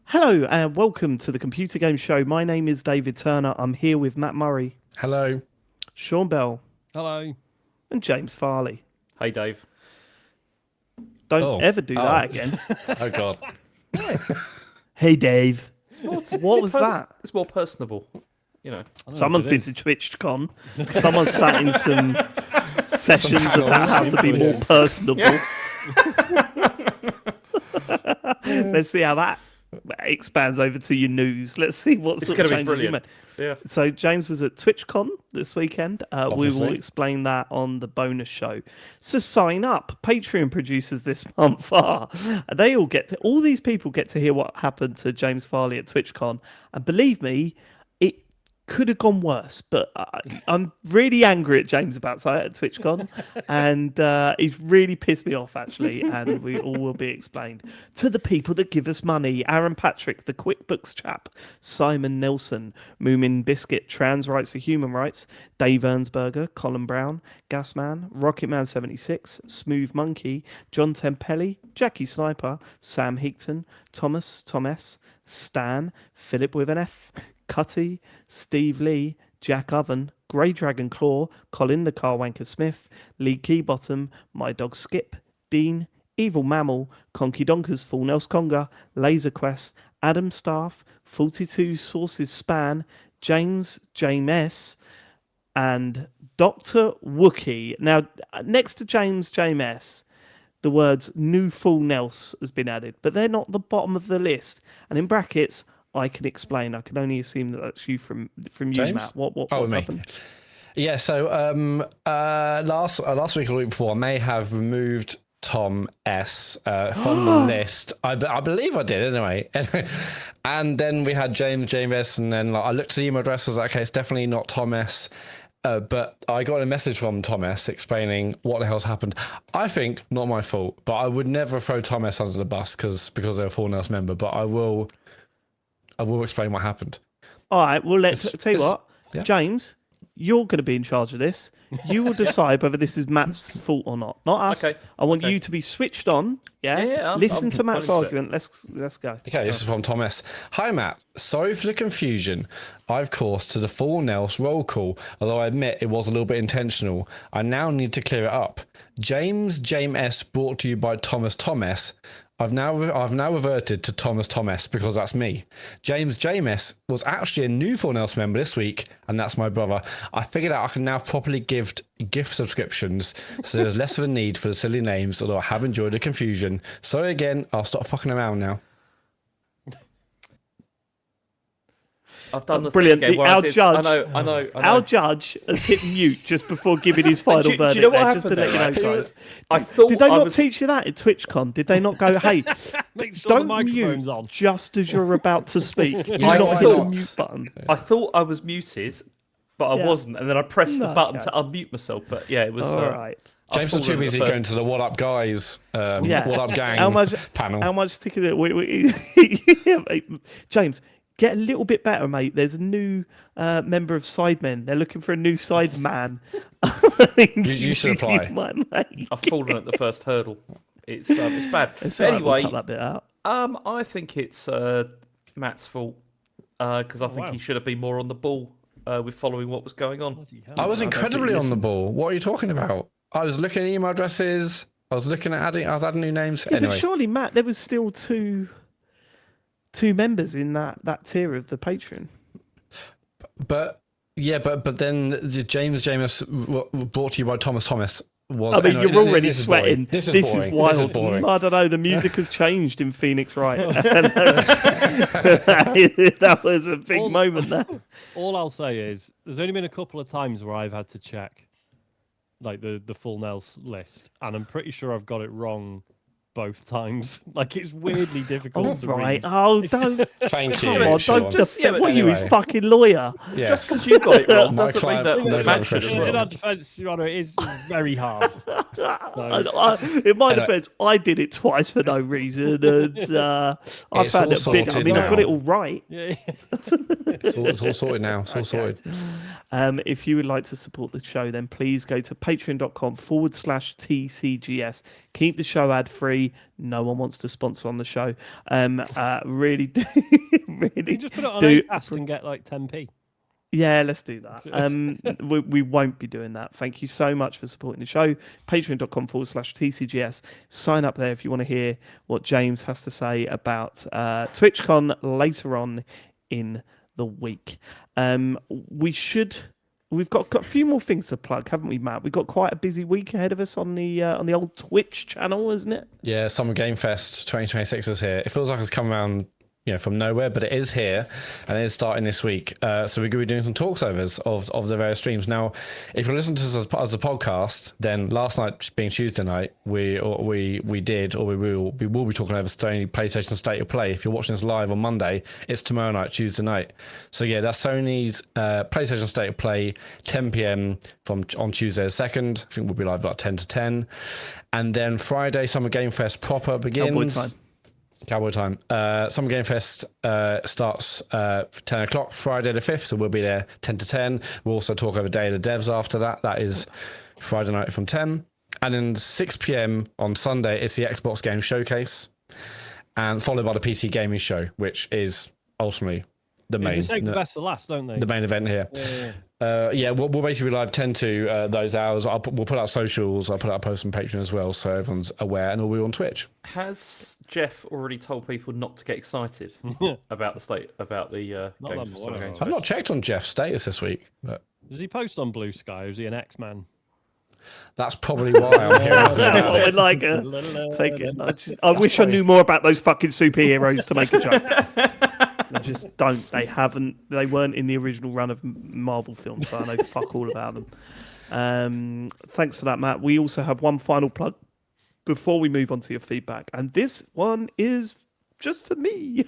Hello and welcome to the Computer Game Show. My name is David Turner. I'm here with Matt Murray, Hello. Sean Bell, Hello. and James Farley. Hey, Dave. Don't ever do that again. Oh, God. Hey, Dave. What was that? It's more personable, you know. Someone's been to TwitchCon. Someone sat in some sessions about how to be more personable. Let's see how that expands over to your news. Let's see what It's sort of going to be changes you brilliant. made. Yeah. So James was at TwitchCon this weekend. We will Obviously. explain that on the bonus show. So sign up. Patreon producers this month are. They all these people get to hear what happened to James Farley at TwitchCon. And believe me, it could have gone worse. But I'm really angry at James about that at TwitchCon. And he's really pissed me off, actually. And we all will be explained. To the people that give us money: Aaron Patrick, the QuickBooks chap, Simon Nelson, Moomin Biscuit, Trans Rights to Human Rights, Dave Ernsberger, Colin Brown, Gasman, Rocketman76, Smooth Monkey, John Tempelli, Jackie Sniper, Sam Higton, Thomas, Stan, Philip with an F, Cutty, Steve Lee, Jack Oven, Grey Dragon Claw, Colin the Carwanker Smith, Lee Keybottom, My Dog Skip, Dean, Evil Mammal, Conky Donkers, Full Nels Conga, Laser Quest, Adam Staff, 42 Sources Span, James S, and Dr. Wookie. Now, next to James S, the words New Full Nels has been added, but they're not the bottom of the list. And in brackets, I can explain. I can only assume that that's you from you, James? Matt. What's Me. happened? Yeah, so last week or the week before, I may have removed Tom S from the list. I believe I did anyway. And then we had James S, and then I looked at the email address. I was like, okay, it's definitely not Tom S. But I got a message from Tom S explaining what the hell's happened. I think not my fault, but I would never throw Tom S under the bus because they're a Full Nels member. But I will explain what happened. All right. Well, let's tell you what, yeah. James, you're going to be in charge of this. You will decide whether this is Matt's fault or not us. Okay. I want you to be switched on. Yeah, Listen to Matt's totally argument. Let's go. Okay, this is from Tom S. Hi, Matt. Sorry for the confusion. I've caused to the Full Nels roll call, although I admit it was a little bit intentional. I now need to clear it up. James S. brought to you by Thomas S. I've now reverted to Thomas S because that's me. James S was actually a new Full Nels member this week, and that's my brother. I figured out I can now properly give gift subscriptions, so there's less of a need for the silly names, although I have enjoyed the confusion. Sorry again, I'll stop fucking around now. I've done the Brilliant. thing again where Our I did, judge, I know. Our judge has hit mute just before giving his final verdict. Do you know what there, just to let happened you know, there, guys. I thought Did they I not was... teach you that at TwitchCon? Did they not go, hey, Make sure don't the microphone's mute on. just as you're about to speak? Do I not hit the thought- mute button. I thought I was muted, but I wasn't, and then I pressed the No, button okay. to unmute myself. But yeah, it was. All right. James was too busy going to the What Up Guys, What Up Gang panel. How much ticket? James, get a little bit better, mate. There's a new member of Sidemen. They're looking for a new Sideman. You should apply. I've fallen at the first hurdle. It's bad. It's But all right, we'll anyway, cut that bit out. I think it's Matt's fault because I think wow. he should have been more on the ball with following what was going on. I was incredibly on the listened. ball. What are you talking about? I was looking at email addresses. I was adding new names. Yeah, Anyway, but surely, Matt, there was still two members in that tier of the Patreon. but then the James brought to you by Thomas was. I mean, anyway, you're already this is sweating. boring. This is boring. wild. This is boring. I don't know. The music has changed in Phoenix, right? That was a big moment there. All I'll say is there's only been a couple of times where I've had to check like the Full Nels list, and I'm pretty sure I've got it wrong both times. Like, it's weirdly difficult All to right. read. Oh, don't. Thank you. Come on, Sean. don't just. Yeah, but what are you, his anyway. fucking lawyer? Yes. Just because you got it wrong My doesn't mean client that knows Matt I'm should as Christian. In well. our defence, Your Honour, it is very hard. In my Anyway. defence, I did it twice for no reason, and I It's found all it a bit. I sorted mean, I've got now. it all right. Yeah. It's all sorted now. It's all sorted. If you would like to support the show, then please go to patreon.com/TCGS. Keep the show ad free. free. No one wants to sponsor on the show. Really do. Really You just put it on do. Acast and get like 10p. Yeah, let's do that. We won't be doing that. Thank you so much for supporting the show. Patreon.com/TCGS. Sign up there if you want to hear what James has to say about TwitchCon later on in the week. We've got a few more things to plug, haven't we, Matt? We've got quite a busy week ahead of us on the old Twitch channel, isn't it? Yeah, Summer Game Fest 2026 is here. It feels like it's come around, from nowhere, but it is here and it is starting this week. So we're going to be doing some talksovers of the various streams. Now, if you're listening to this as a podcast, then last night being Tuesday night, we will be talking over Sony PlayStation State of Play. If you're watching this live on Monday, it's tomorrow night, Tuesday night. So yeah, that's Sony's PlayStation State of Play, 10 p.m. on Tuesday the 2nd. I think we'll be live about 10 to 10. And then Friday, Summer Game Fest proper begins. Cowboy time. Summer Game Fest starts 10 o'clock Friday the 5th, so we'll be there 10 to 10. We'll also talk over Day of the Devs after that. That is Friday night from 10. And then 6 p.m. on Sunday, it's the Xbox Game Showcase, and followed by the PC Gaming Show, which is ultimately the main. They save the best for last, don't they? The main event here. We'll basically be live 10 to those hours. We'll put out socials. I'll put out a post on Patreon as well, so everyone's aware, and we'll be on Twitch. Has Jeff already told people not to get excited about the game? I've not checked on Jeff's status this week, but does he post on Blue Sky? Or is he an X-Man? that's probably why I'm here. I would like take it. I wish I knew more about those fucking superheroes to make a joke. They just don't. They weren't in the original run of Marvel films, so I know fuck all about them. Thanks for that, Matt. We also have one final plug before we move on to your feedback, and this one is just for me.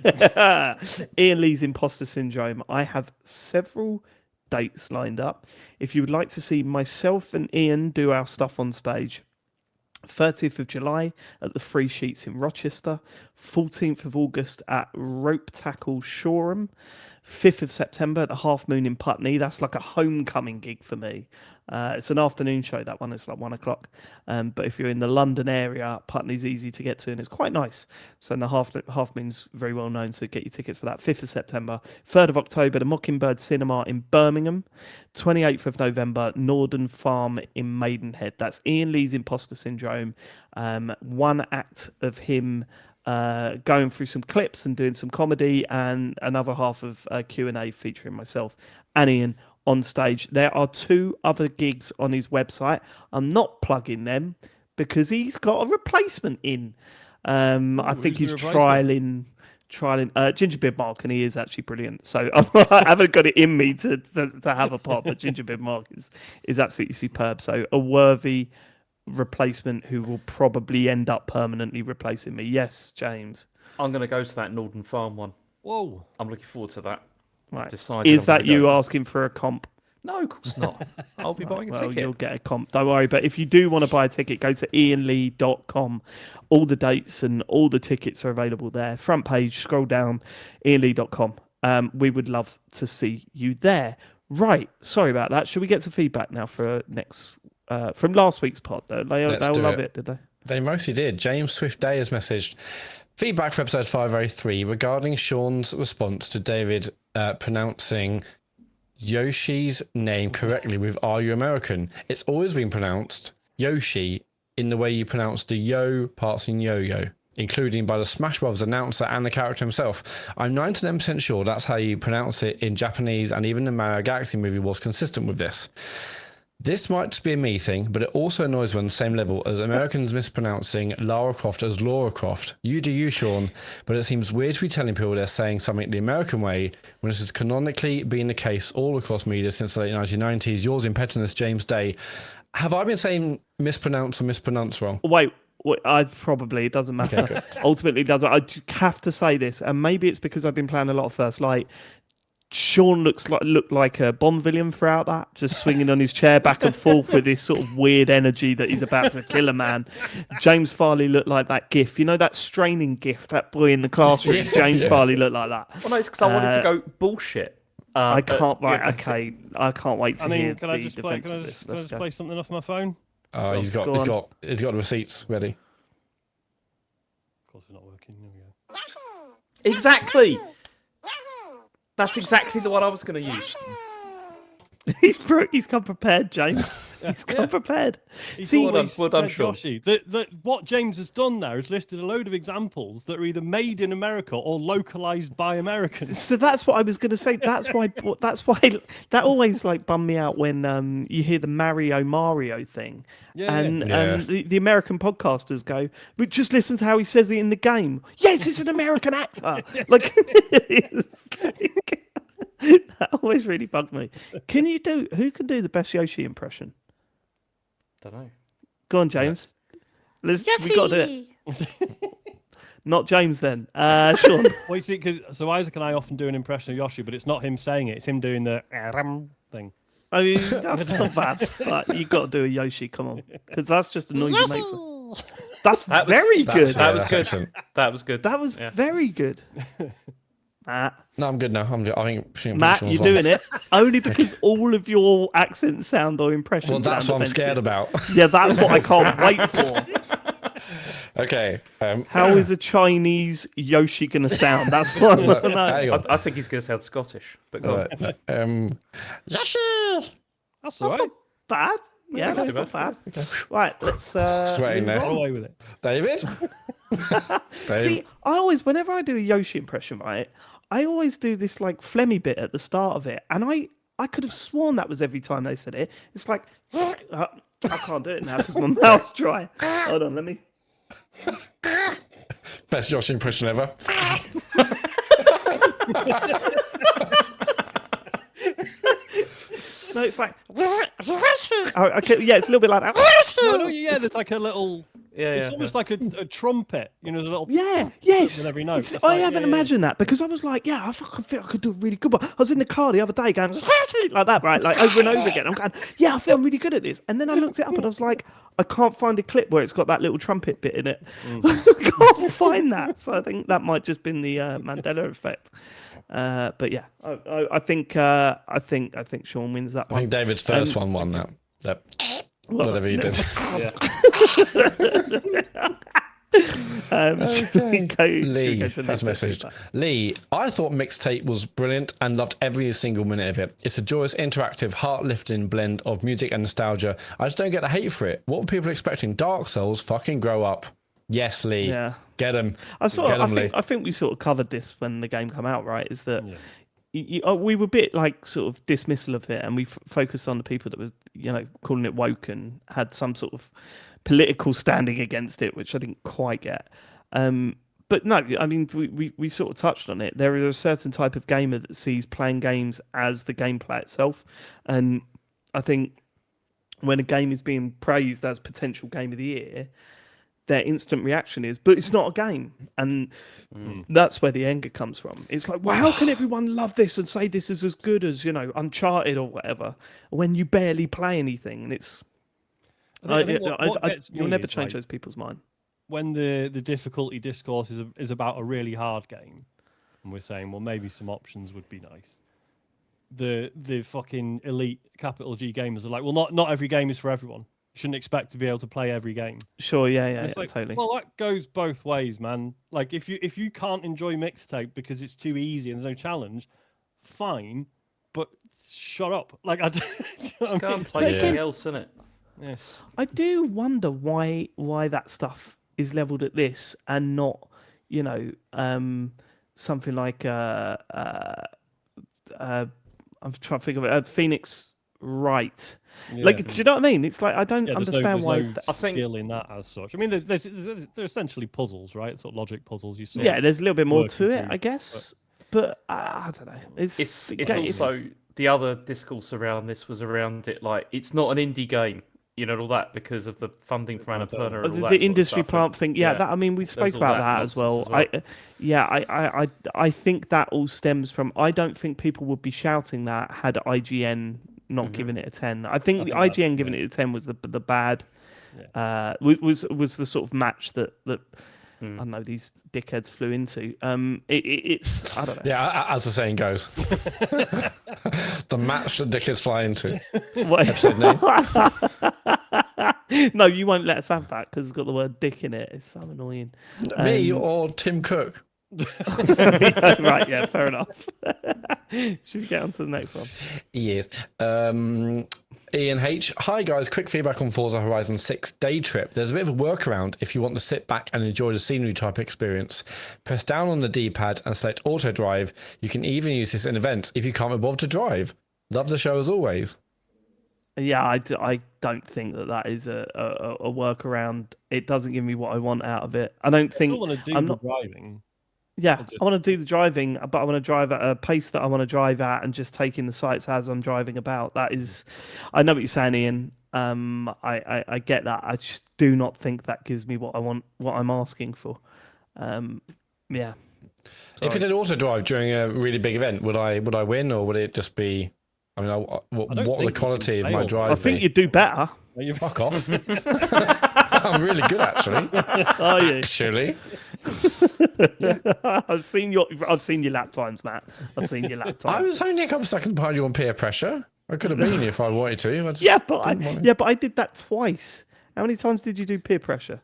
Ian Lee's Imposter Syndrome. I have several dates lined up. If you would like to see myself and Ian do our stuff on stage, 30th of July at the Free Sheets in Rochester, 14th of August at Rope Tackle Shoreham, 5th of September at the Half Moon in Putney. That's like a homecoming gig for me. It's an afternoon show, that one. It's like 1 o'clock. But if you're in the London area, Putney's easy to get to and it's quite nice. So the Half Moon's very well known, so get your tickets for that. 5th of September. 3rd of October, the Mockingbird Cinema in Birmingham. 28th of November, Northern Farm in Maidenhead. That's Ian Lee's Imposter Syndrome. One act of him going through some clips and doing some comedy, and another half of Q&A featuring myself and Ian on stage. There are 2 other gigs on his website. I'm not plugging them because he's got a replacement in. I think he's trialing Gingerbeard Mark, and he is actually brilliant. So I haven't got it in me to have a pot, but Gingerbeard Mark is absolutely superb. So a worthy replacement who will probably end up permanently replacing me. Yes, James. I'm going to go to that Northern Farm one. Whoa. I'm looking forward to that. Right. Is that you asking for a comp? No, of course not. I'll be buying a ticket. You'll get a comp. Don't worry. But if you do want to buy a ticket, go to ianlee.com. All the dates and all the tickets are available there. Front page, scroll down, ianlee.com. We would love to see you there. Right. Sorry about that. Should we get to feedback now for next from last week's pod? They all love it, did they? They mostly did. James Swift Day has messaged feedback for episode 503 regarding Sean's response to David pronouncing Yoshi's name correctly with "Are you American?" It's always been pronounced Yoshi in the way you pronounce the yo parts in yo-yo, including by the Smash Bros. Announcer and the character himself. I'm 99% sure that's how you pronounce it in Japanese, and even the Mario Galaxy movie was consistent with this. This might just be a me thing, but it also annoys me on the same level as Americans mispronouncing Lara Croft as Laura Croft. You do you, Sean, but it seems weird to be telling people they're saying something the American way when this has canonically been the case all across media since the late 1990s. Yours impetuous, James Day. Have I been saying mispronounce or mispronounce wrong? Wait, it doesn't matter. Okay, ultimately, it doesn't. I have to say this, and maybe it's because I've been playing a lot of First Light. Sean looked like a Bond villain throughout that, just swinging on his chair back and forth with this sort of weird energy that he's about to kill a man. James Farley looked like that gif, that straining gif, that boy in the classroom. James Farley looked like that. Well, no, it's because I wanted to go bullshit. I can't. I can't wait to hear. Can I just play something off my phone? He's got the receipts ready. fucking. There we go. Exactly. That's exactly the one I was going to use. He's come prepared, James. He's come prepared. He's See, always well done, said, Sean. Yoshi. What James has done there is listed a load of examples that are either made in America or localized by Americans. so that's what I was going to say. That's why that always like bummed me out when you hear the Mario thing, and the American podcasters go, "But just listen to how he says it in the game." Yes, it's an American actor. Like, that always really bugged me. Who can do the best Yoshi impression? Don't know. Go on, James. We got to do it. Not James then. Sean. Well, you see, so Isaac and I often do an impression of Yoshi, but it's not him saying it; it's him doing the thing. I mean, that's not bad, but you got to do a Yoshi. Come on, because that's just a noise you make. That's very good. That was good. That was good. That was very good. Matt. No, I'm good now. I think Matt, you're doing it only because all of your accents sound or impressions. Well, that's what I'm offensive. scared about. Yeah, that's what I can't wait for. Okay. How is a Chinese Yoshi going to sound? That's what I want to know. Hang on. I think he's going to sound Scottish. But go on. Yoshi! That's all That's right. not bad. Yeah, that's not bad. Right, let's. Sweating move now. on. Go away with it. David? See, whenever I do a Yoshi impression, right, I always do this like phlegmy bit at the start of it, and I could have sworn that was every time they said it. It's like I can't do it now because my mouth's dry. Hold on, let me. Best Josh impression ever. No, it's like. Okay, yeah, it's a little bit like that. No, yeah, it's like a little. It's almost like a trumpet. You know, there's a little. Yes. With every note. I haven't imagined that because I was like, I feel I could do a really good one. I was in the car the other day going like that, right? Like over and over again. I'm going, I feel really good at this. And then I looked it up and I was like, I can't find a clip where it's got that little trumpet bit in it. I can't find that. So I think that might just been the Mandela effect. But yeah, I think Sean wins that I one. think David's first one won that. Yep. Whatever you did. Lee has messaged. Lee, I thought Mixtape was brilliant and loved every single minute of it. It's a joyous, interactive, heart-lifting blend of music and nostalgia. I just don't get the hate for it. What were people expecting? Dark Souls, fucking grow up. Yes, Lee. Yeah. Get him. I think we sort of covered this when the game came out, right? Is that we were a bit like sort of dismissal of it, and we focused on the people that were, calling it woke and had some sort of political standing against it, which I didn't quite get. But no, I mean, we sort of touched on it. There is a certain type of gamer that sees playing games as the gameplay itself, and I think when a game is being praised as potential game of the year, their instant reaction is, but it's not a game. And that's where the anger comes from. It's like, well, how can everyone love this and say this is as good as, Uncharted or whatever, when you barely play anything? And it's... you'll never change those people's mind. When the difficulty discourse is about a really hard game, and we're saying, well, maybe some options would be nice. The fucking elite capital G gamers are like, well, not every game is for everyone. You shouldn't expect to be able to play every game. Sure, yeah, totally. Well, that goes both ways, man. Like, if you can't enjoy Mixtape because it's too easy and there's no challenge, fine, but shut up. Like, I just go and play something else, innit? Yes. I do wonder why that stuff is leveled at this and not, something like I'm trying to think of it. Phoenix Wright. Yeah. Like, do you know what I mean? It's like I don't understand why. I think skill in that as such. I mean, they're essentially puzzles, right? Sort of logic puzzles. You sort there's a little bit more to it, I guess. But I don't know. It's also the other discourse around this was around it like it's not an indie game, all that because of the funding from Annapurna. And all the industry plant thing. Yeah, that I mean we spoke about that as well. I think that all stems from. I don't think people would be shouting that had IGN not giving it a 10. I think the IGN giving it a 10 was the bad. Was the sort of match that I don't know, these dickheads flew into. It's I don't know. Yeah, as the saying goes, the match that dickheads fly into. What? Episode name. No, you won't let us have that because it's got the word dick in it. It's so annoying. Me or Tim Cook? Right, yeah, fair enough. Should we get on to the next one? Yes. Ian H. Hi guys, quick feedback on Forza Horizon 6 day trip. There's a bit of a workaround if you want to sit back and enjoy the scenery type experience. Press down on the D-pad and select auto drive. You can even use this in events if you can't be bothered to drive. Love the show as always. Yeah, I don't think that is a workaround. It doesn't give me what I want out of it. I don't think I want to do I'm the not. driving. Yeah, I want to do the driving, but I want to drive at a pace that I want to drive at, and just taking the sights as I'm driving about. That is, I know what you're saying, Ian. I get that. I just do not think that gives me what I want, what I'm asking for. Yeah. If you did auto drive during a really big event, would I win, or would it just be? I mean, what would the quality of my drive I think be? you'd do better. Fuck off. I'm really good, actually. Are you? Actually. Yeah. I've seen your lap times, Matt. I've seen your lap times. I was only a couple of seconds behind you on peer pressure. I could have been if I wanted to. But I did that twice. How many times did you do peer pressure?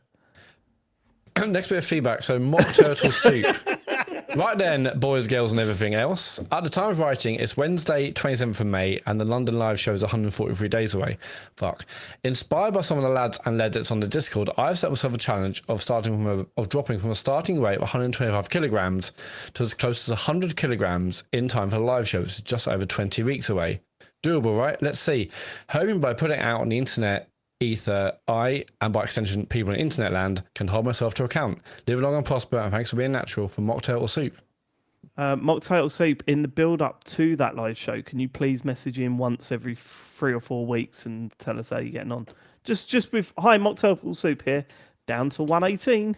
Next bit of feedback. So, mock turtle soup. Right then, boys, girls, and everything else. At the time of writing, it's Wednesday, 27th of May, and the London live show is 143 days away. Fuck. Inspired by some of the lads and lads on the Discord, I've set myself a challenge of dropping from a starting weight of 125 kilograms to as close as 100 kilograms in time for the live show, which is just over 20 weeks away. Doable, right? Let's see. Hoping by putting it out on the internet, ether, I, and by extension, people in internet land, can hold myself to account. Live long and prosper, and thanks for being natural for Mock Turtle Soup. Mock Turtle Soup, in the build up to that live show, can you please message in once every 3 or 4 weeks and tell us how you're getting on? Just with, hi, Mock Turtle Soup here, down to 118.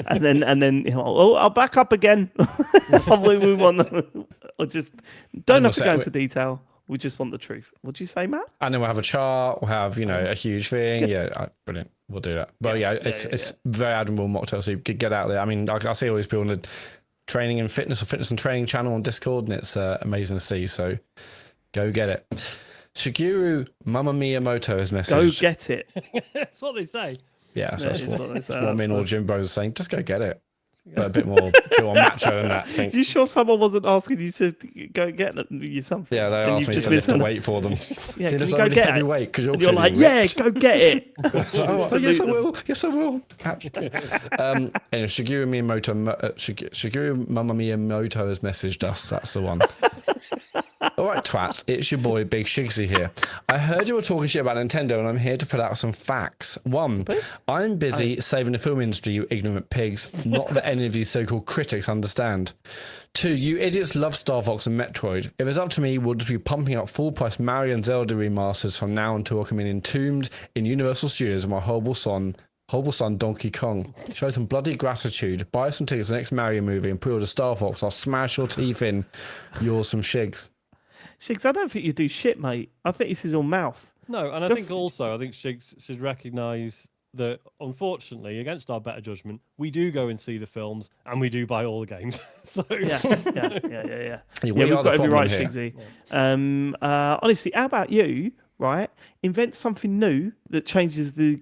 and then you know, oh, I'll back up again. we want or just don't have to go into detail. We just want the truth. What do you say, Matt? And then we'll have a chart. We'll have, a huge thing. Yeah, brilliant. We'll do that. But it's very admirable mocktail. So you could get out there. I mean, I see all these people on the training and fitness or fitness and training channel on Discord, and it's amazing to see. So go get it. Shigeru Mamma Mia Moto has messaged. Go get it. That's what they say. Yeah, that's what me and all the gym bros are saying. Just go get it. But a bit more macho than that, I think. You sure someone wasn't asking you to go get you something? Yeah, they asked me to lift a weight for them. Yeah, can you go get it? Weight because you're like, yeah, go get it. Yes, I will. Yes, I will. Anyway, Shigeru Mamma Mia Moto has messaged us. That's the one. All right, twats, it's your boy Big Shigsy here. I heard you were talking shit about Nintendo, and I'm here to put out some facts. 1, I'm busy saving the film industry, you ignorant pigs. Not that any of you so-called critics understand. 2, you idiots love Star Fox and Metroid. If it's up to me, we'll just be pumping out full-price Mario and Zelda remasters from now until I come in entombed in Universal Studios with my horrible son Donkey Kong. Show some bloody gratitude. Buy some tickets to the next Mario movie and pre-order Star Fox. I'll smash your teeth in. You're some shigs. Shigs, I don't think you do shit, mate. I think this is all mouth. No, and I think Shigs should recognise that, unfortunately, against our better judgment, we do go and see the films and we do buy all the games. So yeah. We've got every right, Shigsy. Yeah. Honestly, how about you? Right, invent something new that changes the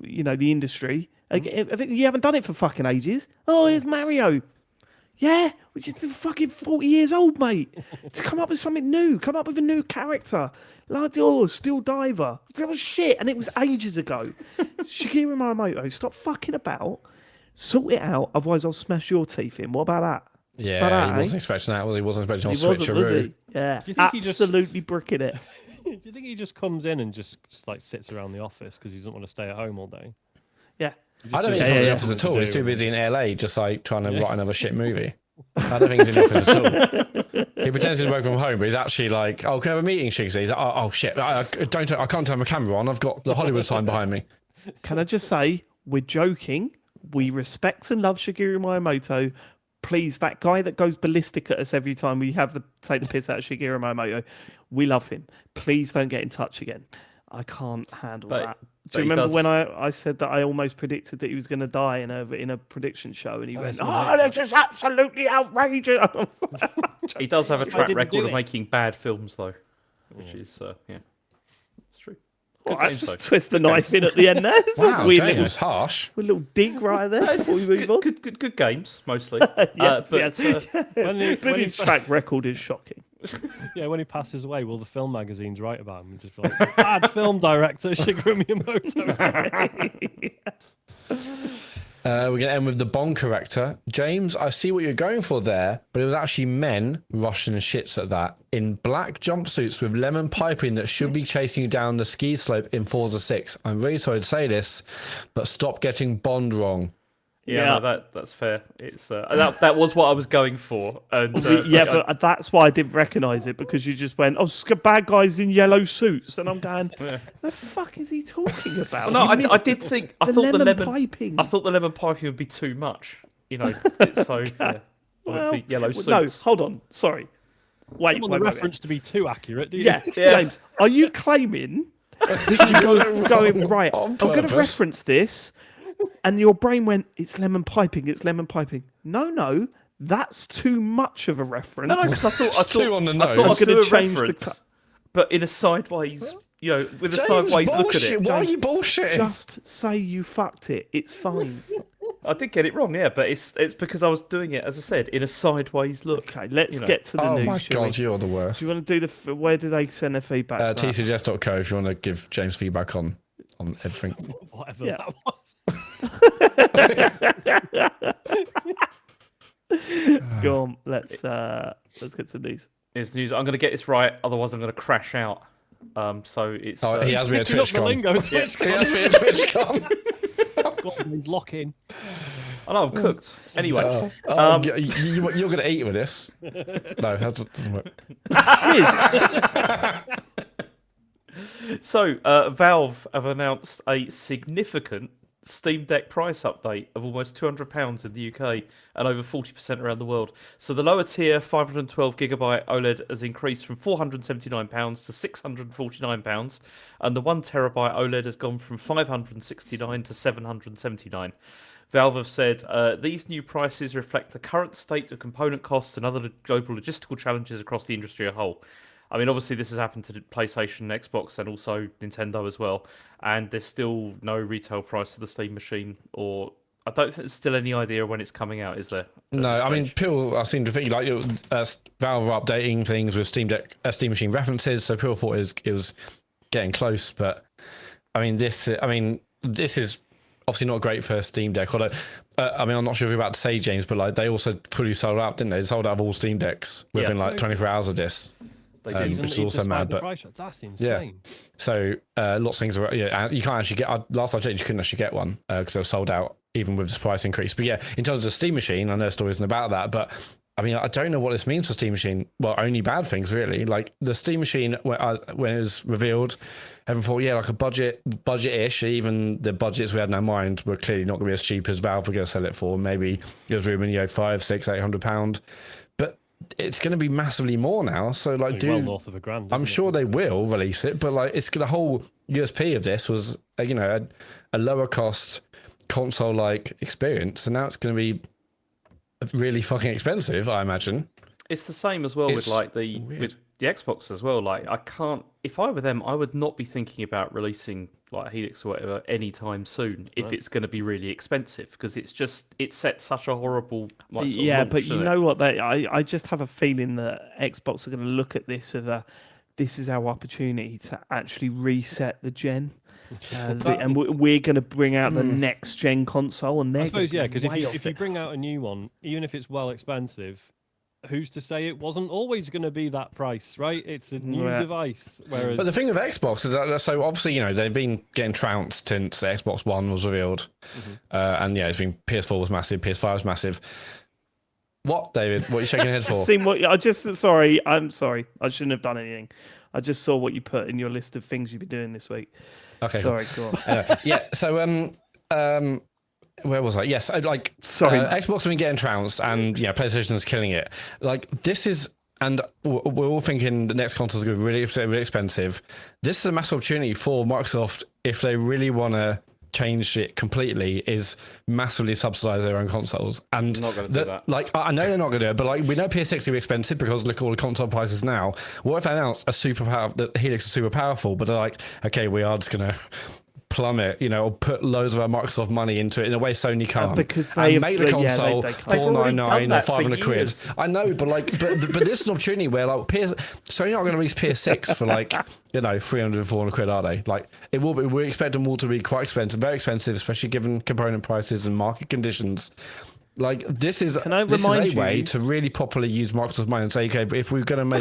industry. You haven't done it for fucking ages. Oh, here's Mario. Yeah, which is fucking 40 years old, mate. To come up with something new, come up with a new character. Like, Steel Diver. That was shit, and it was ages ago. Shigeru Miyamoto, stop fucking about. Sort it out, otherwise I'll smash your teeth in. What about that? Yeah, he wasn't expecting that, was he? He wasn't expecting on Switcheroo. Yeah, absolutely bricking it. Do you think he just comes in and just like sits around the office because he doesn't want to stay at home all day? Yeah. I don't think he's in the office at all. He's too busy in LA just like trying to write another shit movie. I don't think he's in the office at all. He pretends to work from home, but he's actually like, oh, can I have a meeting, Shigsy? He's like, oh shit, I can't turn my camera on. I've got the Hollywood sign behind me. Can I just say, we're joking. We respect and love Shigeru Miyamoto. Please, that guy that goes ballistic at us every time we take the piss out of Shigeru Miyamoto, we love him. Please don't get in touch again. I can't handle that. Do you remember when I said that I almost predicted that he was going to die in a prediction show, and he went, "Oh, that's just absolutely outrageous." He does have a track record of making bad films, though, which is it's true. Good I games, just though. twist the knife in at the end there. Wow, Weird James, little, it's harsh. a little dig right there It's before we just move on. good games mostly. Yes, but yes. When But he- his track record is shocking. Yeah, when he passes away, will the film magazines write about him and just be like, bad film director Shigeru Miyamoto? We're going to end with the Bond corrector. James, I see what you're going for there, but it was actually men, Russian shits at that, in black jumpsuits with lemon piping that should be chasing you down the ski slope in Forza 6. I'm really sorry to say this, but stop getting Bond wrong. Yeah, no, that's fair. It's that was what I was going for. And Yeah, but that's why I didn't recognise it, because you just went, "Oh, bad guys in yellow suits," and I'm going, "The fuck is he talking about?" no, You I missed did think the lemon piping. I thought the lemon piping would be too much. You know, so yeah, Well, yellow no, suits. hold on, sorry. Wait, I want wait, the wait, reference to be too accurate, do you? Yeah, James, are you claiming that you're going right? on I'm going to purpose. reference this, and your brain went, "It's lemon piping. It's lemon piping." No, that's too much of a reference. No, because I thought Too on the I nose. thought I I'm was gonna going to change the reference, but in a sideways, with a James, sideways look at bullshit. it. Why are you bullshitting? Just say you fucked it. It's fine. I did get it wrong, yeah, but it's because I was doing it, as I said, in a sideways look. Okay, let's You know. get to the Oh news. my shall we? god, you're the worst. Do you want to do the? Where do they send their feedback? to that? tcgs.co if you want to give James feedback on everything. Whatever Yeah. that was. Go on. Let's get to the news. Is the news? I'm going to get this right, otherwise I'm going to crash out. So it's. Oh, he has me at Picking up the TwitchCon. lingo, Twitch. He has me at TwitchCon. Go on, lock in. I know I'm cooked. Anyway, You're going to eat with this. No, that doesn't work. so Valve have announced a significant Steam Deck price update of almost £200 in the UK and over 40% around the world. So the lower tier 512GB OLED has increased from £479 to £649, and the 1TB OLED has gone from £569 to £779. Valve have said these new prices reflect the current state of component costs and other global logistical challenges across the industry as a whole. I mean, obviously, this has happened to PlayStation, Xbox, and also Nintendo as well. And there's still no retail price of the Steam machine, or I don't think there's still any idea when it's coming out, is there? at No, this I mean, stage? people I seem to think like Valve are updating things with Steam Machine references, so people thought it was getting close. But I mean, this is obviously not great for Steam Deck. Although, I mean, I'm not sure if you're about to say, James, but like they also fully sold out, didn't they? They sold out of all Steam Decks within like 24 hours of this. They did. Which is also mad, but That's insane. so lots of things are you can't actually get. Last I checked, you couldn't actually get one because they were sold out even with this price increase. But yeah, in terms of Steam Machine, I know the story isn't about that, but I mean, I don't know what this means for Steam Machine. Well, only bad things really. Like the Steam Machine when it was revealed, everyone thought like a budget-ish. Even the budgets we had in our mind were clearly not going to be as cheap as Valve were going to sell it for. Maybe it was rumored, £500, £600, £800, but it's going to be massively more now. So like, Well north of £1,000. I'm sure they will release it, but like, it's the whole USP of this was a lower cost console-like experience, and now it's going to be really fucking expensive, I imagine. It's the same as well with It's like weird. with the Xbox as well. Like I can't, if I were them, I would not be thinking about releasing like Helix or whatever anytime soon if it's going to be really expensive, because it sets such a horrible like, sort of Yeah, launch, but you doesn't it? know what? I just have a feeling that Xbox are going to look at this as this is our opportunity to actually reset the gen. And we're going to bring out the next gen console, and I they're suppose, gonna because be way if off you it. bring out a new one, even if it's well expensive, who's to say it wasn't always going to be that price, right? It's a new Yeah. device. Whereas, But the thing with Xbox is that, so obviously, they've been getting trounced since the Xbox One was revealed. And it's been PS4 was massive, PS5 was massive. What, David? What are you shaking your head for? Seen what I'm sorry. I shouldn't have done anything. I just saw what you put in your list of things you've been doing this week. Okay, Sorry, go on. yeah, so where was I? Yes, Sorry. Xbox have been getting trounced, and PlayStation is killing it. Like this is, and we're all thinking the next console is going to be really, really expensive. This is a massive opportunity for Microsoft if they really want to changed it completely is massively subsidize their own consoles. And Not gonna do that. Like, I know they're not going to do it, but like we know PS6 is expensive because look at all the console prices now. What if they announce that Helix is super powerful, but they're like, okay, we are just going to plummet, or put loads of our Microsoft money into it in a way Sony can't. Because and make the console they can't. $499 or that for 500 quid. years. I know, but like, but this is an opportunity where like Sony aren't going to release PS6 for like 300, 400 quid, are they? Like, it will be. We expect them all to be quite expensive, very expensive, especially given component prices and market conditions. Like, this is a way to really properly use Microsoft's money and say, okay, if we're going to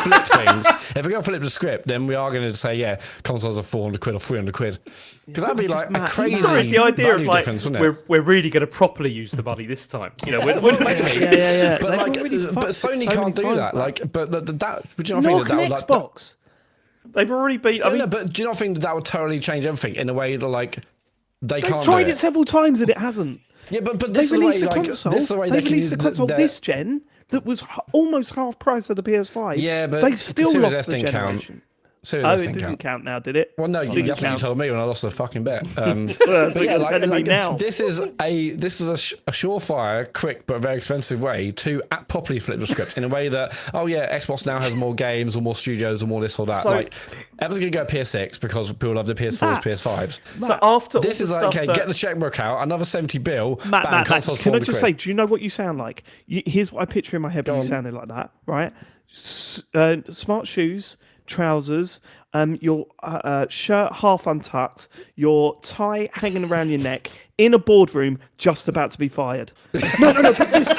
flip things, if we're going to flip the script, then we are going to say, yeah, consoles are 400 quid or 300 quid. Because that'd be like a crazy the idea of like, difference, wouldn't it? we're really going to properly use the money this time. Maybe. Yeah. But like, but Sony can't do that. Like, but that, would you not think that would like Xbox? They've already been. I mean, but do you not think that would totally change everything in a way that like they They've can't tried do it several times and it hasn't. Yeah, but They this is the way, released the like, console. this is the way They can released use the console their- this gen that was almost half price of the PS5. Yeah, but they've still Series lost S the didn't count. generation. Series Oh, S it didn't didn't count. count now, did it? Well, no, Didn't that's what you count. told me when I lost the fucking bet. That's what you're telling me now. This is a surefire, quick but very expensive way to properly flip the script in a way that Xbox now has more games or more studios or more this or that. So- like everyone's gonna go PS6 because people love the PS4s, PS5s. so after This all is the like, stuff okay, that, get the checkbook out, another 70 bill, Matt, bang, consoles can I 400 just quid. say, do you know what you sound like? Here's what I picture in my head when you sounded like that, right? Smart shoes, trousers, your shirt half untucked, your tie hanging around your neck, in a boardroom, just about to be fired. No, but this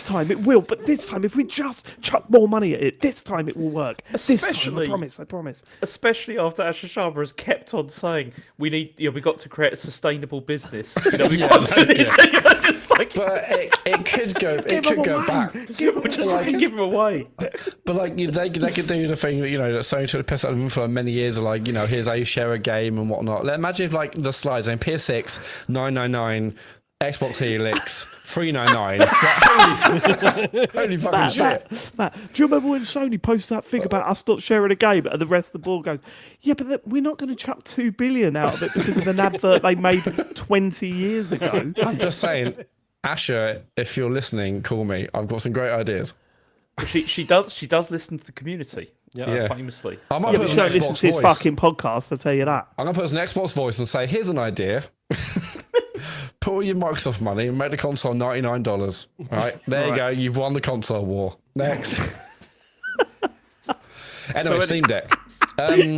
time, it will. But this time, if we just chuck more money at it, this time it will work. This time, I promise. especially after Asha Sharma has kept on saying we got to create a sustainable business. We've got to do this. And you're just like, But it could go. It Give could them go away. back. we'll just fucking give them away. But like they could do the thing that that Sony took the piss out of them for many years. Of like here's how you share a game and whatnot. Like, imagine if like the slides and PS6 $999, Xbox Helix $399. Holy fucking shit! Matt, do you remember when Sony posted that thing about us not sharing a game, and the rest of the board goes, "Yeah, but we're not going to chuck $2 billion out of it because of an advert they made 20 years ago." I'm just saying, Asha, if you're listening, call me. I've got some great ideas. She does listen to the community. Yeah. Famously. I might Yeah, put but an you don't listen Xbox to his voice. fucking podcast, I'll tell you that. I'm gonna put an Xbox voice and say, "Here's an idea." Put all your Microsoft money and make the console $99. All right, there you go. You've won the console war. Next. Anyway, Steam Deck.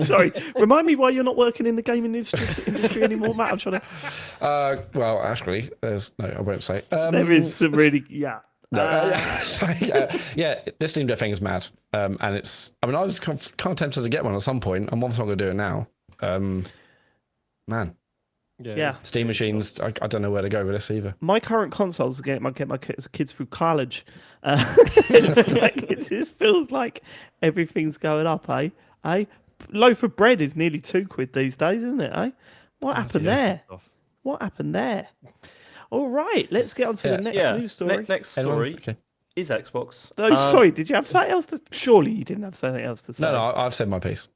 Sorry, remind me why you're not working in the gaming industry anymore, Matt. I'm trying to. Well, actually, there's no. I won't say. There is some really, yeah. This Steam Deck thing is mad, and it's. I mean, I was kind of tempted to get one at some point. I'm obviously not going to do it now. Man, Yeah. Steam machines. I don't know where to go with this either. My current consoles get my kids through college. It just feels like everything's going up, eh? Loaf of bread is nearly £2 these days, isn't it? Eh? What happened there? What happened there? All right, let's get on to the next news story. Next story is Xbox. Oh, sorry, did you have something else to? Surely you didn't have something else to say. No, I've said my piece.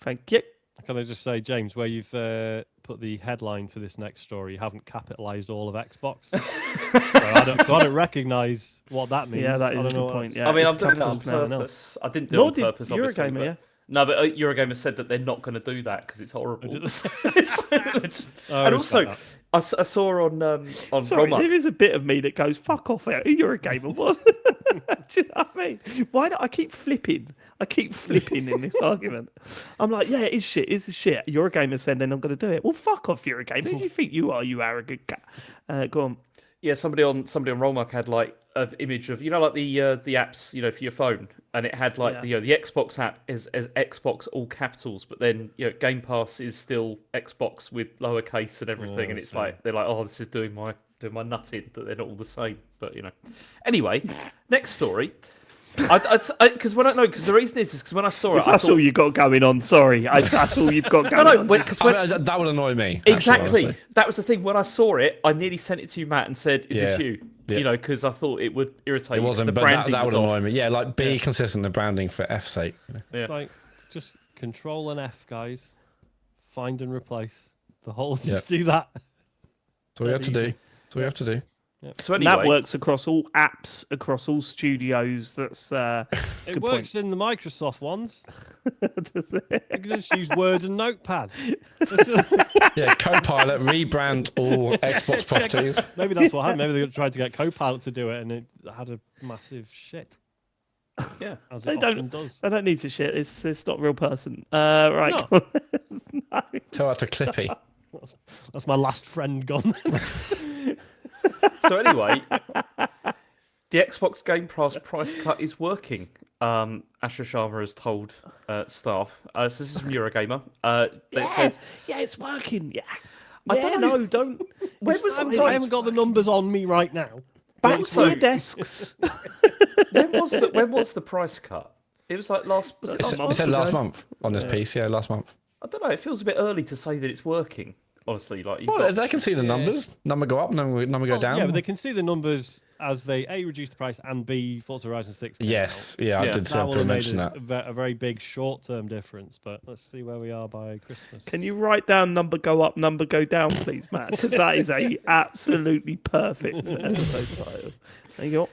Thank you. Can I just say, James, where you've put the headline for this next story, you haven't capitalised all of Xbox. So I don't recognise what that means. Yeah, that is I a don't know good what point. that's- Yeah, I mean, it's I'm doing it on capitals now. purpose. I didn't do Nor it on did purpose, obviously. Eurogamer, but- yeah. No, but Eurogamer said that they're not going to do that because it's horrible. And I also, respect I saw on Sorry, Roma. there is a bit of me that goes, "Fuck off, you're a gamer." What? Do you know what I mean? Why do I keep flipping? I keep flipping in this argument. I'm like, yeah, it's shit. It's shit. You're a gamer, said then I'm going to do it. Well, fuck off, you're a gamer. Who do you think you are, you arrogant cat? Go on. Yeah, somebody on Rollmark had like an image of like the apps for your phone, and it had like the Xbox app as Xbox all capitals, but then Game Pass is still Xbox with lowercase and everything, and it's like they're like, oh, this is doing my nutting that they're not all the same, but Anyway, next story. Because the reason is because when I saw it, That's all you got going on. Sorry, that's all you've got going on. That would annoy me. Exactly. Actually, that was the thing. When I saw it, I nearly sent it to you, Matt, and said, "Is this you?" Yeah. Because I thought it would irritate it you. wasn't, The but branding that would was annoy off. me. Yeah, like be consistent in the branding for F's sake. It's like just Control and F, guys. Find and replace. The whole Yeah. just do that. That's all we have to do. Easy. That's all we have to do. So And anyway, that works across all apps, across all studios. That's It good works in the Microsoft ones. You can just use Word and Notepad. Yeah, Copilot, rebrand all Xbox properties. Maybe that's what happened. Maybe they tried to get Copilot to do it, and it had a massive shit. yeah. As They it don't- often does. I don't need to shit. It's not a real person. Right. No. No. Tell that to Clippy. That's my last friend gone. So anyway, the Xbox Game Pass price cut is working. Asha Sharma has told staff. So this is from Eurogamer. They said, Yeah, it's working. Yeah. I don't know. Don't. When It's was the fine. I price? haven't got the numbers on me right now. Back to Also- your desks. When was the price cut? It was like last. Was it It last said, month? it said last ago. month on this piece. Yeah, last month. I don't know. It feels a bit early to say that it's working. Honestly, like you've Well, got, they can see the numbers. Number go up, number go Well, down. Yeah, but they can see the numbers as they A, reduce the price, and B, Forza Horizon 6. came Yes, out. yeah, I Yeah. did see That will have made mention a, that. a very big short-term difference, but let's see where we are by Christmas. Can you write down number go up, number go down, please, Matt? Because that is a absolutely perfect episode title. There you go.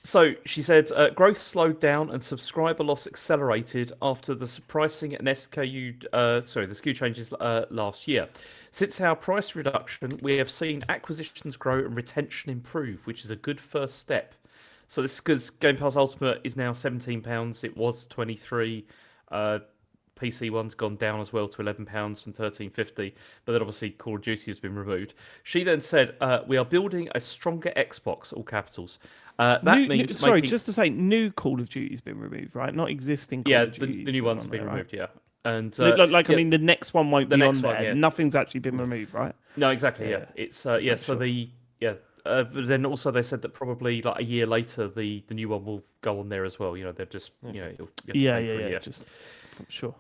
So she said, growth slowed down and subscriber loss accelerated after the pricing and the SKU changes last year. Since our price reduction, we have seen acquisitions grow and retention improve, which is a good first step. So this is because Game Pass Ultimate is now £17. It was 23. PC one's gone down as well to £11 from £13.50, but then obviously Call of Duty has been removed. She then said, "We are building a stronger Xbox," all capitals. That means sorry, making... just to say, new Call of Duty's been removed, right? Not existing. Call yeah, of the Duties new are ones on have been there, right? removed. Yeah, and I yeah, mean, the next one won't the be next on one, there. yeah. Nothing's actually been removed, right? no, exactly. Yeah, it's So sure. but then also they said that probably like a year later, the new one will go on there as well. You know, they're just you have to Yeah, pay for a yeah. year. Just sure.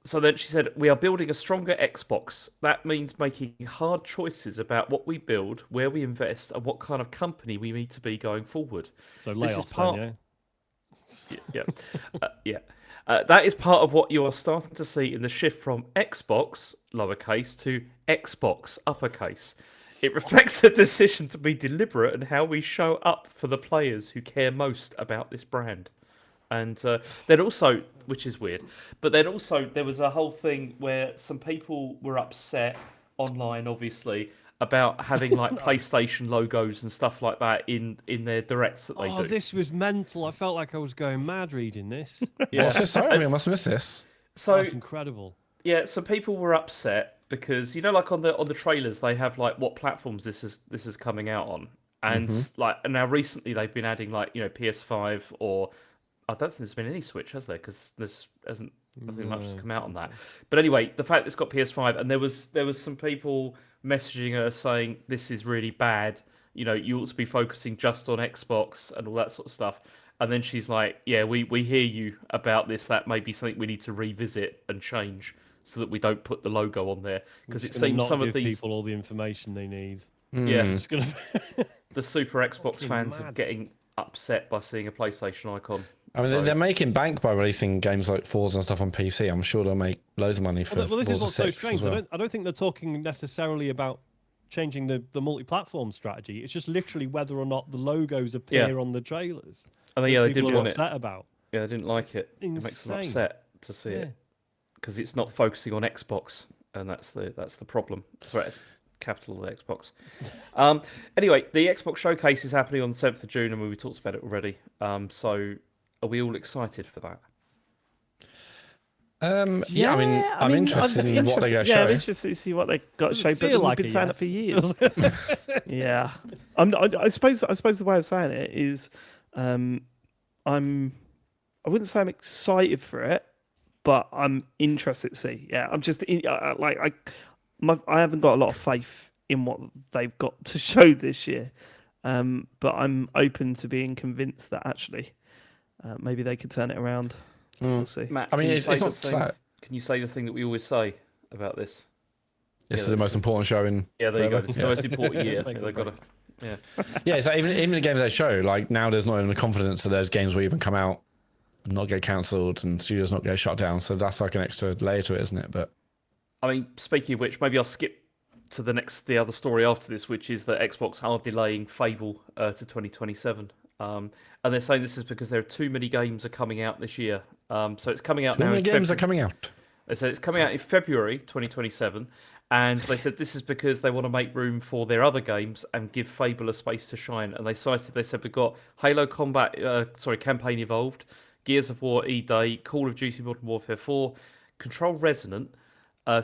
So then she said, "We are building a stronger Xbox. That means making hard choices about what we build, where we invest, and what kind of company we need to be going forward." So This is layoffs part- then, Yeah. That is part of what you are starting to see in the shift from Xbox, lowercase, to Xbox, uppercase. It reflects a decision to be deliberate in how we show up for the players who care most about this brand. And then also, which is weird, but then also there was a whole thing where some people were upset online, obviously, about having like PlayStation logos and stuff like that in their directs that they Oh, do. this was mental. I felt like I was going mad reading this. Yeah. What's this? Sorry, I must have missed this. So That's incredible. yeah, so people were upset because like on the trailers they have like what platforms this is coming out on, and and now recently they've been adding like PS5 or I don't think there's been any Switch, has there? Because there's hasn't nothing much has come out on that. But anyway, the fact that it's got PS5 and there was some people messaging her saying this is really bad. You ought to be focusing just on Xbox and all that sort of stuff. And then she's like, "Yeah, we hear you about this. That may be something we need to revisit and change so that we don't put the logo on there because it Just gonna seems not some of give these people all the information they need. yeah Just gonna. the super Xbox Fucking fans are mad. getting upset by seeing a PlayStation icon." I mean, So- they're making bank by releasing games like Forza and stuff on PC. I'm sure they'll make loads of money for Well, this is Forza what's so 6 strange. as well. I don't think they're talking necessarily about changing the multi-platform strategy. It's just literally whether or not the logos appear on the trailers. and that yeah, they people didn't are want it. upset about. Yeah, they didn't like it. It makes them insane. upset to see Yeah. it because it's not focusing on Xbox, and that's the problem. Sorry, it's capital Xbox. Anyway, the Xbox showcase is happening on the 7th of June, and we talked about it already. So, are we all excited for that? Yeah, I mean, I'm interested in what they're going to Yeah, show. I'm interested to see what they got to Doesn't show. But feel we've like been it, saying that for yes. years. Yeah, I suppose the way of saying it is, I wouldn't say I'm excited for it, but I'm interested to see. Yeah, I'm just I haven't got a lot of faith in what they've got to show this year, but I'm open to being convinced that actually maybe they could turn it around. We'll see. Matt, I mean, can you it's say not the same- sad. Can you say the thing that we always say about this? This is Yeah, the this most is- important show in. Yeah, there you go. forever. This is the most important year. Make They've it got to. break. Yeah. Yeah, it's like even the games they show, like now there's not even the confidence that those games will even come out and not get cancelled and studios not get shut down. So that's like an extra layer to it, isn't it? But I mean, speaking of which, maybe I'll skip to the other story after this, which is that Xbox are delaying Fable to 2027. And they're saying this is because there are too many games are coming out this year. So it's coming out Too now. many games are coming out. They said it's coming out in February 2027, and they said this is because they want to make room for their other games and give Fable a space to shine. And they said we've got Halo Campaign Evolved, Gears of War E-Day, Call of Duty Modern Warfare 4, Control Resonant,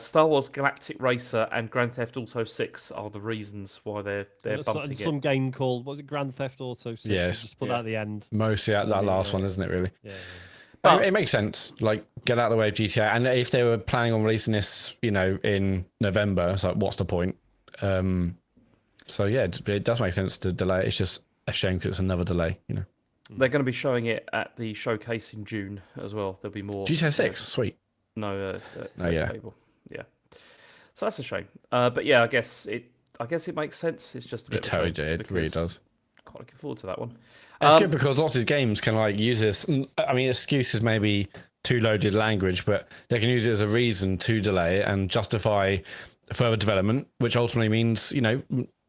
Star Wars Galactic Racer, and Grand Theft Auto 6 are the reasons why they're bumping some game called, what was it, Grand Theft Auto 6? Yes. Just put that at the end. Mostly at that last one, isn't it, really? Yeah. But it makes sense. Like, get out of the way of GTA. And if they were planning on releasing this, in November, it's like, what's the point? So, yeah, it does make sense to delay it. It's just a shame because it's another delay, They're going to be showing it at the showcase in June as well. There'll be more. GTA 6, sweet. No, yeah. Fable. Yeah. So that's a shame. But yeah, I guess it makes sense. It's just a bit. It really does. Quite looking forward to that one. It's good because lots of these games can use this. I mean, excuses maybe too loaded language, but they can use it as a reason to delay it and justify further development, which ultimately means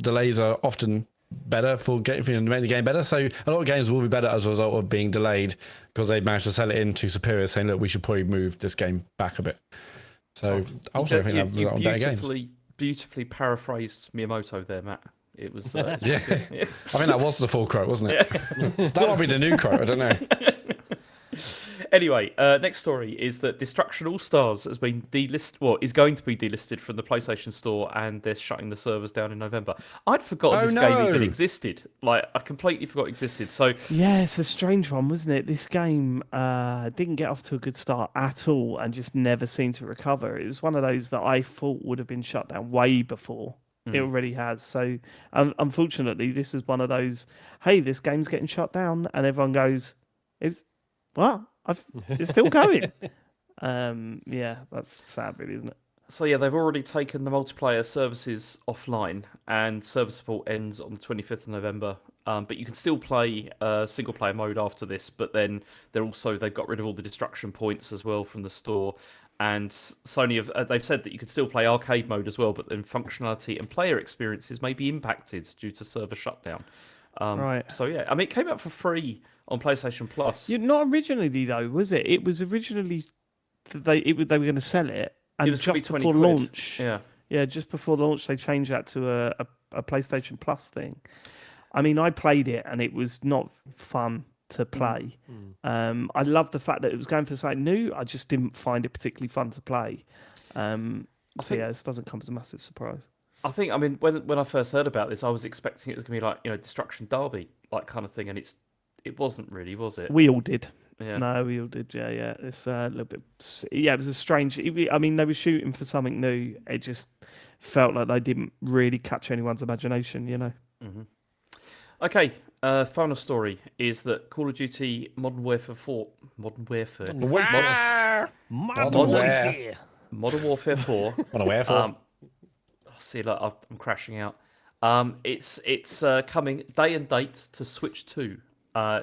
delays are often better for making the game better. So a lot of games will be better as a result of being delayed because they've managed to sell it into superiors, saying, "Look, we should probably move this game back a bit." So I also think that result in better games. Beautifully paraphrased Miyamoto there, Matt. It was yeah. I think that was the full quote, wasn't it? That might be the new quote. I don't know. Anyway, next story is that Destruction AllStars has been delisted. Well, is going to be delisted from the PlayStation Store, and they're shutting the servers down in November. I'd forgotten this game even existed. Like, I completely forgot it existed. So yeah, it's a strange one, wasn't it? This game didn't get off to a good start at all, and just never seemed to recover. It was one of those that I thought would have been shut down way before. It already has. So, unfortunately, this is one of those. Hey, this game's getting shut down, and everyone goes, "It's what? It's still going." Yeah, that's sad, really, isn't it? So yeah, they've already taken the multiplayer services offline, and server support ends on the 25th of November. But you can still play single player mode after this. But then they've got rid of all the destruction points as well from the store. And Sony they've said that you can still play arcade mode as well, but then functionality and player experiences may be impacted due to server shutdown. Right. So yeah, I mean, it came out for free on PlayStation Plus. Not originally though, was it? It was originally they were going to sell it, and It was just gonna be before 20 quid. launch, Yeah. just before launch, they changed that to a PlayStation Plus thing. I mean, I played it, and it was not fun to play. I love the fact that it was going for something new. I just didn't find it particularly fun to play. This doesn't come as a massive surprise. I mean, when I first heard about this, I was expecting it was going to be like, Destruction Derby, like kind of thing, and it wasn't really, was it? We all did. Yeah. No, we all did. Yeah. It's a little bit. Yeah, it was a strange. I mean, they were shooting for something new. It just felt like they didn't really capture anyone's imagination. Mm-hmm. Okay. Final story is that Call of Duty Modern Warfare 4. Modern Warfare 4. Modern Warfare. See, like I'm crashing out. It's coming day and date to Switch 2.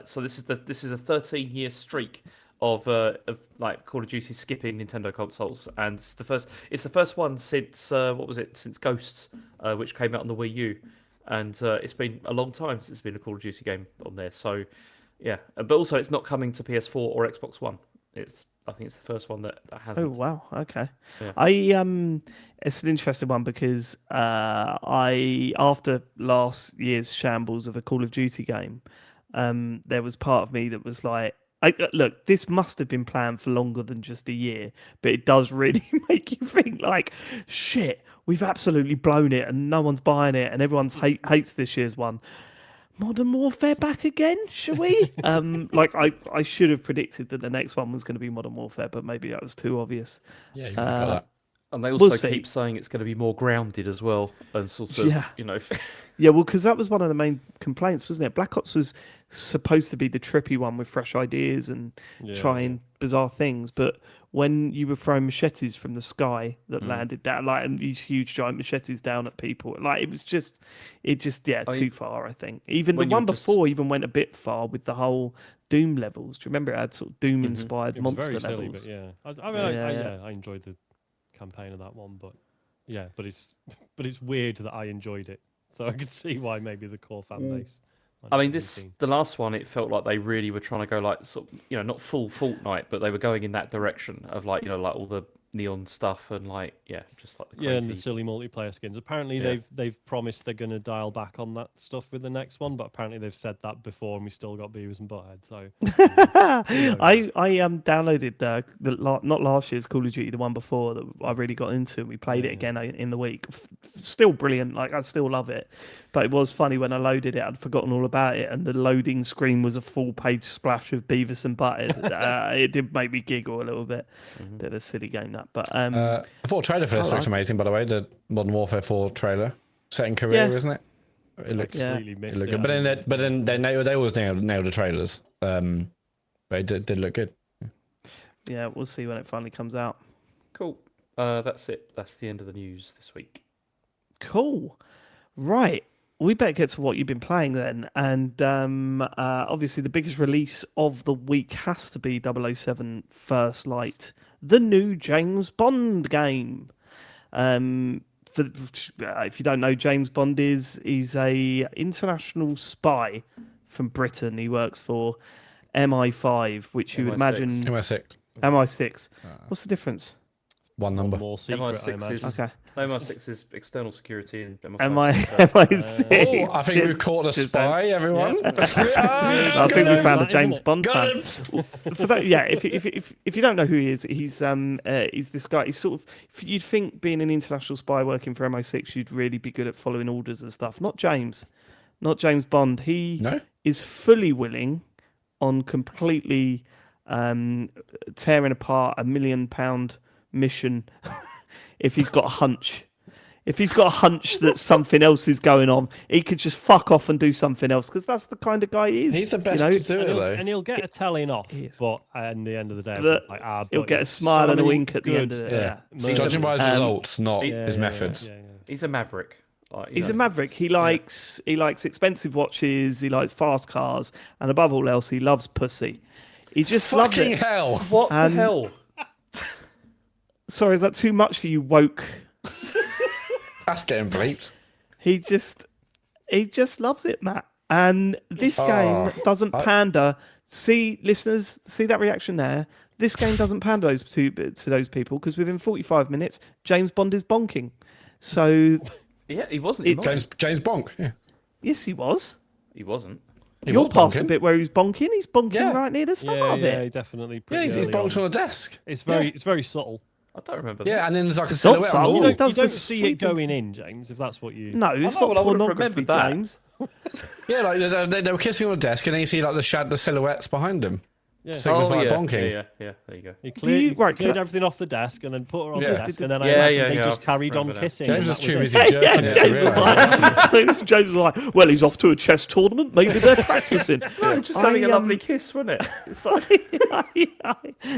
So this is a 13-year streak of like Call of Duty skipping Nintendo consoles, and it's the first one since since Ghosts, which came out on the Wii U, and it's been a long time since there's been a Call of Duty game on there. So yeah, but also it's not coming to PS4 or Xbox One. I think it's the first one that hasn't. Oh wow, okay. Yeah. It's an interesting one because after last year's shambles of a Call of Duty game, there was part of me that was like, look, this must have been planned for longer than just a year, but it does really make you think like, shit, we've absolutely blown it and no one's buying it and everyone's hates this year's one. Modern Warfare back again, shall we? I should have predicted that the next one was going to be Modern Warfare, but maybe that was too obvious. Yeah, you got that. And they also keep saying it's going to be more grounded as well, and sort of, Yeah, well, because that was one of the main complaints, wasn't it? Black Ops was supposed to be the trippy one with fresh ideas and trying bizarre things, but when you were throwing machetes from the sky that landed down, like, and these huge giant machetes down at people, like, it just too far, I think. Even the one before even went a bit far with the whole Doom levels. Do you remember it had sort of Doom-inspired monster very silly, levels? but I enjoyed the campaign of that one, but Yeah, but it's weird that I enjoyed it, so I could see why maybe the core fan base. I mean, the last one, it felt like they really were trying to go like sort of, not full Fortnite, but they were going in that direction of like like all the neon stuff and like just like the crazy... Yeah, and the silly multiplayer skins. Apparently, they've promised they're going to dial back on that stuff with the next one, but apparently they've said that before, and we still got Beavis and Butthead. So I downloaded not last year's Call of Duty, the one before that I really got into, and we played it again in the week. Still brilliant, like I still love it. But it was funny when I loaded it, I'd forgotten all about it, and the loading screen was a full-page splash of Beavis and Butthead. It did make me giggle a little bit. Bit of a silly game, that. But I thought trailer for this looks amazing, by the way. The Modern Warfare 4 trailer, set in Korea, isn't it? It looks really it looked good. But then they always nail the trailers. But it did look good. Yeah, we'll see when it finally comes out. Cool. That's it. That's the end of the news this week. Cool. Right. We better get to what you've been playing then. And obviously the biggest release of the week has to be 007 First Light, the new James Bond game. If you don't know, James Bond he's a international spy from Britain. He works for MI5, which you would imagine... MI6. MI6. What's the difference? One number. More secret, I imagine. Okay. MI6 is external security and MI6. I think we've caught a spy, everyone. I think we found a James Bond fan. For that, if you don't know who he is, he's this guy. He's sort of, you'd think being an international spy working for MI6, you'd really be good at following orders and stuff. Not James Bond. He is fully willing on completely tearing apart £1 million mission. If he's got a hunch. If he's got a hunch that something else is going on, he could just fuck off and do something else, because that's the kind of guy he is. He's the best to do it, though. And he'll get a telling off, but at the end of the day, he'll get a smile and a wink at the end of it. Yeah. Judging by his results, not his methods. He's a maverick. He's a maverick. He likes expensive watches, he likes fast cars, and above all else, he loves pussy. He just loves it. Fucking hell. What the hell? Sorry, is that too much for you, woke? That's getting bleeped. He just loves it, Matt. And this game doesn't pander. See, listeners, see that reaction there? This game doesn't pander to those people, because within 45 minutes, James Bond is bonking. So... Yeah, he wasn't. James Bonk. Yeah. Yes, he was. He wasn't. You're past the bit where he's bonking. He's bonking right near the start of it. Yeah, definitely. He's bonked on a desk. It's very subtle. I don't remember that. Yeah, and then there's like a silhouette on the wall. You don't see it going in, James, if that's what you... No, it's not pornography, James. Yeah, like they were kissing on a desk, and then you see like the silhouettes behind them. Yeah. Signify bonking. Yeah, there you go. He cleared everything off the desk and then put her on the desk, and then they just carried on kissing. James was too busy jerking it to realise. James was like, well, he's off to a chess tournament. Maybe they're practicing. No, just having a lovely kiss, wasn't it? It's like...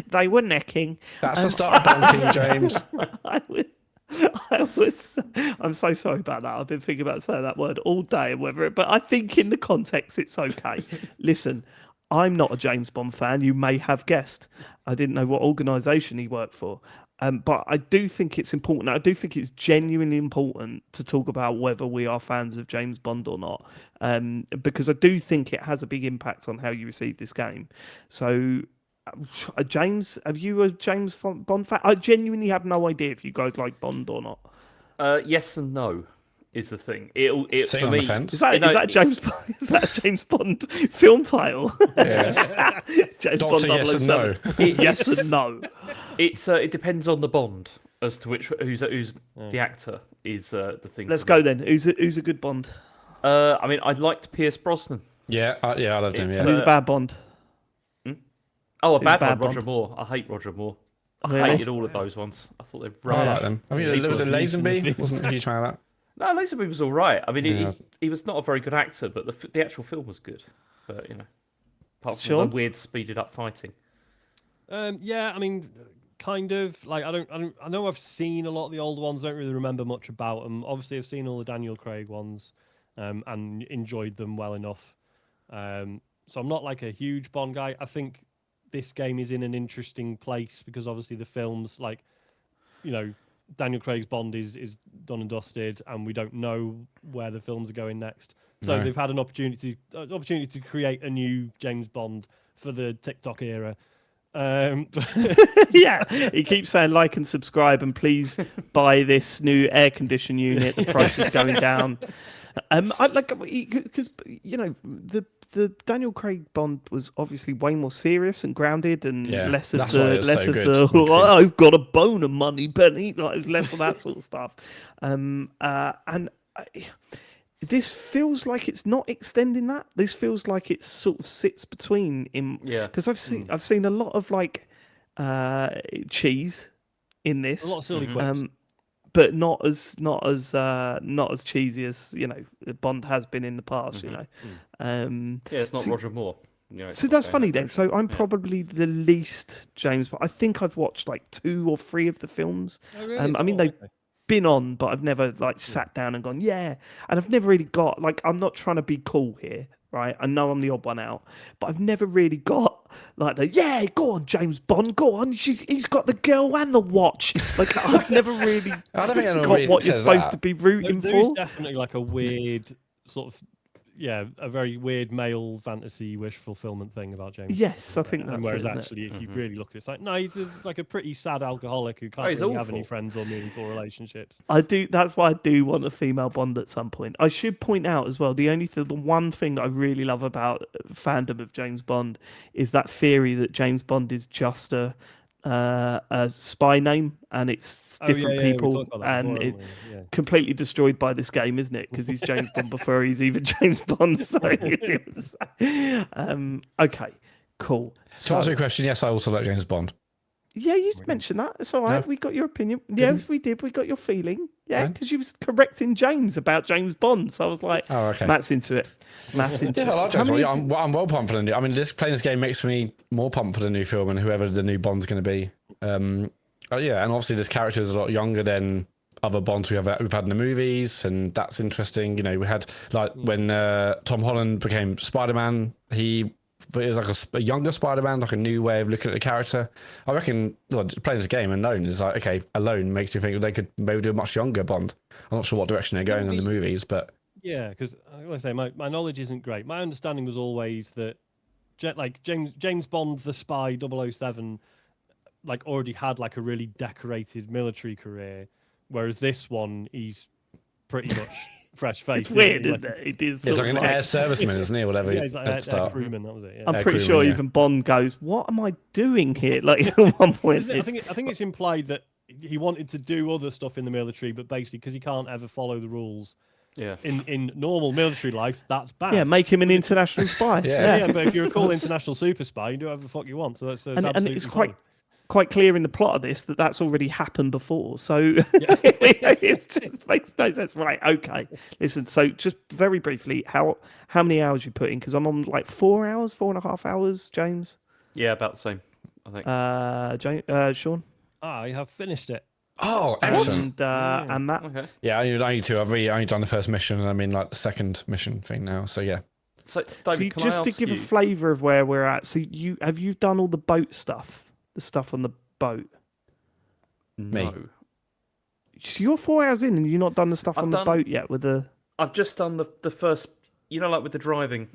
They were necking. That's the start of bonking, James. I'm so sorry about that. I've been thinking about saying that word all day, but I think in the context it's okay. Listen, I'm not a James Bond fan. You may have guessed. I didn't know what organisation he worked for. But I do think it's important. I do think it's genuinely important to talk about whether we are fans of James Bond or not. Because I do think it has a big impact on how you receive this game. So, James, are you a James Bond fan? I genuinely have no idea if you guys like Bond or not. Yes and no is the thing. For me, is that a James Bond film title? Yes. James Doctor Bond Yes and No. Yes and no. It depends on the Bond as to who's the actor is the thing. Let's go then. Who's a good Bond? I mean, I liked Pierce Brosnan. Yeah, I loved him. Yeah. Who's a bad Bond? Oh, a bad one, Bond? Roger Moore. I hate Roger Moore. I Really? hated all of those ones. I thought they were I rubbish. like them. I mean, there was a Lazenby. Wasn't a huge fan of that. No, Lazenby was all right. I mean, he was not a very good actor, but the actual film was good. But apart from the weird speeded up fighting. Yeah, I mean, kind of. Like I know I've seen a lot of the old ones. I don't really remember much about them. Obviously, I've seen all the Daniel Craig ones, and enjoyed them well enough. So I'm not like a huge Bond guy. I think this game is in an interesting place because obviously the films, like, Daniel Craig's Bond is done and dusted, and we don't know where the films are going next. So No. they've had an opportunity to create a new James Bond for the TikTok era. Yeah, he keeps saying like and subscribe, and please buy this new air condition unit. The price is going down. I like because the Daniel Craig Bond was obviously way more serious and grounded, and Yeah, less of that's why it was less so of good, the because "Oh, I've got a bone of money, Benny. Like there's less of that sort of stuff. This feels like it's not extending that. This feels like it sort of sits between in because I've seen a lot of like cheese in this, A lot of silly quips. but not as cheesy as Bond has been in the past. It's not Roger Moore. So that's funny then. So I'm probably the least James Bond. I think I've watched like 2 or 3 of the films. Oh, really? I mean they've been on, but I've never like sat down and gone, yeah. And I've never really got like, I'm not trying to be cool here, right? I know I'm the odd one out, but I've never really got like go on, James Bond, go on. He's got the girl and the watch. Like I've never really I don't think anyone got really what you're says supposed that. to be rooting There is for. definitely like a weird sort of, a very weird male fantasy wish fulfillment thing about James. Yes, I think And that's whereas it, isn't it? actually, if you really look at it, it's like, no, he's like a pretty sad alcoholic who can't he's really have any awful. friends or meaningful relationships. That's why I do want a female Bond at some point. I should point out as well, the one thing that I really love about fandom of James Bond is that theory that James Bond is just a spy name and it's different we people, talked about that and before, it haven't we? Yeah. completely destroyed by this game, isn't it? Because he's James Bond before he's even James Bond. So okay, cool. To answer your question, yes, I also like James Bond. Yeah, you mentioned that. It's all right. No. We got your opinion. Yes, we did. We got your feeling. Yeah, No. because you was correcting James about James Bond. So I was like, Oh, okay. Matt's into it. Matt's into Yeah, I it. like How James many Bond. of Yeah, I'm well pumped for the new. I mean, playing this game makes me more pumped for the new film and whoever the new Bond's going to be. Yeah, and obviously this character is a lot younger than other Bonds we've had in the movies, and that's interesting. We had like when Tom Holland became Spider-Man, he was like a younger Spider-Man, like a new way of looking at the character. I reckon playing this game alone is like, okay, alone makes you think they could maybe do a much younger Bond. I'm not sure what direction they're going in the movies, but Yeah, because like I say, my knowledge isn't great. My understanding was always that, James Bond, the spy, 007, like already had like a really decorated military career, whereas this one he's pretty much fresh faced. It's weird, isn't it? It is. it's sort like of an air serviceman, isn't he? Whatever. Yeah, he's like at the air start. crewman. That was it. Yeah. I'm Air pretty crewman, sure yeah. even Bond goes, "What am I doing here?" Like at one point, Isn't it? I think it's implied that he wanted to do other stuff in the military, but basically because he can't ever follow the rules. Yeah. In normal military life, that's bad. yeah, make him an international spy. Yeah. But if you're a cool international super spy, you do whatever the fuck you want. So that's and absolutely it's fine. quite clear in the plot of this that that's already happened before. So it just makes no sense. Right? Okay. Listen. So just very briefly, how many hours you put in? Because I'm on like 4 hours, 4.5 hours. James. Yeah, about the same, I think. Sean. I have finished it. Oh, excellent. And Matt. Okay. Yeah, I need to. I've only done the first mission, and I'm in like the second mission thing now. So yeah. So, So David, can I just to ask give you? a flavour of where we're at. So you done all the boat stuff, the stuff on the boat. No. So you're 4 hours in and you've not done the stuff I've on the done- boat yet with the. I've just done the first. Like with the driving,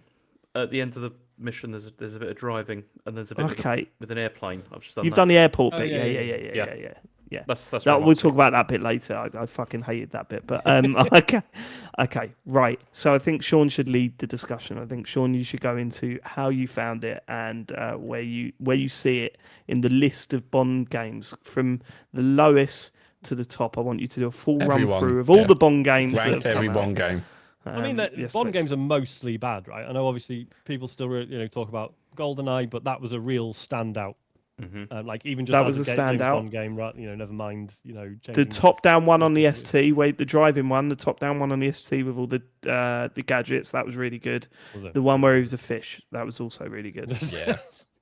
at the end of the mission, there's a bit of driving, and there's a bit Okay, with an airplane. I've just done you've that. done the airport Oh, bit. yeah, Yeah. That's That, where we'll I'm talk about that bit later. I fucking hated that bit, but okay, right. So I think Sean should lead the discussion. I think Sean, you should go into how you found it and where you see it in the list of Bond games from the lowest to the top. I want you to do a full run Everyone, through of all yeah. the Bond games. that Rank have come every out. Bond game. I mean, Yes, Bond please. games are mostly bad, right? I know obviously people still talk about GoldenEye, but that was a real standout. Like even just That as was a James standout. Bond game, right? Never mind. The Changing top-down one on the ST, the driving one, the top-down one on the ST with all the gadgets, that was really good. Was it? The one where he was a fish, that was also really good. Yeah.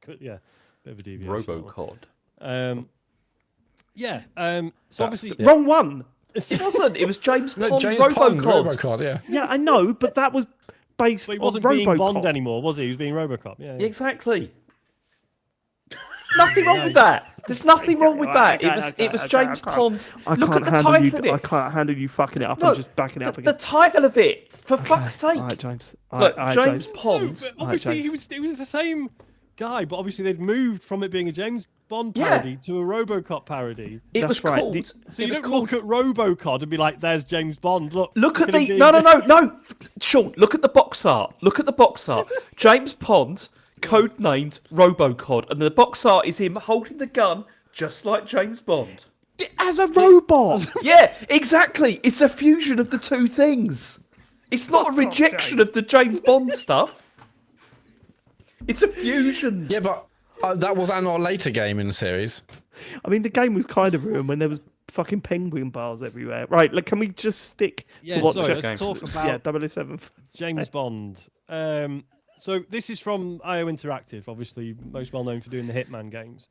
Good, yeah, bit of a deviation. that one. Robocod. So obviously, Yeah. Wrong one. It wasn't. It was James No, Bond. James Robocod. Bond, Robocod, yeah. Yeah, I know, but that was based but he on wasn't being RoboCop. Bond anymore, was he? He was being RoboCop. Yeah. Exactly. nothing wrong with that. There's nothing wrong with that. It was James Pond. Look at the title of it. I can't handle you fucking it up. Look, I'm just backing it up the again. title of it, for fuck's sake. All right, James. Look, All right, James James. Pond. But obviously, James. he was the same guy, but obviously they'd moved from it being a James Bond Yeah. parody to a RoboCop parody. It was That's right. called. So you don't look at RoboCop and be like, "There's James Bond." Look at at the him being no. Sean, look at the box art. Look at the box art. James Pond, codenamed Robocod, and the box art is him holding the gun just like James Bond. As a robot. Yeah, exactly. It's a fusion of the two things. It's not a rejection of the James Bond stuff. It's a fusion. Yeah, but that was not a later game in the series. I mean, the game was kind of ruined when there was fucking penguin bars everywhere. Right, like, can we just stick Yeah, to what sorry, the let's talk about 007. James Bond. So this is from IO Interactive, obviously most well known for doing the Hitman games.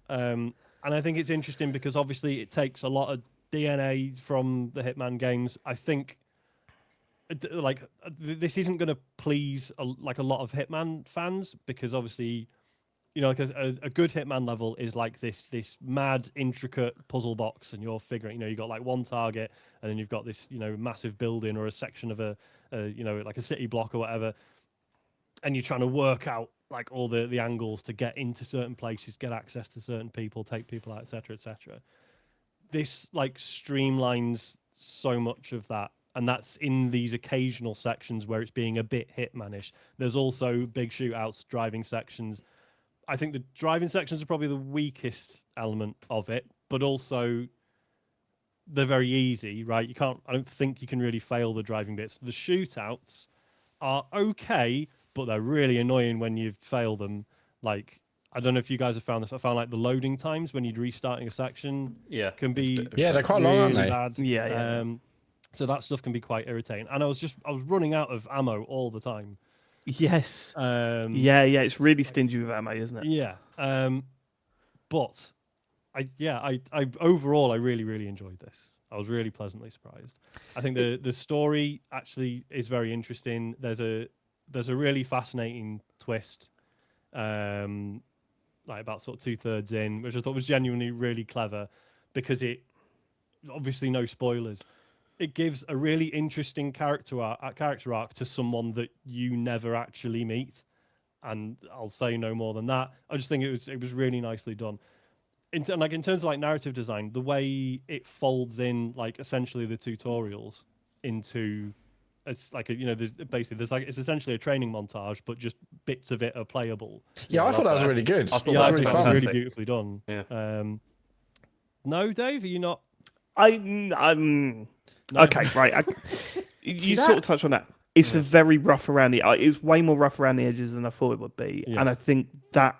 And I think it's interesting because obviously it takes a lot of DNA from the Hitman games. I think this isn't going to please a lot of Hitman fans because obviously, you know, like a good Hitman level is like this mad intricate puzzle box, and you're figuring, you know, you've got like one target, and then you've got this, you know, massive building or a section of a you know, like a city block or whatever, and you're trying to work out like all the angles to get into certain places, get access to certain people, take people out, etc., etc. This like streamlines so much of that, and that's in these occasional sections where it's being a bit Hitmanish. There's also big shootouts, driving sections. I think the driving sections are probably the weakest element of it, but also they're very easy, right? I don't think you can really fail the driving bits. The shootouts are okay, but they're really annoying when you fail them. Like, I don't know if you guys have found this. I found like the loading times when you're restarting a section can be they're quite long, aren't really they? bad. Yeah. So that stuff can be quite irritating. And I was running out of ammo all the time. Yes. Yeah, It's really stingy with ammo, isn't it? Yeah. But I overall I really enjoyed this. I was really pleasantly surprised. I think the story actually is very interesting. There's a really fascinating twist, like about sort of 2/3 in, which I thought was genuinely really clever because it obviously no spoilers. It gives a really interesting character arc to someone that you never actually meet, and I'll say no more than that. I just think it was really nicely done. In terms of like narrative design, the way it folds in like essentially the tutorials into it's like it's essentially a training montage, but just bits of it are playable. Yeah, I thought that was really good. I thought that was that really was fun. Really beautifully done. Yeah. No, Dave, are you not? I'm No. okay. Right. You sort of touched on that. It's a very rough around the. It's way more rough around the edges than I thought it would be, and I think that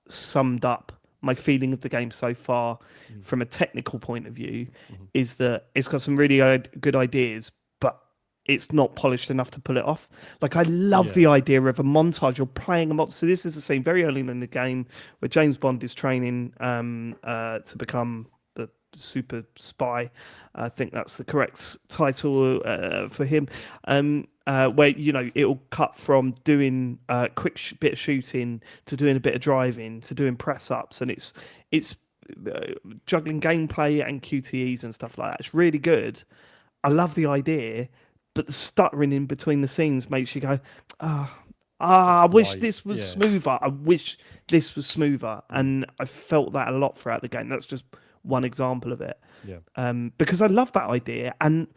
summed up my feeling of the game so far, from a technical point of view, is that it's got some really good ideas, but it's not polished enough to pull it off. Like, I love the idea of a montage. You're playing a montage. So this is the scene very early in the game where James Bond is training to become the super spy. I think that's the correct title for him. Where, you know, it'll cut from doing a quick bit of shooting to doing a bit of driving to doing press ups, and it's juggling gameplay and QTEs and stuff like that. It's really good. I love the idea, but the stuttering in between the scenes makes you go, I wish this was smoother. I wish this was smoother, and I felt that a lot throughout the game. That's just one example of it. Yeah. Because I love that idea, and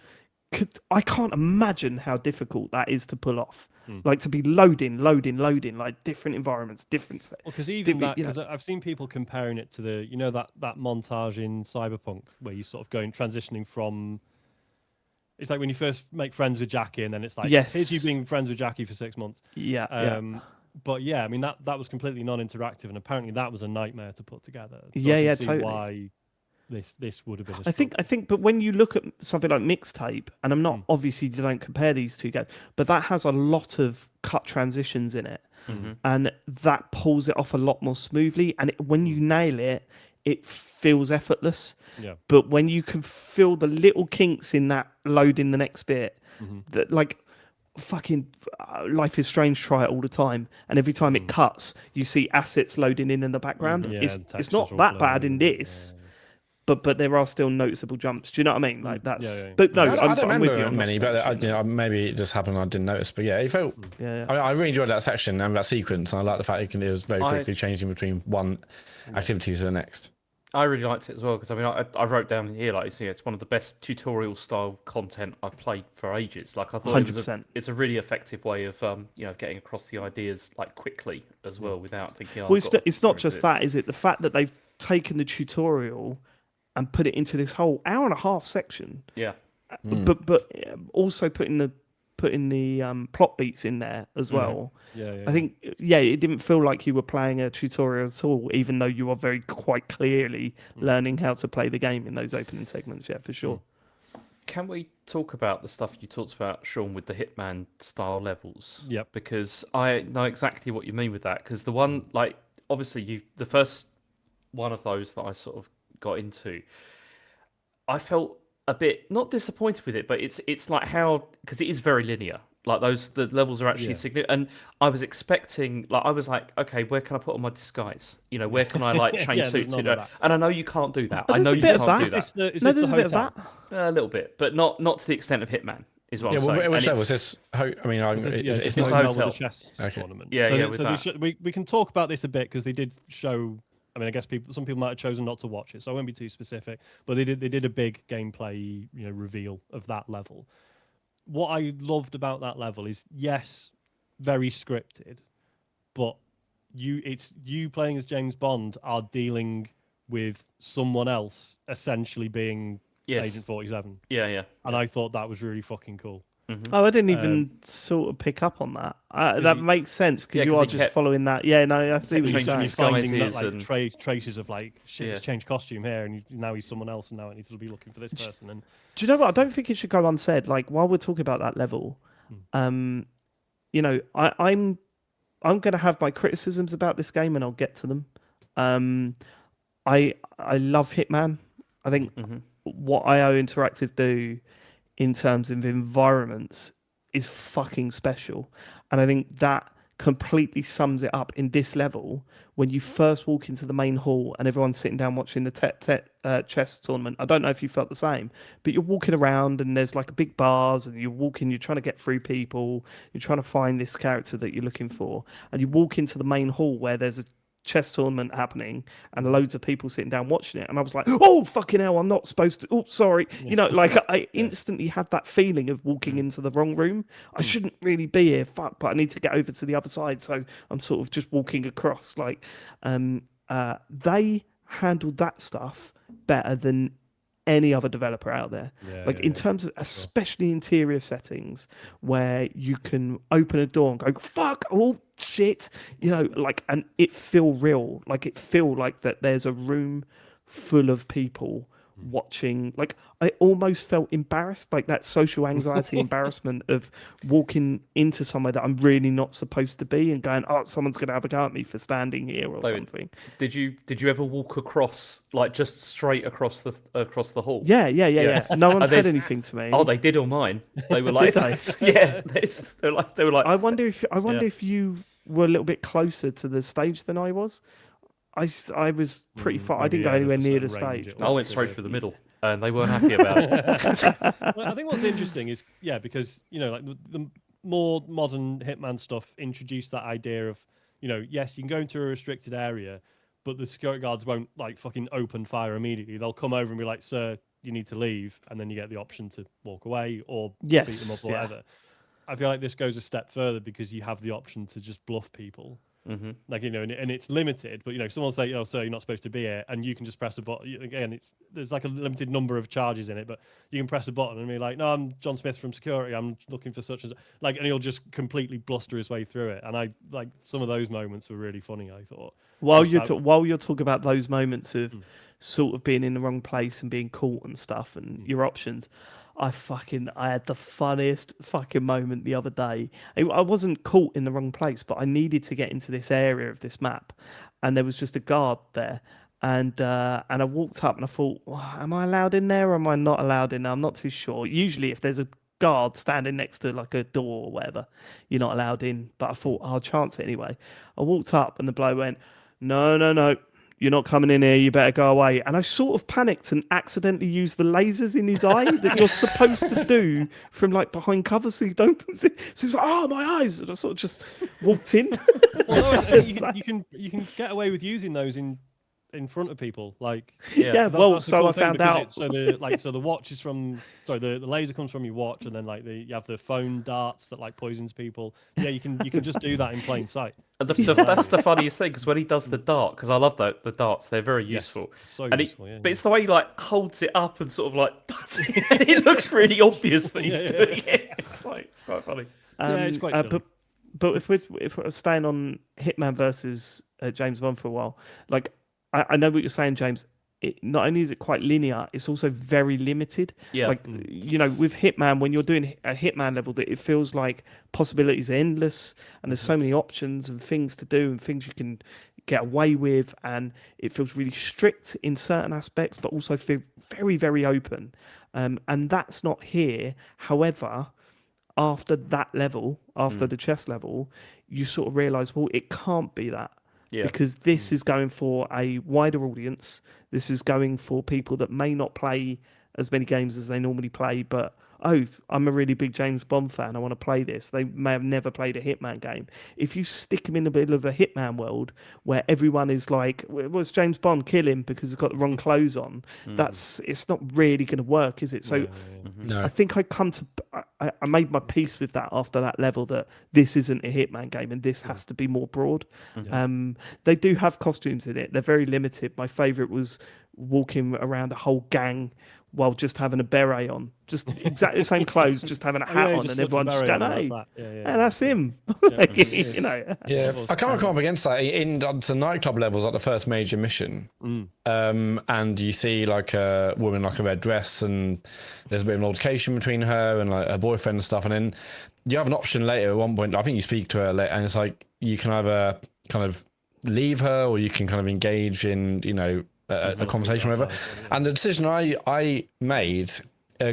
I can't imagine how difficult that is to pull off. Like, to be loading, like different environments, different. Well, because even that, because I've seen people comparing it to the, you know, that montage in Cyberpunk where you're sort of transitioning from. It's like when you first make friends with Jackie, and then it's like, here's you being friends with Jackie for 6 months. Yeah. But yeah, I mean that was completely non-interactive, and apparently that was a nightmare to put together. So yeah, see totally. Why this would have been. I think, but when you look at something like Mixtape, and I'm not obviously you don't compare these two games, but that has a lot of cut transitions in it, and that pulls it off a lot more smoothly. And when you nail it, it feels effortless. Yeah. But when you can feel the little kinks in that loading the next bit, that like fucking Life is Strange try it all the time, and every time it cuts, you see assets loading in the background. Yeah, It's the it's textures not all that bad in blurry, this, but there are still noticeable jumps. Do you know what I mean? Like that's. yeah, yeah. But no, I don't I'm with remember you on many, not but touching. maybe it just happened. I didn't notice, but yeah, it felt. Yeah, I really enjoyed that section and that sequence. And I like the fact it was very quickly changing between one activity to the next. I really liked it as well because I mean I wrote down here like it's one of the best tutorial style content I've played for ages. Like I thought it was 100%. it's a really effective way of getting across the ideas like quickly as well without thinking. Oh, Well, I've got it's to not do just this. that, is it? The fact that they've taken the tutorial and put it into this whole hour and a half section, Yeah, but also putting the plot beats in there as well. Yeah, I think it didn't feel like you were playing a tutorial at all, even though you are very quite clearly learning how to play the game in those opening segments. Yeah, for sure. can we talk about the stuff you talked about, Sean, with the Hitman style levels? Yep. Because I know exactly what you mean with that. Because the one like obviously the first one of those that I sort of got into, I felt a bit not disappointed with it, but it's like how because it is very linear. Like the levels are actually Yeah. significant, and I was expecting I was like, okay, where can I put on my disguise? Where can I like change Yeah, there's suits? none of that. And I know you can't do that. But I know there's you a bit of can't that. do that. Is No, this there's the a bit of hotel? that. A little bit, but not to the extent of Hitman. Is what Yeah, I'm saying. which And level it's- was this? I mean, it's the the not. hotel. with the chess Okay. tournament. Yeah, so yeah, they- with so that. we can talk about this a bit because they did show. I mean, I guess some people might have chosen not to watch it, so I won't be too specific. But they did a big gameplay reveal of that level. What I loved about that level is yes, very scripted, but it's you playing as James Bond are dealing with someone else essentially being Yes. Agent 47, Yeah. and I thought that was really fucking cool. Oh, I didn't even sort of pick up on that. That you- makes sense because yeah, you 'cause are he just kept- following that. Yeah, no, I see what you're changing saying. his Finding disguises that, like and- traces of like shit, Yeah. he's changed costume here, and now he's someone else, and now I need to be looking for this person. And Do you know what? I don't think it should go unsaid. Like while we're talking about that level, I'm going to have my criticisms about this game, and I'll get to them. I love Hitman. I think what IO Interactive do in terms of environments is fucking special, and I think that completely sums it up in this level when you first walk into the main hall and everyone's sitting down watching the chess tournament. I don't know if you felt the same, but you're walking around and there's like big bars and you're walking, you're trying to get through people, you're trying to find this character that you're looking for, and you walk into the main hall where there's a chess tournament happening and loads of people sitting down watching it, and I was like, oh fucking hell, I'm not supposed to, oh sorry, like I instantly had that feeling of walking into the wrong room. I shouldn't really be here, fuck, but I need to get over to the other side, so I'm sort of just walking across. Like they handled that stuff better than any other developer out there. In terms of especially interior settings where you can open a door and go fuck, oh shit, and it feel real, like it feel like that there's a room full of people watching. Like I almost felt embarrassed, like that social anxiety embarrassment of walking into somewhere that I'm really not supposed to be and going, oh, someone's gonna have a go at me for standing here or something. Did you ever walk across like just straight across the hall? Yeah. No one And said there's- anything to me. Oh, they did on mine. They were like, Did yeah, they were like, I wonder if you were a little bit closer to the stage than I was. I was pretty far. I didn't go maybe, anywhere there's a near the certain range stage. it I went straight through the middle, and they weren't happy about it. Well, I think what's interesting is because like the more modern Hitman stuff introduced that idea of yes, you can go into a restricted area, but the security guards won't like fucking open fire immediately. They'll come over and be like, sir, you need to leave, and then you get the option to walk away or beat them up or yeah. whatever. I feel like this goes a step further because you have the option to just bluff people. Like and it's limited, but someone will say, "Oh, sir, you're not supposed to be here," and you can just press a button. Again, there's like a limited number of charges in it, but you can press a button and be like, "No, I'm John Smith from security. I'm looking for such and such." Like, and he'll just completely bluster his way through it. And I like some of those moments were really funny. I thought While you're talking about those moments of sort of being in the wrong place and being caught and stuff and your options, I had the funniest fucking moment the other day. I wasn't caught in the wrong place, but I needed to get into this area of this map, and there was just a guard there. And I walked up and I thought, am I allowed in there or am I not allowed in there? I'm not too sure. Usually, if there's a guard standing next to like a door or whatever. You're not allowed in. But I thought I'll chance it anyway. I walked up and the bloke went, "No, no, no. You're not coming in here. You better go away." And I sort of panicked and accidentally used the lasers in his eye that you're supposed to do from like behind cover so you don't see. So he was like, "Oh, my eyes!" And I sort of just walked in. Although you can get away with using those in front of people, like Yeah, that's well, the so cool I thing, found because out. so the watch is from the laser comes from your watch, and then like you have the phone darts that like poisons people. Yeah, you can just do that in plain sight. And that's the funniest thing, because when he does the dart, because I love the darts, they're very useful. Yes, so And useful, yeah. but it's the way he like holds it up and sort of like does it, and it looks really obvious that he's doing it. It's quite funny. It's quite silly. But if we're staying on Hitman versus James Bond for a while, like I know what you're saying, James. Not only is it quite linear, it's also very limited. Yeah. Like with Hitman, when you're doing a Hitman level, that it feels like possibilities are endless, and there's so many options and things to do and things you can get away with, and it feels really strict in certain aspects, but also feel very, very open. And that's not here. However, after that level, after the chess level, you sort of realise, well, it can't be that. Yeah. Because this is going for a wider audience. This is going for people that may not play as many games as they normally play, but I'm a really big James Bond fan. I want to play this. They may have never played a Hitman game. If you stick them in the middle of a Hitman world where everyone is like, "Well, it's James Bond, kill him because he's got the wrong clothes on," it's not really going to work, is it? So No. I think I made my peace with that after that level, that this isn't a Hitman game and this has to be more broad. They do have costumes in it. They're very limited. My favourite was walking around a whole gang while just having a beret on, just exactly the same clothes, just having a hat on, and everyone just going, "Hey, and that's him." You know. Yeah, I can't come up against that in the nightclub levels, like the first major mission, and you see like a woman like a red dress, and there's a bit of an altercation between her and like her boyfriend and stuff, and then you have an option later at one point. I think you speak to her later, and it's like you can either kind of leave her or you can kind of engage in a conversation or whatever. And the decision I made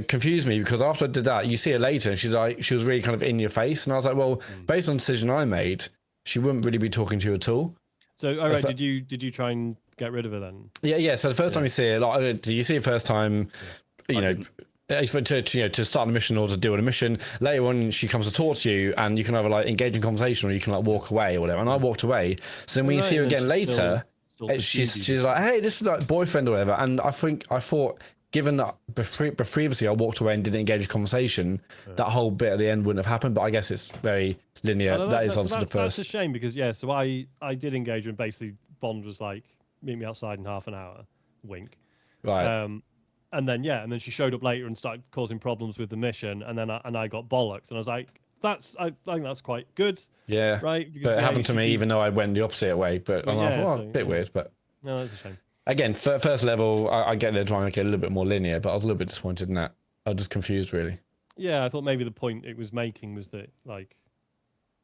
confused me, because after I did that, you see her later and she was really kind of in your face, and I was like, well, based on the decision I made, she wouldn't really be talking to you at all. So all right, did you try and get rid of her then? Yeah. So the first time you see her, like, do you see her first time, to start the mission or to deal with a mission. Later on, she comes to talk to you, and you can either like engage in conversation or you can like walk away or whatever. And I walked away. So then when you see her again later, she's like, "Hey, this is like boyfriend or whatever." And I thought, given that previously I walked away and didn't engage in conversation, that whole bit at the end wouldn't have happened. But I guess it's very linear. That is obviously the first. That's a shame, because so I did engage, and basically Bond was like, "Meet me outside in half an hour," wink. Right. And then she showed up later and started causing problems with the mission, and then I got bollocks, and I was like, I think that's quite good. Yeah. Right. But it happened to me, even though I went the opposite way. But I thought, a bit weird. But no, that's a shame. Again, first level, I get they're trying to make it a little bit more linear, but I was a little bit disappointed in that. I was just confused, really. Yeah, I thought maybe the point it was making was that, like,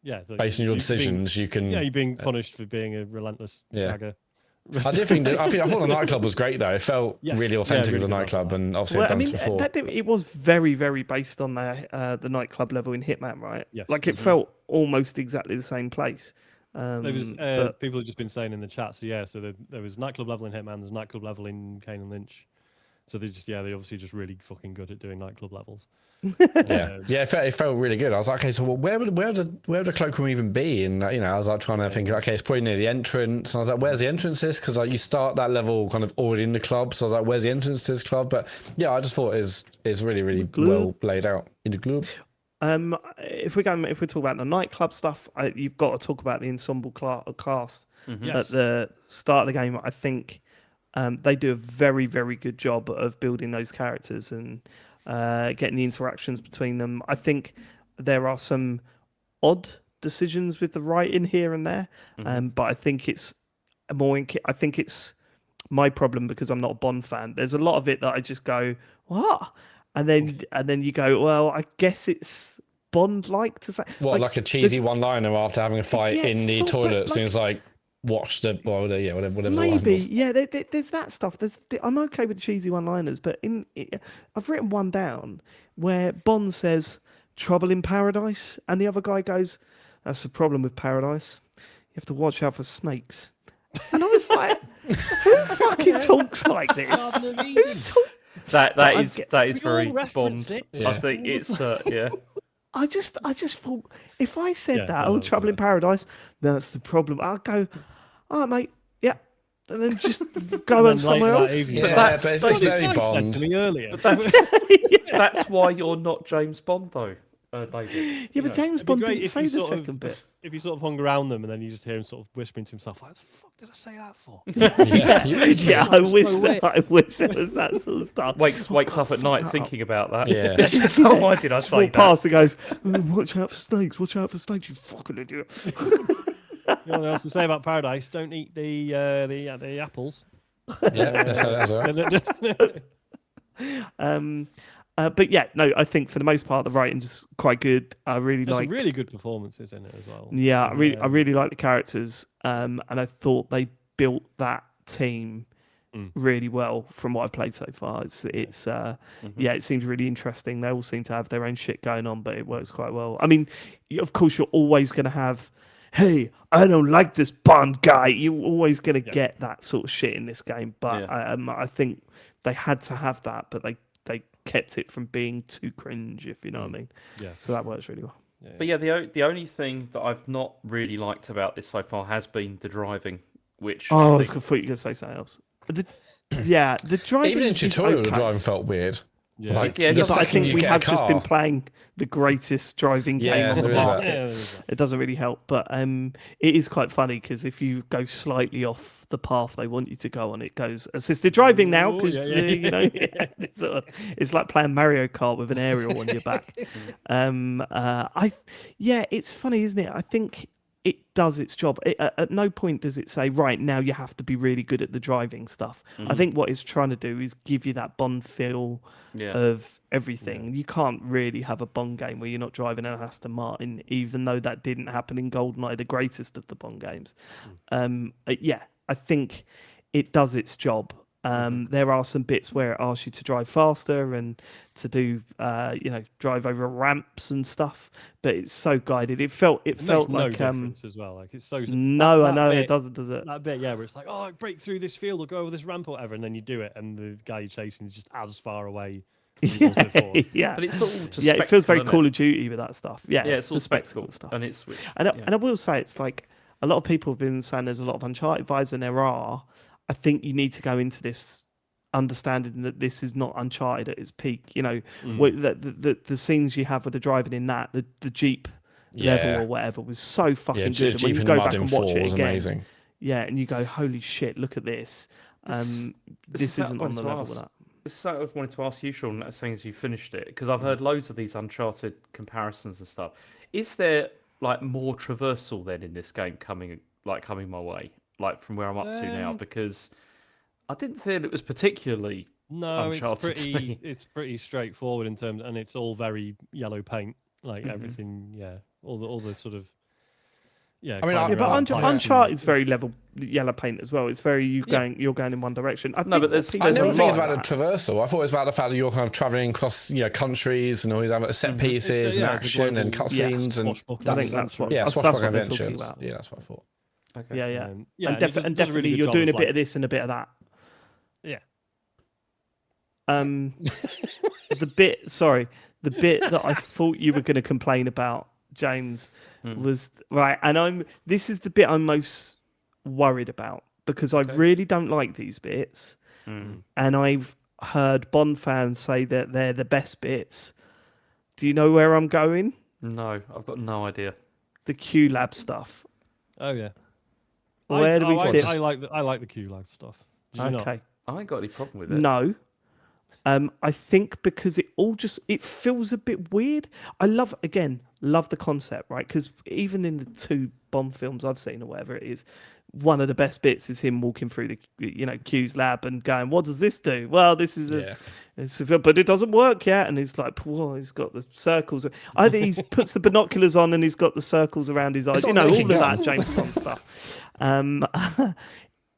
based on your decisions, you can. Yeah, you're being punished for being a relentless shagger. I thought the nightclub was great though. It felt really authentic as a nightclub, and obviously I've done this before. It was very, very based on the nightclub level in Hitman, right? Yes. Like it felt almost exactly the same place. People have just been saying in the chat. So there was nightclub level in Hitman. There's nightclub level in Kane and Lynch. So they obviously just really fucking good at doing nightclub levels. It felt really good. I was like, okay, so where would the cloakroom even be? And I was like trying to think, okay, it's probably near the entrance. And I was like, where's the entrance to this? Because like you start that level kind of already in the club. So I was like, where's the entrance to this club? But yeah, I just thought it's really, really well laid out in the club. If we're talking about the nightclub stuff, you've got to talk about the ensemble cast at the start of the game. I think they do a very, very good job of building those characters and getting the interactions between them. I think there are some odd decisions with the writing here and there, but I think it's I think it's my problem because I'm not a Bond fan. There's a lot of it that I just go, what? And then you go, well, I guess it's Bond-like to say. What, like a cheesy one-liner after having a fight in the toilet? So it's like, watch the whatever. The line Maybe, was. yeah. There's that stuff. I'm okay with cheesy one-liners, but I've written one down where Bond says "trouble in paradise," and the other guy goes, "That's the problem with paradise. You have to watch out for snakes." And I was like, "Who fucking talks like this? Who talk-" That is We all very reference Bond. it. Yeah. I think it's yeah. I just thought if I said Yeah, that, no, "Oh, that was trouble in right. paradise," that's the problem. I'll go, "All right, mate, yeah," and then just go And on then somewhere later that else. evening, Yeah, that's- but it's that's very Guy said Bond. to me earlier. But that's why you're not James Bond, though, David. Yeah, but James It'd be Bond great didn't if say you the sort of- second bit. If you sort of hung around them and then you just hear him sort of whispering to himself, "Why the fuck did I say that for?" Yeah, you idiot. Yeah, I wish no way. I wish it was that sort of stuff. wakes Oh, up God, at fuck night that thinking about that. Yeah. So why did I Just say walk that? past and goes, "Oh, watch out for snakes, watch out for snakes, you fucking idiot." You know what else to say about paradise? Don't eat the apples. Yeah, that's how that's all right. But yeah, no, I think for the most part the writing's just quite good. I really There's like, some really good performances in it as well. yeah, I And, really like the characters. And I thought they built that team really well from what I've played so far. Yeah, it seems really interesting. They all seem to have their own shit going on, but it works quite well. I mean, of course, you're always going to have, "Hey, I don't like this Bond guy." You're always going to get that sort of shit in this game. But I think they had to have that, but they kept it from being too cringe, if you know what I mean. Yeah. So that works really well. But yeah, the only thing that I've not really liked about this so far has been the driving, which Oh, I I was think, thought you were going to say something else. The driving. Even in is tutorial, the okay. driving felt weird. Yeah. Like, Yeah, the Yeah, but I second think you we get a have just been car- playing the greatest driving game Yeah, on the there is that. market. Yeah, there is that. It doesn't really help, but it is quite funny because if you go slightly off the path they want you to go on, it goes assisted driving now Ooh, because yeah. you know it's like playing Mario Kart with an aerial on your back. It's funny, isn't it? I think it does its job. At no point does it say, right, now you have to be really good at the driving stuff. I think what it's trying to do is give you that Bond feel of everything. You can't really have a Bond game where you're not driving an Aston Martin, even though that didn't happen in GoldenEye, the greatest of the Bond games. I think it does its job. There are some bits where it asks you to drive faster and to do, drive over ramps and stuff, but it's so guided. It felt Makes like no difference as well. Like it's so no, I that know bit, it doesn't, does it? That bit, yeah, where it's like, "Oh, break through this field or go over this ramp or whatever," and then you do it, and the guy you're chasing is just as far away as he was before. Yeah, but it's all just yeah, it feels very spectacle, Call isn't of Duty with that stuff. Yeah, it? Yeah, it's all the spectacle stuff. and it's which, And I will say, it's like a lot of people have been saying there's a lot of Uncharted vibes, and there are. I think you need to go into this understanding that this is not Uncharted at its peak. You know, the scenes you have with the driving in that, the Jeep level or whatever was so fucking Yeah, good. And when Jeep you in go the Mud back in and watch 4 it was again, amazing. yeah, and you go, holy shit, look at this. This isn't on the level of that. This is something I wanted to ask you, Sean, as soon as you finished it, because I've heard loads of these Uncharted comparisons and stuff. Is there like more traversal then in this game coming my way, like from where I'm up to now? Because I didn't think it was particularly No, Uncharted to me. it's pretty straightforward in terms, and it's all very yellow paint, like everything. Yeah, all the sort of yeah. I mean, climbing Yeah, around but pipes Uncharted and- is very level yellow paint as well. It's very you're going in one direction. I think but there's- people I there's a never don't think lot it's like about the that. traversal. I thought it was about the fact that you're kind of traveling across countries and always have set pieces It's a- and yeah, it's a action and global- cutscenes and swashbuckling I think that's what yeah, that's swashbuckling what they're talking adventures. about. Yeah, that's what I thought. Okay. Yeah, yeah. yeah, and, and it does a really definitely good you're job doing a of, bit like- of this and a bit of that. Yeah. The bit that I thought you were going to complain about, James, was right, and this is the bit I'm most worried about because I really don't like these bits, and I've heard Bond fans say that they're the best bits. Do you know where I'm going? No, I've got no idea. The Q Lab stuff. Oh yeah. Where do we sit? I like the QLab stuff. Did you not? Okay. I ain't got any problem with it. No, I think because it feels a bit weird. I love the concept, right? Because even in the 2 Bond films I've seen or whatever it is, one of the best bits is him walking through the Q's lab and going, "What does this do?" Well, this is but it doesn't work yet. And he's like, "Whoa, he's got the circles." Either he puts the binoculars on and he's got the circles around his eyes. All of that James Bond stuff.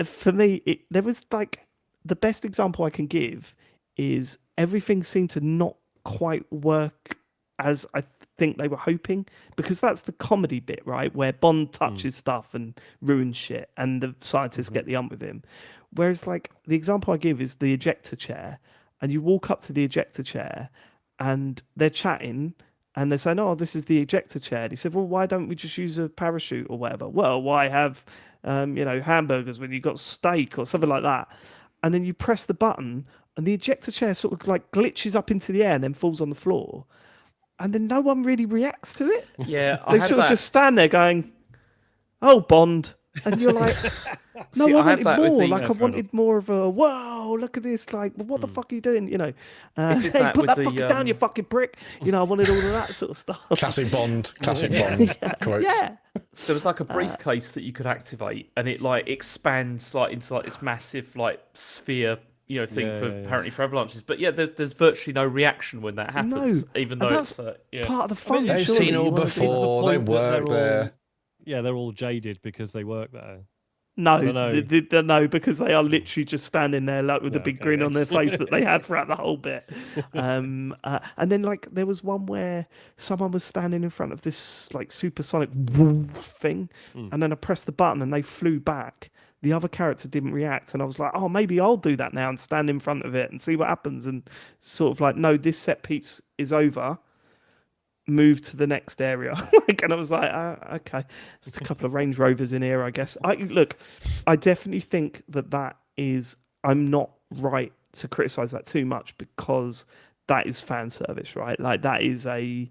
For me, there was like the best example I can give is everything seemed to not quite work as I think they were hoping, because that's the comedy bit, right? Where Bond touches stuff and ruins shit and the scientists get the ump with him. Whereas like the example I give is the ejector chair, and you walk up to the ejector chair and they're chatting and they're saying, "Oh, this is the ejector chair." And he said, "Well, why don't we just use a parachute or whatever?" "Well, why have hamburgers when you got steak?" or something like that. And then you press the button and the ejector chair sort of like glitches up into the air and then falls on the floor. And then no one really reacts to it. Yeah, They sort of just stand there going, "Oh, Bond." And you're like, no, See, I I had wanted that with more. the- Like, Yeah, I fair wanted more of a, "Whoa, look at this." Like, what the fuck are you doing? did Hey, that put with that the, fucking down, you fucking prick. I wanted all of that sort of stuff. Classic Bond quotes. Yeah. There was like a briefcase that you could activate, and it like expands like into like this massive like sphere, thing apparently for avalanches. But yeah, there's virtually no reaction when that happens, even and though that's it's part of the fun. They've surely. seen You all wanna do that. before. They point that work there. They're all jaded because they work there. No, know. no, because they are literally just standing there like with a big grin on their face that they had throughout the whole bit. And then like there was one where someone was standing in front of this like supersonic thing, and then I pressed the button and they flew back. The other character didn't react, and I was like, "Oh, maybe I'll do that now and stand in front of it and see what happens." And sort of like, "No, this set piece is over. Move to the next area." And I was like, "Okay, it's a couple of Range Rovers in here, I guess." I definitely think that is. I'm not right to criticize that too much, because that is fan service, right? Like that is a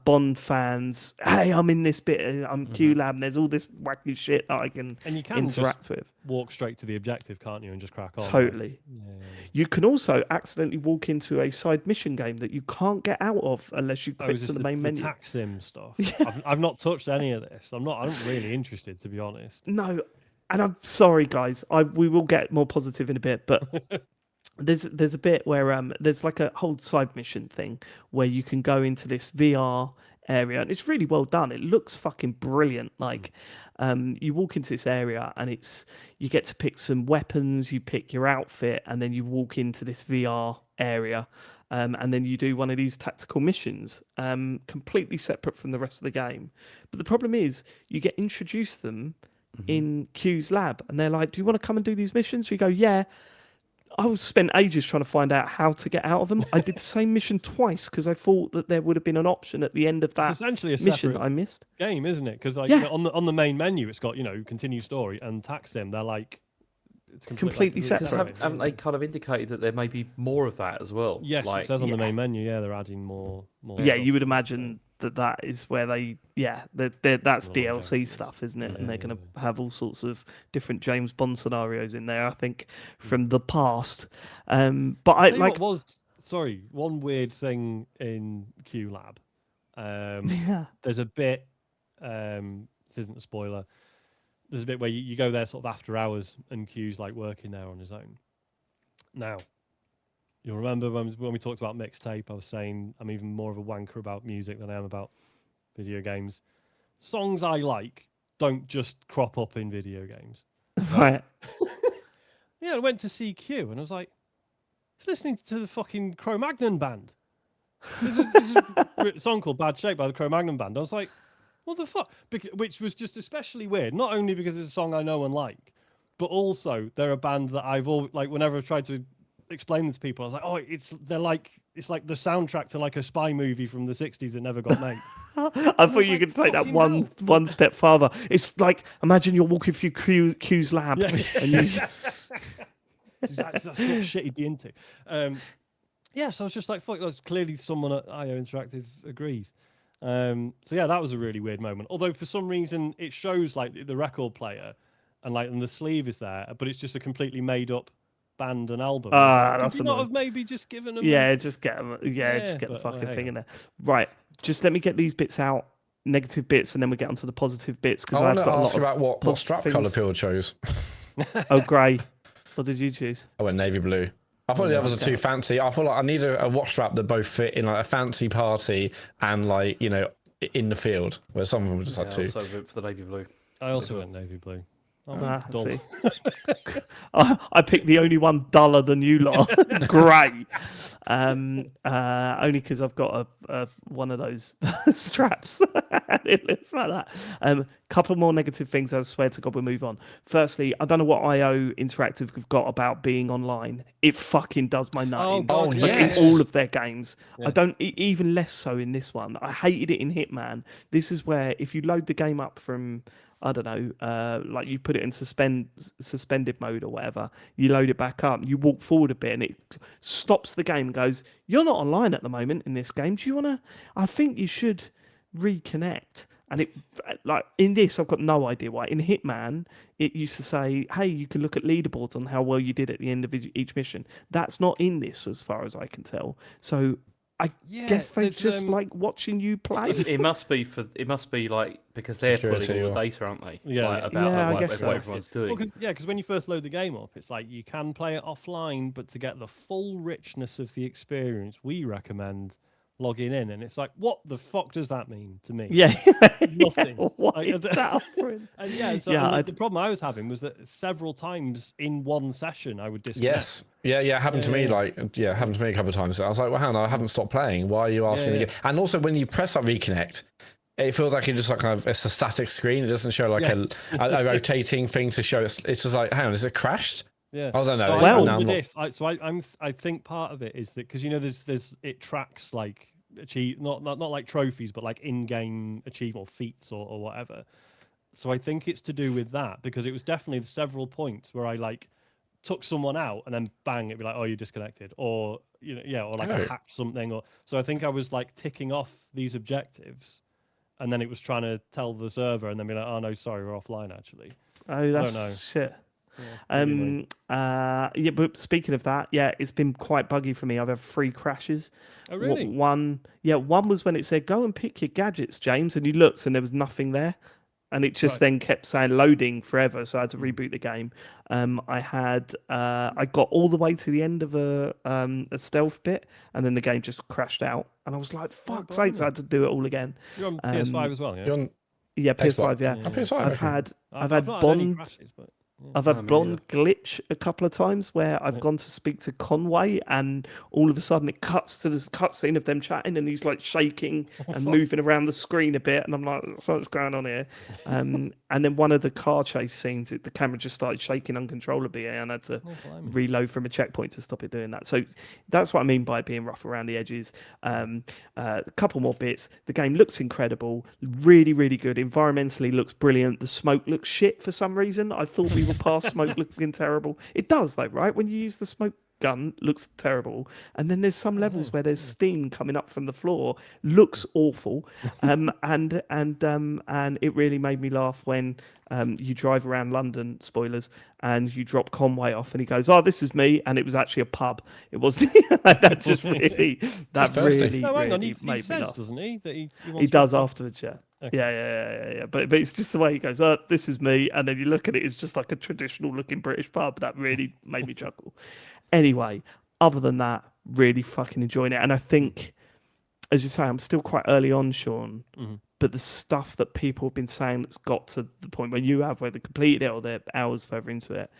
Bond fans. "Hey, I'm in this bit. I'm Q Lab. And there's all this wacky shit that I can And you can interact with." Walk straight to the objective, can't you, and just crack on? Totally. You can also accidentally walk into a side mission game that you can't get out of unless you quit to the main menu. The tax sim stuff. I've not touched any of this. I'm not really interested, to be honest. No, and I'm sorry, guys. We will get more positive in a bit, but there's a bit where there's like a whole side mission thing where you can go into this VR area, and it's really well done. It looks fucking brilliant. Like, you walk into this area and you get to pick some weapons, you pick your outfit, and then you walk into this VR area, and then you do one of these tactical missions, completely separate from the rest of the game. But the problem is, you get introduced them in Q's lab, and they're like, "Do you want to come and do these missions?" You go, "Yeah." I spent ages trying to find out how to get out of them. I did the same mission twice because I thought that there would have been an option at the end of that It's essentially a mission separate I missed. game, isn't it? Because like on the main menu, it's got continue story and tax sim. They're like it's Completely separate. Haven't they kind of indicated that there may be more of that as well? Yes, like, it says on the main menu. Yeah, they're adding more. Yeah, stuff you would to it. imagine that is where that's The DLC longevity. stuff, isn't it? And they're going to have all sorts of different James Bond scenarios in there, I think, from the past. But I Tell you like. what was one weird thing in Q Lab. Yeah. There's a bit. This isn't a spoiler. There's a bit where you go there sort of after hours, and Q's like working there on his own. Now, you'll remember when we talked about mixtape, I was saying I'm even more of a wanker about music than I am about video games. Songs I like don't just crop up in video games. Right. Yeah, I went to see Q, and I was like, listening to the fucking Cro-Magnon band. There's a song called Bad Shape by the Cro-Magnon band. I was like, what the fuck? Which was just especially weird, not only because it's a song I know and like, but also they're a band that I've always, like, whenever I've tried to explain them to people, I was like, oh, it's like the soundtrack to like a spy movie from the 60s that never got made. I thought you could take that one step farther. It's like, imagine you're walking through Q's lab, and you. That's the sort of shit he'd be into. Yeah, so I was just like, fuck, that's clearly someone at IO Interactive agrees. So yeah, that was a really weird moment. Although for some reason it shows like the record player and the sleeve is there, but it's just a completely made up banned an album. Ah, Could that's you not annoying. have maybe just given them? Yeah, just get 'em- Yeah, just get the but, fucking hey thing ho. in there. Right, just let me get these bits out, negative bits, and then we get onto the positive bits because I want I've to got a ask lot about of what positive strap things. colour people chose. Oh, grey. What did you choose? I went navy blue. I thought the others are too fancy. I feel like I need a watch strap that both fit in like a fancy party and like, you know, in the field, where some of them were just Yeah, like I two. also went for the navy blue. I also went navy blue. Oh, Ah, dull. see. I picked the only one duller than you lot. Grey. Only because I've got a one of those straps. It looks like that. Couple more negative things. I swear to God, we'll move on. Firstly, I don't know what IO Interactive have got about being online. It fucking does my nutting. God, Oh, Like yes. in all of their games. Yeah. I don't even less so in this one. I hated it in Hitman. This is where if you load the game up from I don't know, like you put it in suspended mode or whatever, you load it back up, you walk forward a bit and it stops the game and goes, "You're not online at the moment in this game. Do you wanna I think you should reconnect." And it like in this I've got no idea why. In Hitman, it used to say, "Hey, you can look at leaderboards on how well you did at the end of each mission." That's not in this as far as I can tell. So I guess they there's, just like watching you play. It must be like because they're pulling Security all the or- data, aren't they? Yeah. Like, about Yeah, I what, guess what so. everyone's doing. Because when you first load the game up, it's like you can play it offline, but to get the full richness of the experience, we recommend logging in. And it's like, what the fuck does that mean to me? Yeah, Nothing. What Like, is that offering? And yeah, so Yeah, and I'd- the problem I was having was that several times in one session I would disconnect. Yes. Yeah, it happened to me happened to me a couple of times. I was like, well, hang on, I haven't stopped playing. Why are you asking me again? And also when you press that reconnect, it feels like you're just like kind of it's a static screen. It doesn't show like a rotating thing to show it's just like, hang on, is it crashed? Yeah. I don't know. So It's- I Well- wondered now if I think part of it is that because you know there's it tracks like not like trophies but like in-game achievement or feats or whatever. So I think it's to do with that because it was definitely several points where I like took someone out and then bang it'd be like, oh, you're disconnected, or you know, or like I hacked something, or so I think I was like ticking off these objectives and then it was trying to tell the server and then be like, oh no, sorry, we're offline actually. Oh, that's know. shit. Yeah, really annoying. Yeah, but speaking of that, yeah, it's been quite buggy for me. I've had 3 crashes. Oh really? One was when it said go and pick your gadgets, James, and you looked and there was nothing there, and it just Right. then kept saying loading forever. So I had to reboot the game. I got all the way to the end of a stealth bit, and then the game just crashed out, and I was like, "Fuck sakes!" I had to do it all again. You're on PS5 as well, yeah? You're on Yeah, PS5. Xbox. Yeah, On PS5, I've okay. had I've had not had any Bond. crashes, but I've had Blonde glitch a couple of times where I've gone to speak to Conway and all of a sudden it cuts to this cutscene of them chatting and he's like shaking and moving around the screen a bit and I'm like, what's going on here? And then one of the car chase scenes, the camera just started shaking uncontrollably and I had to reload from a checkpoint to stop it doing that. So that's what I mean by being rough around the edges. A couple more bits. The game looks incredible, really, really good. Environmentally looks brilliant. The smoke looks shit for some reason. I thought we were past smoke looking terrible. It does though, right? When you use the smoke gun, looks terrible. And then there's some levels where there's steam coming up from the floor, looks awful. And it really made me laugh when you drive around London, spoilers, and you drop Conway off and he goes, "Oh, this is me," and it was actually a pub. It wasn't. That just really thirsty. No, hang on, really he made me says, laugh. doesn't he? That he wants He to does be- afterwards, yeah. Okay. Yeah. But it's just the way he goes, "Oh, this is me," and then you look at it, it's just like a traditional looking British pub. That really made me chuckle. Anyway, other than that, really fucking enjoying it. And I think, as you say, I'm still quite early on, Sean. But the stuff that people have been saying that's got to the point where you have, whether completed it or they're hours further into it,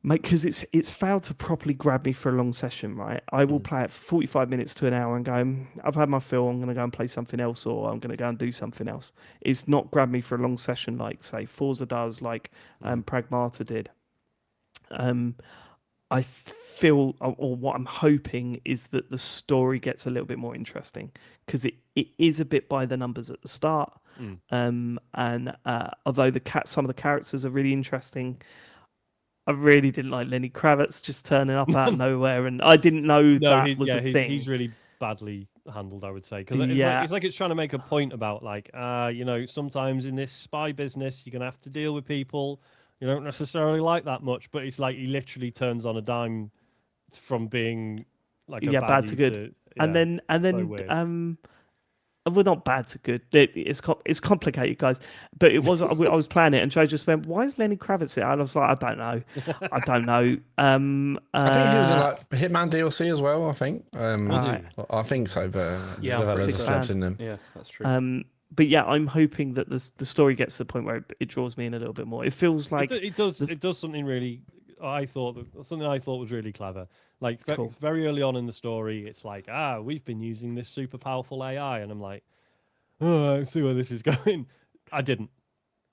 mate, because it's failed to properly grab me for a long session, right? I will play it for 45 minutes to an hour and go, I've had my fill, I'm going to go and play something else, or I'm going to go and do something else. It's not grabbed me for a long session like, say, Forza does, like Pragmata did. I feel, or what I'm hoping, is that the story gets a little bit more interesting because it is a bit by the numbers at the start. And although some of the characters are really interesting, I really didn't like Lenny Kravitz just turning up out of nowhere, and I didn't know that was a thing. He's really badly handled, I would say, because Yeah. it's like it's trying to make a point about like, you know, sometimes in this spy business you're gonna have to deal with people you don't necessarily like that much, but it's like he literally turns on a dime from being like a bad to baddie good. And then so weird. well, not bad to good. It's complicated, guys. But it was I was playing it, and Joe just went, "Why is Lenny Kravitz here?" And I was like, "I don't know, I don't know." I think he was in like Hitman DLC as well. I think. Was he? I think so, but Yeah, they've had I'm loads of pretty celebs in them. Yeah, that's true. But yeah, I'm hoping that the story gets to the point where it draws me in a little bit more. It feels like It does something really. I thought was really clever. Like Cool. very early on in the story, it's like, we've been using this super powerful AI, and I'm like, oh, I see where this is going. I didn't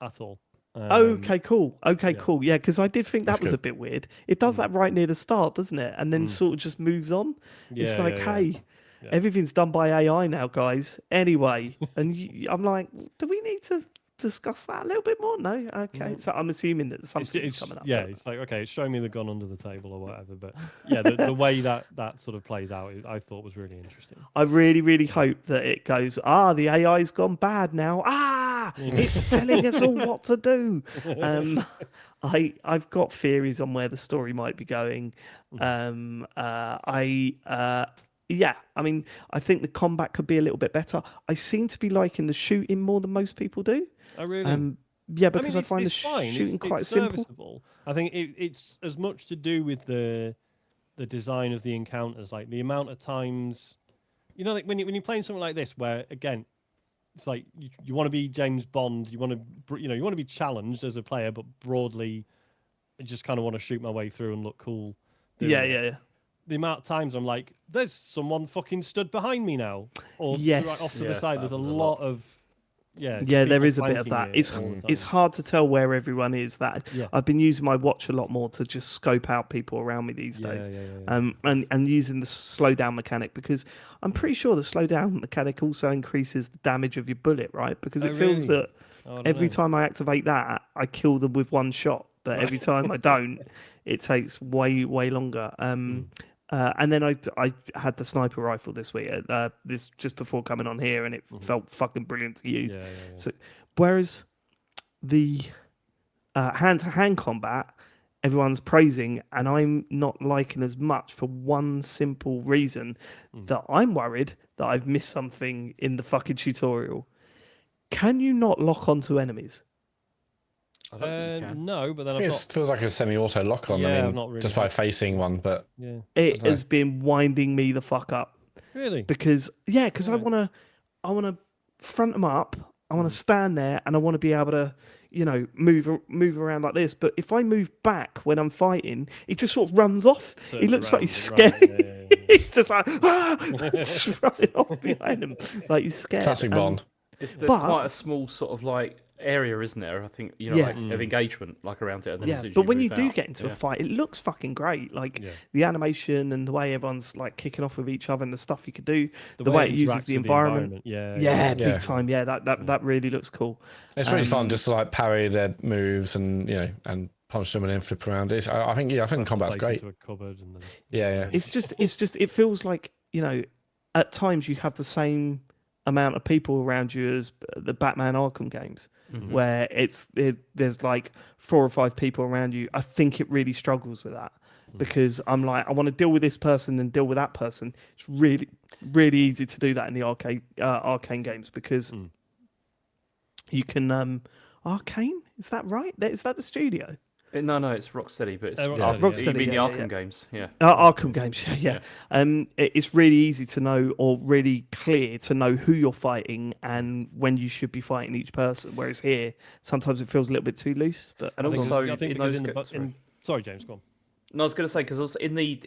at all. Okay, cool. Okay, yeah. cool. Yeah, because I did think that That's was good. a bit weird. It does that right near the start, doesn't it? And then sort of just moves on. It's Yeah, like, yeah, yeah. hey, Yeah. everything's done by AI now, guys. Anyway, and I'm like, do we need to discuss that a little bit more? No. Okay, so I'm assuming that something's coming up. Yeah, it's like, okay, it's showing me the gun under the table or whatever. But yeah, the way that sort of plays out, I thought was really interesting. I really, really hope that it goes, the AI's gone bad now. It's telling us all what to do. I've got theories on where the story might be going. Yeah, I mean, I think the combat could be a little bit better. I seem to be liking the shooting more than most people do. Oh, really? Yeah, because I, mean, find the it's fine. shooting quite it's simple. serviceable. I think it's as much to do with the design of the encounters, like the amount of times, like when you're playing something like this, where again, it's like you want to be James Bond, you want to be challenged as a player, but broadly, I just kind of want to shoot my way through and look cool. Yeah. The amount of times I'm like, there's someone fucking stood behind me now, or Yes. right off to the Yeah, side. There's a happens a lot lot. of Yeah, people there is a bit of flanking that. you all the It's time. hard to tell where everyone is. Yeah. I've been using my watch a lot more to just scope out people around me these days. And using the slow down mechanic, because I'm pretty sure the slow down mechanic also increases the damage of your bullet, right? Because it feels really? that I don't every know. time I activate that, I kill them with one shot. But every time I don't, it takes way longer. And then I had the sniper rifle this week, this just before coming on here, and it felt fucking brilliant to use. Yeah. So, whereas the hand-to-hand combat, everyone's praising, and I'm not liking as much for one simple reason, that I'm worried that I've missed something in the fucking tutorial. Can you not lock onto enemies? I don't think you can. No, but then I think it feels like a semi-auto lock-on. Yeah, I I've mean, not really just by had- facing one, but yeah. It has been winding me the fuck up. Really? Because I wanna front them up. I want to stand there, and I want to be able to, move around like this. But if I move back when I'm fighting, it just sort of runs off. He looks like he's scared. He's just like just running off behind him, like he's scared. classic Bond. There's But- quite a small sort of like area, isn't there? I think Yeah. like, of engagement like around it. And then as Yeah, soon as but when you move do out- get into a yeah. fight, it looks fucking great. Like Yeah. the animation and the way everyone's like kicking off with each other and the stuff you could do, the way way it interacts uses the with environment. Yeah. Yeah, Yeah. big time. Yeah, that really looks cool. It's really fun just to like parry their moves and and punch them and then flip around. I think the combat's Place great. into a cupboard and then... Yeah. It's just it feels like, at times you have the same amount of people around you as the Batman Arkham games, where there's like 4 or 5 people around you. I think it really struggles with that, because I'm like, I want to deal with this person and deal with that person. It's really, really easy to do that in the arcane games, because you can Arcane, is that right? Is that the studio? No, it's Rocksteady, but it's Rocksteady, you mean yeah, the yeah. Arkham games? Yeah. Arkham games, yeah. It's really easy to know, or really clear to know who you're fighting and when you should be fighting each person. Whereas here, sometimes it feels a little bit too loose. But And I think also, because in those in the ga- sorry, James, go on. No, I was going to say, because also in the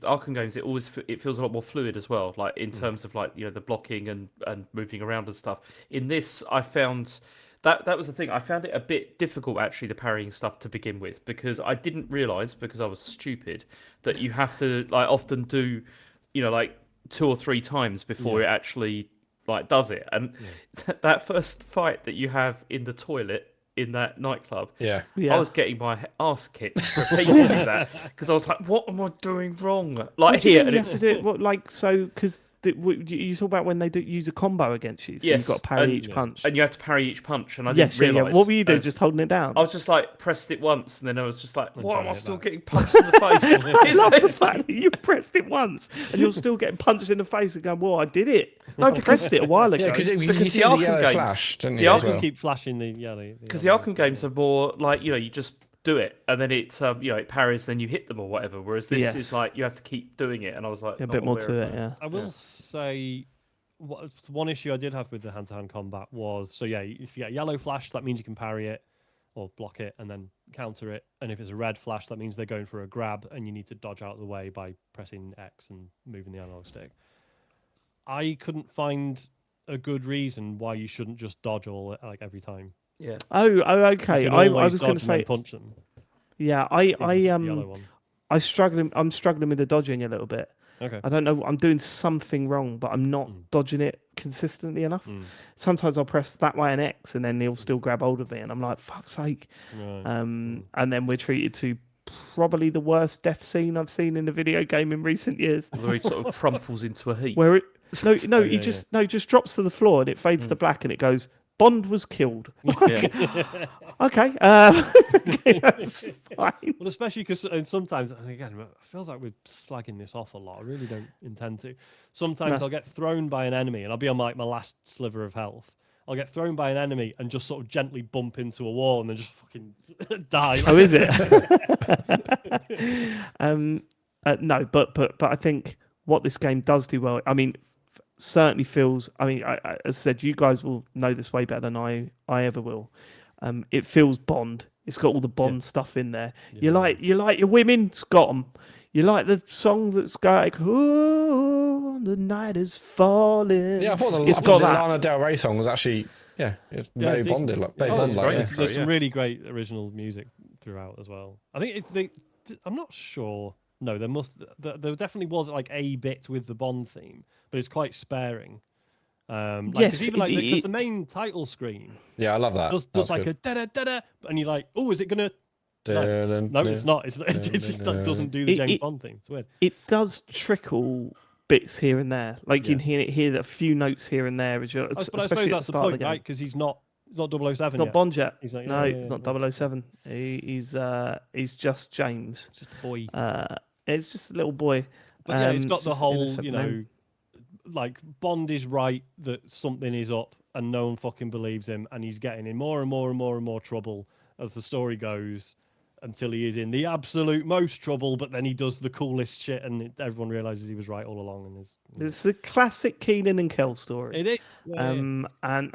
Arkham games, it feels a lot more fluid as well. Like in terms of like the blocking and moving around and stuff. In this, I found that was the thing. I found it a bit difficult actually, the parrying stuff to begin with, because I didn't realise, because I was stupid, that you have to like often do like 2 or 3 times before it actually like does it. And that first fight that you have in the toilet in that nightclub, Yeah. yeah. I was getting my ass kicked repeatedly that, because I was like, what am I doing wrong? Like What do you here, mean and you have to do it, because You talk about when they do use a combo against you, so Yes, you've got to parry and- each punch. And you have to parry each punch, and I Yes, didn't yeah. realise. What were you doing? and Just holding it down? I was just like pressed it once, and then I was just like, And "What? trying Am I to hit still back. getting punched in the face?" I love the fact that you pressed it once and you're still getting punched in the face and going, "Well, I did it. No, I pressed it a while ago." Yeah, because you Because see the the Arkham yellow games- flash, didn't the you? as Arkham well? Just keep flashing the yellow. Because the Arkham games are more like you just do it, and then it it parries, then you hit them or whatever. Whereas this Yes. is like you have to keep doing it, and I was like, a not bit more aware to of it, that. yeah. I will say, one issue I did have with the hand-to-hand combat was, so yeah, if you get a yellow flash, that means you can parry it or block it and then counter it. And if it's a red flash, that means they're going for a grab and you need to dodge out of the way by pressing X and moving the analog stick. I couldn't find a good reason why you shouldn't just dodge all like every time. Yeah. Oh, okay. You can I always was going dodge to and then say, punch them. yeah. even if it's the yellow one. I'm struggling with the dodging a little bit. Okay. I don't know. I'm doing something wrong, but I'm not dodging it consistently enough. Sometimes I'll press that way and X, and then he'll still grab hold of me, and I'm like, "Fuck's sake!" Right. And then we're treated to probably the worst death scene I've seen in a video game in recent years, Where he sort of crumples into a heap. where it no, Oh, he yeah, just drops to the floor and it fades to black, and it goes, "Bond was killed." Okay, that's fine. Well, especially because sometimes, and again, it feels like we're slagging this off a lot. I really don't intend to. Sometimes No. I'll get thrown by an enemy, and I'll be on like my last sliver of health. I'll get thrown by an enemy and just sort of gently bump into a wall, and then just fucking die. Oh, is it? No, but I think what this game does do well. I mean, certainly feels. I mean, as I said, you guys will know this way better than I ever will. It feels Bond. It's got all the Bond stuff in there. You like your women. It's got them. You like the song that's got like, "Oh, the night is falling." Yeah, I thought It's the got that. Lana Del Rey song was actually, it's very it's Bonded, decent. very Oh, Bond it's like. great. Yeah. There's some yeah. really great original music throughout as well. I think I'm not sure. No, there definitely was like a bit with the Bond theme, but it's quite sparing. Like, 'cause Yes, even like because it- the main title screen Yeah, I love that. does That's like good. a da da da, and you're like, oh, is it gonna? Dun, No, dun, it's not. It just doesn't do the James Bond thing. It's weird. It does trickle bits here and there. Like you can hear a few notes here and there as you're, But I especially suppose at that's the the start of point, the game. right? Because he's not 007 It's not yet. Bond yet. He's like, No, yeah, it's yeah, not yeah. 007. He's just James. It's just a boy. It's just a little boy. But yeah, it's got the just whole, innocent man. like Bond is right that something is up and no one fucking believes him, and he's getting in more and more and more and more trouble as the story goes until he is in the absolute most trouble, but then he does the coolest shit and everyone realizes he was right all along. And It's the classic Keenan and Kel story. it is. Yeah, yeah. And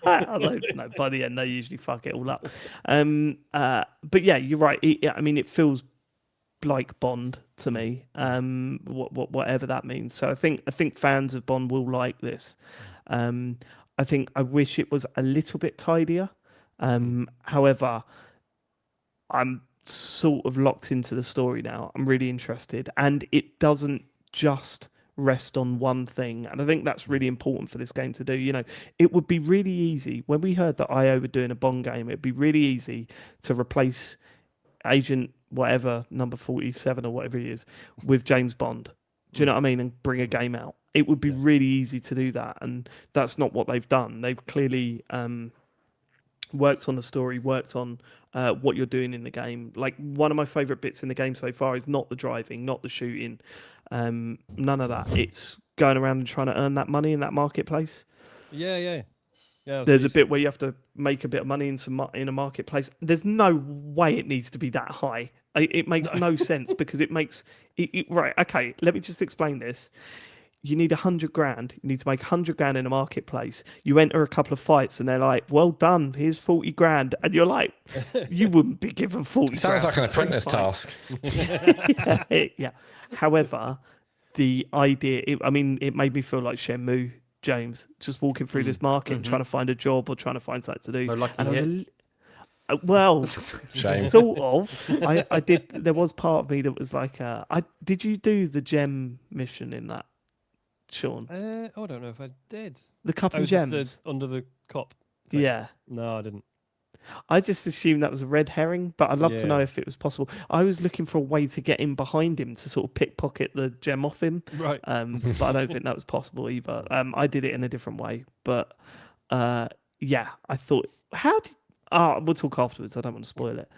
although no, by the end they usually fuck it all up. But yeah, you're right. I mean, it feels like Bond to me. Whatever that means. So I think fans of Bond will like this. I think I wish it was a little bit tidier. However, I'm sort of locked into the story now. I'm really interested, and it doesn't just rest on one thing, and I think that's really important for this game to do. You know, it would be really easy when we heard that IO were doing a Bond game. It'd be really easy to replace Agent whatever number 47 or whatever he is with James Bond. Do you know what I mean? And bring a game out. It would be really easy to do that, and that's not what they've done. They've clearly worked on the story, worked on what you're doing in the game. Like, one of my favorite bits in the game so far is not the driving, not the shooting, none of that. It's going around and trying to earn that money in that marketplace. Yeah. There's a bit where you have to make a bit of money in a marketplace. There's no way it needs to be that high. It makes no sense because it makes it right. Okay, let me just explain this. You need 100 grand. You need to make 100 grand in a marketplace. You enter a couple of fights and they're like, well done, here's 40 grand. And you're like, you wouldn't be given 40 Sounds grand like an for three apprentice fights. task. Yeah. However, the idea, it made me feel like Shenmue, James, just walking through this market and trying to find a job or trying to find something to do. No lucky And I was hit. well, Shame. sort of. I did. There was part of me that was like, did you do the gem mission in that, Sean? I don't know if I did. The cup I and was just gems. under the cup thing. Yeah. No, I didn't. I just assumed that was a red herring, but I'd love to know Yeah. if it was possible. I was looking for a way to get in behind him to sort of pickpocket the gem off him, Right. but I don't think that was possible either. I did it in a different way, but yeah, I thought, how did? We'll talk afterwards. I don't want to spoil it,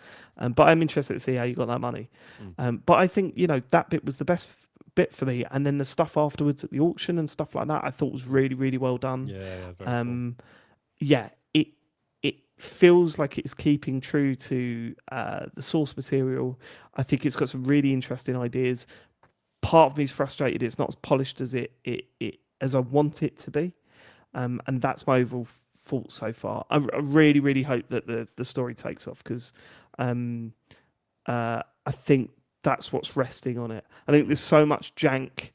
but I'm interested to see how you got that money. But I think that bit was the best bit for me, and then the stuff afterwards at the auction and stuff like that, I thought was really, really well done. Yeah, very cool. Yeah, it feels like it's keeping true to the source material. I think it's got some really interesting ideas. Part of me is frustrated it's not as polished as it as I want it to be, and that's my overall fault so far. I really, really hope that the story takes off, because I think that's what's resting on it. I think there's so much jank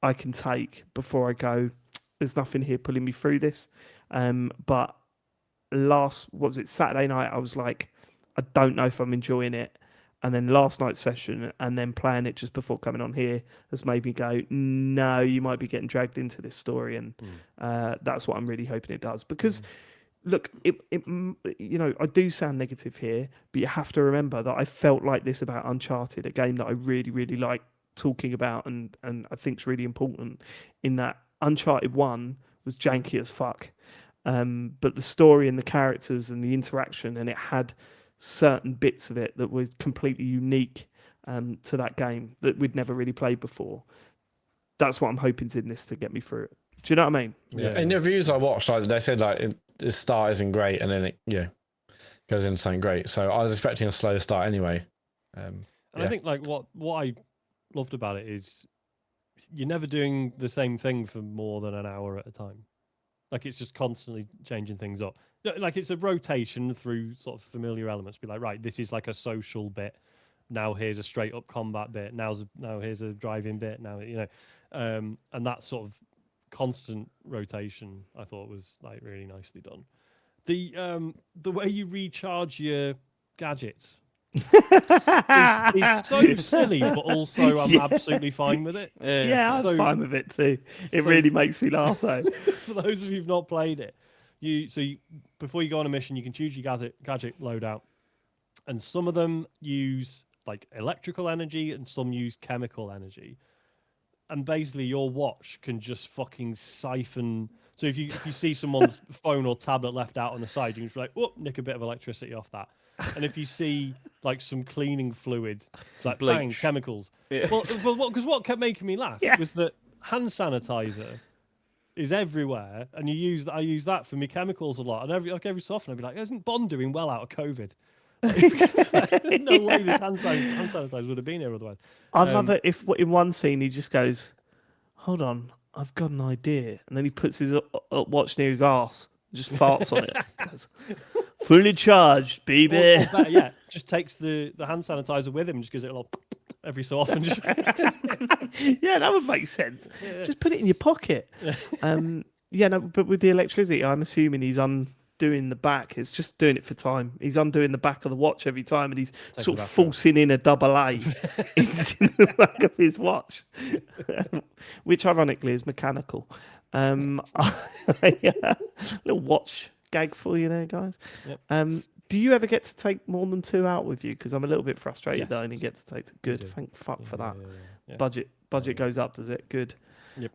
I can take before I go, there's nothing here pulling me through this. But Saturday night, I was like, I don't know if I'm enjoying it. And then last night's session and then playing it just before coming on here has made me go, no, you might be getting dragged into this story. And that's what I'm really hoping it does. Because look, I do sound negative here, but you have to remember that I felt like this about Uncharted, a game that I really, really like talking about and I think is really important, in that Uncharted 1 was janky as fuck. But the story and the characters and the interaction, and it had certain bits of it that were completely unique to that game that we'd never really played before. That's what I'm hoping's in this to get me through it. Do you know what I mean? Yeah. In the reviews I watched, like they said, like the start isn't great, and then it goes into something great. So I was expecting a slow start anyway. And I think like what I loved about it is you're never doing the same thing for more than an hour at a time. Like it's just constantly changing things up. Like it's a rotation through sort of familiar elements. Be like, right, this is like a social bit. Now here's a straight up combat bit. Now here's a driving bit. Now and that sort of constant rotation I thought was like really nicely done. The way you recharge your gadgets is so silly, but also I'm absolutely fine with it. Yeah, I'm fine with it too. It really makes me laugh though. For those of you who've not played it, before you go on a mission, you can choose your gadget loadout, and some of them use like electrical energy and some use chemical energy. And basically, your watch can just fucking siphon. So if you see someone's phone or tablet left out on the side, you can just be like, "Oh, nick a bit of electricity off that." And if you see like some cleaning fluid, it's like bang, chemicals. Yeah. Well, because what kept making me laugh was that hand sanitizer is everywhere, and I use that for my chemicals a lot. And every so often I'd be like, "Isn't Bond doing well out of COVID?" No way this hand sanitizer would have been here otherwise. I'd love it if in one scene he just goes, "Hold on, I've got an idea," and then he puts his watch near his arse, and just farts on it. Goes, fully charged, baby. Or better, just takes the hand sanitizer with him and just gives it a little every so often. Yeah, that would make sense. Yeah. Just put it in your pocket. But with the electricity, I'm assuming he's undoing the back. It's just doing it for time. He's undoing the back of the watch every time, and he's sort of forcing in a double A into the back of his watch, which ironically is mechanical. Little watch gag for you there, guys. Yep. Do you ever get to take more than 2 out with you? Because I'm a little bit frustrated that I only get to take two. Good. Thank fuck for that. Yeah. Budget goes up, does it? Good. Yep.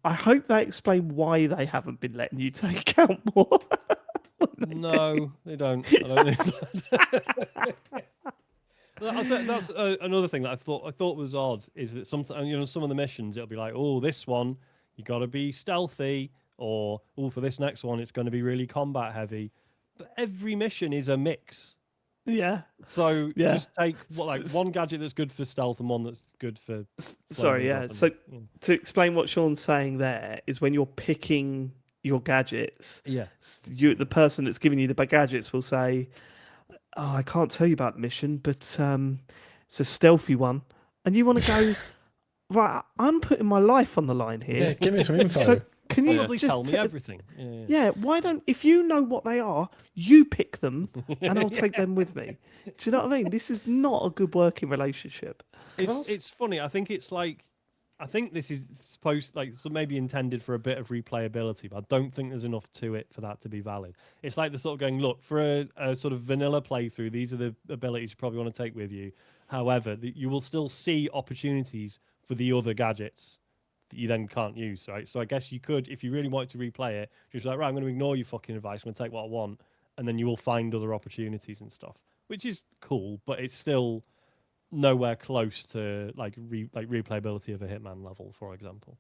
I hope they explain why they haven't been letting you take out more. No, they don't. I don't think that's another thing that I thought was odd is that sometimes some of the missions it'll be like, oh, this one you got to be stealthy, or oh, for this next one it's going to be really combat heavy. But every mission is a mix. Yeah. So just take one gadget that's good for stealth and one that's good for. Sorry, yeah. So to explain what Sean's saying there is when you're picking your gadgets, the person that's giving you the gadgets will say, "Oh, I can't tell you about the mission, but it's a stealthy one," and you want to go, right? I'm putting my life on the line here. Yeah, give me some info. So can you just tell me everything? Yeah, why don't, if you know what they are, you pick them and I'll take them with me. Do you know what I mean? This is not a good working relationship. It's funny. I think it's like I think this is supposed so maybe intended for a bit of replayability, but I don't think there's enough to it for that to be valid. It's like the sort of going, look, for a sort of vanilla playthrough, these are the abilities you probably want to take with you. However, you will still see opportunities for the other gadgets that you then can't use, right? So I guess you could, if you really wanted to replay it, just like, right, I'm going to ignore your fucking advice, I'm going to take what I want, and then you will find other opportunities and stuff, which is cool, but it's still nowhere close to replayability of a Hitman level, for example.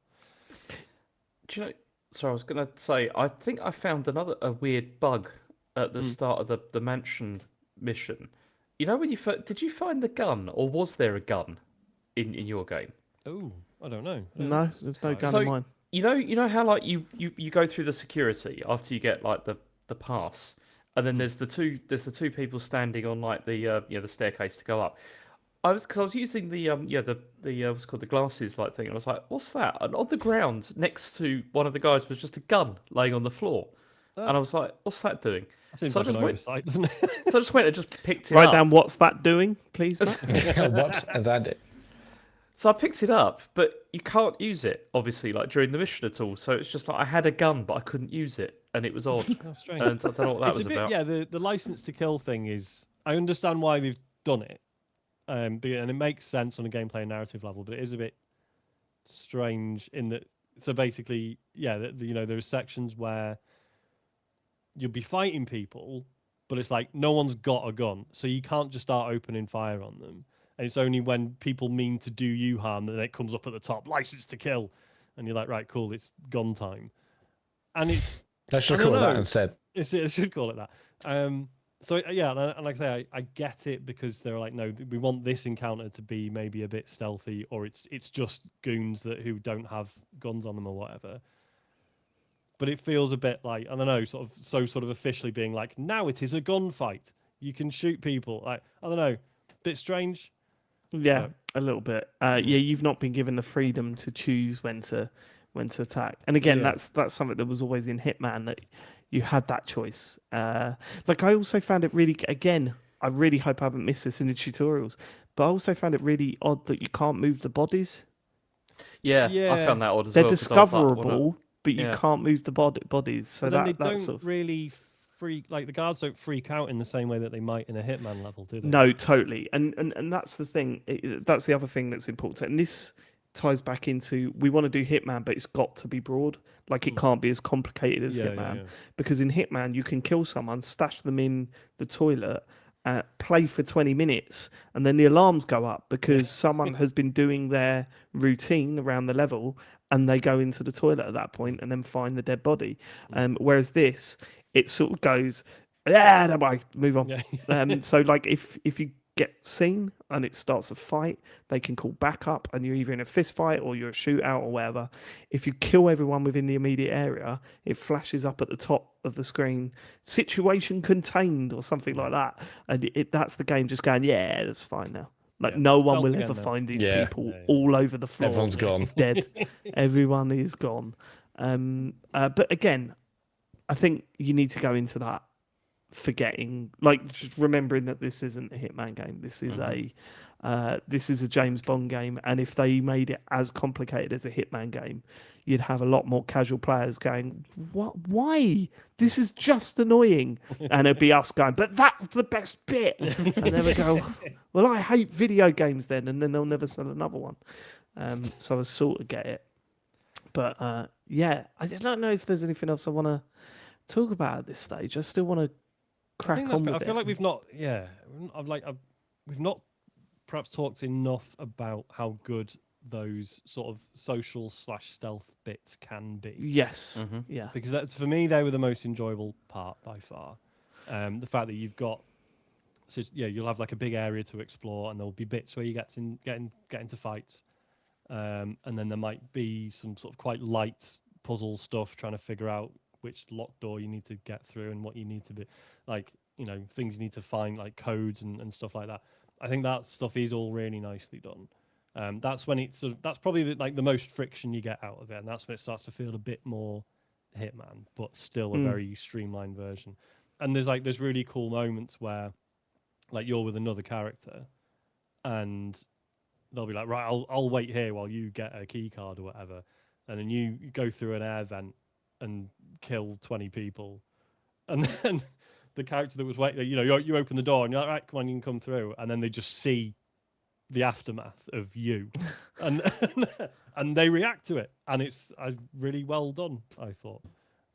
Do you know? Sorry, I was gonna say. I think I found a weird bug at the start of the mansion mission. You know when did you find the gun, or was there a gun in your game? Oh, I don't know. No, there's no gun So in mine. you know how like you go through the security after you get like the pass, and then there's the two people standing on like the the staircase to go up. I was using the what's it called, the glasses like thing, and I was like, what's that? And on the ground next to one of the guys was just a gun laying on the floor, and I was like, what's that doing? That seems So like I just an went, oversight, doesn't it? so I just went and just picked it Write up. down what's that doing, please, Matt? What's that? So I picked it up, but you can't use it obviously like during the mission at all. So it's just like I had a gun, but I couldn't use it, and it was odd. How strange. And I don't know what that It's was a bit, about. yeah, the license to kill thing is, I understand why they've done it, and it makes sense on a gameplay and narrative level, but it is a bit strange in that. So basically, yeah, there are sections where you'll be fighting people, but it's like no one's got a gun, so you can't just start opening fire on them. And it's only when people mean to do you harm that it comes up at the top, license to kill, and you're like, right, cool, it's gun time. And it's Let's I just don't call it that know. instead. I should call it that. So yeah, and like I say, I get it because they're like, no, we want this encounter to be maybe a bit stealthy, or it's just goons who don't have guns on them or whatever. But it feels a bit like, I don't know, sort of officially being like, now it is a gunfight. You can shoot people. Like, I don't know, bit strange. Yeah, a little bit. Yeah, you've not been given the freedom to choose when to attack. And again, Yeah. that's something that was always in Hitman, that you had that choice. Like I also found it really, again, I really hope I haven't missed this in the tutorials, but I also found it really odd that you can't move the bodies. Yeah, I Yeah. found that odd as They're well. 'Cause I was like, discoverable, but you yeah. can't move the bodies. So But then that they that's don't sort of... really freak, like the guards don't freak out in the same way that they might in a Hitman level, do they? No, totally. And that's the thing. That's the other thing that's important. And this ties back into, we want to do Hitman, but it's got to be broad. Like it can't be as complicated as Hitman. Because in Hitman, you can kill someone, stash them in the toilet, play for 20 minutes, and then the alarms go up because someone has been doing their routine around the level, and they go into the toilet at that point and then find the dead body. Whereas this, it sort of goes, don't worry, move on. Yeah. So like if you get seen and it starts a fight, they can call backup, and you're either in a fist fight or you're a shootout or whatever. If you kill everyone within the immediate area, it flashes up at the top of the screen, situation contained or something like that, and that's the game just going, yeah, that's fine now. Like no one will ever find these people all over the floor. Everyone's gone. Dead. Everyone is gone. But again, I think you need to go into that forgetting, like just remembering that this isn't a Hitman game. This is a James Bond game, and if they made it as complicated as a Hitman game, you'd have a lot more casual players going, "What? Why? This is just annoying." And it'd be us going, "But that's the best bit." And then we go, "Well, I hate video games then," and then they'll never sell another one. So I sort of get it, but yeah, I don't know if there's anything else I want to talk about at this stage. I still want to crack on with I it. feel like we've not perhaps talked enough about how good those sort of social / stealth bits can be. Yes. Yeah. Because that's, for me, they were the most enjoyable part by far. The fact that you've got, you'll have like a big area to explore, and there'll be bits where you get into fights, and then there might be some sort of quite light puzzle stuff trying to figure out which locked door you need to get through and what you need to be, like, things you need to find, like codes and stuff like that. I think that stuff is all really nicely done. That's when that's probably the most friction you get out of it, and that's when it starts to feel a bit more Hitman, but still a very streamlined version. And there's really cool moments where, like, you're with another character, and they'll be like, right, I'll wait here while you get a key card or whatever, and then you go through an air vent and kill 20 people, and then the character that was waiting, you open the door and you're like, right, come on, you can come through, and then they just see the aftermath of you, and and they react to it, and it's really well done, I thought.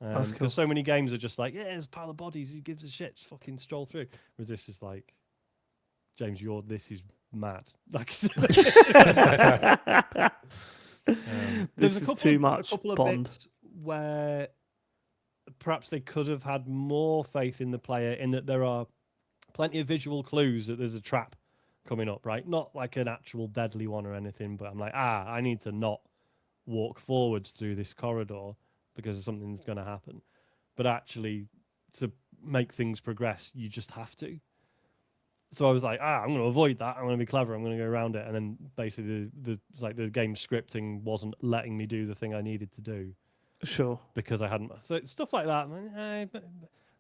That's cool. Because so many games are just like, yeah, there's a pile of bodies, who gives a shit, just fucking stroll through. Whereas this is like, James, this is mad. Like, This is too much a couple of Bond. bits where perhaps they could have had more faith in the player, in that there are plenty of visual clues that there's a trap coming up, right? Not like an actual deadly one or anything, but I'm like, I need to not walk forwards through this corridor because something's going to happen. But actually, to make things progress, you just have to. So I was like, I'm going to avoid that. I'm going to be clever. I'm going to go around it. And then basically, the game scripting wasn't letting me do the thing I needed to do. Sure. Because I hadn't. So it's stuff like that.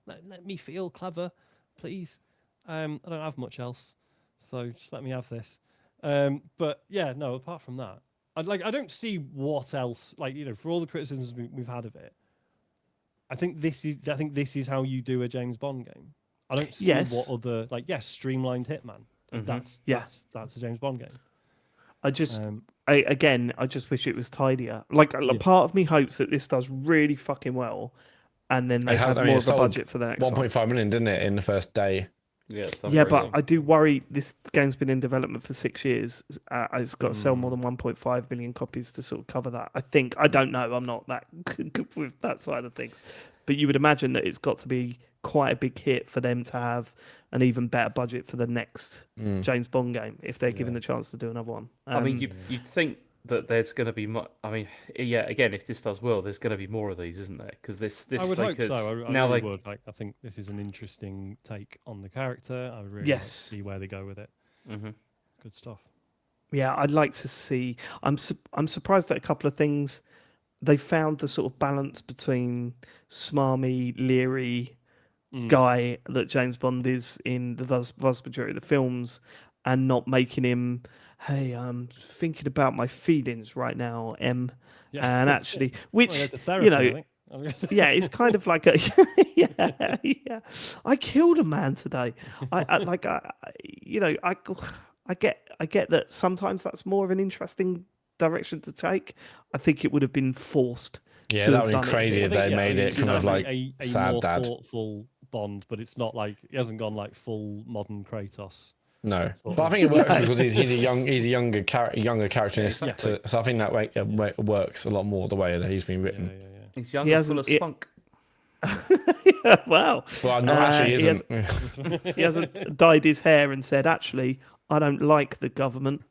Let me feel clever, please. I don't have much else, so just let me have this. But yeah, no. Apart from that, I don't see what else. For all the criticisms we've had of it, I think this is how you do a James Bond game. I don't see what other streamlined Hitman. Mm-hmm. That's a James Bond game. I just I just wish it was tidier. Part of me hopes that this does really fucking well, and then they have more of a budget for the next 1.5 million, didn't it, in the first day? Yeah, but I do worry. This game's been in development for 6 years. It's got to sell more than 1.5 million copies to sort of cover that. I think. I don't know. I'm not that good with that side of things, but you would imagine that it's got to be quite a big hit for them to have an even better budget for the next James Bond game if they're given the chance to do another one. I mean, you'd think that there's going to be again, if this does well, there's going to be more of these, isn't there? Because this I would hope so. I now really would. I think this is an interesting take on the character. I would really like to see where they go with it. Mm-hmm. Good stuff. Yeah, I'd like to see. I'm surprised at a couple of things. They found the sort of balance between smarmy, leery guy that James Bond is in the vast majority of the films, and not making him, hey, I'm thinking about my feelings right now, M. Yeah. And actually, which therapy, yeah, it's kind of like a yeah. I killed a man today. I get that sometimes that's more of an interesting direction to take. I think it would have been forced. Yeah, that would be crazy if they made it kind of like a sad more dad. Thoughtful Bond, but it's not like he hasn't gone like full modern Kratos. No, but I think it works because he's a younger character. Exactly. So I think that way it works a lot more the way that he's been written. Yeah. He's young and full of spunk. Wow. Well, no, actually, he isn't. He hasn't dyed his hair and said, actually, I don't like the government.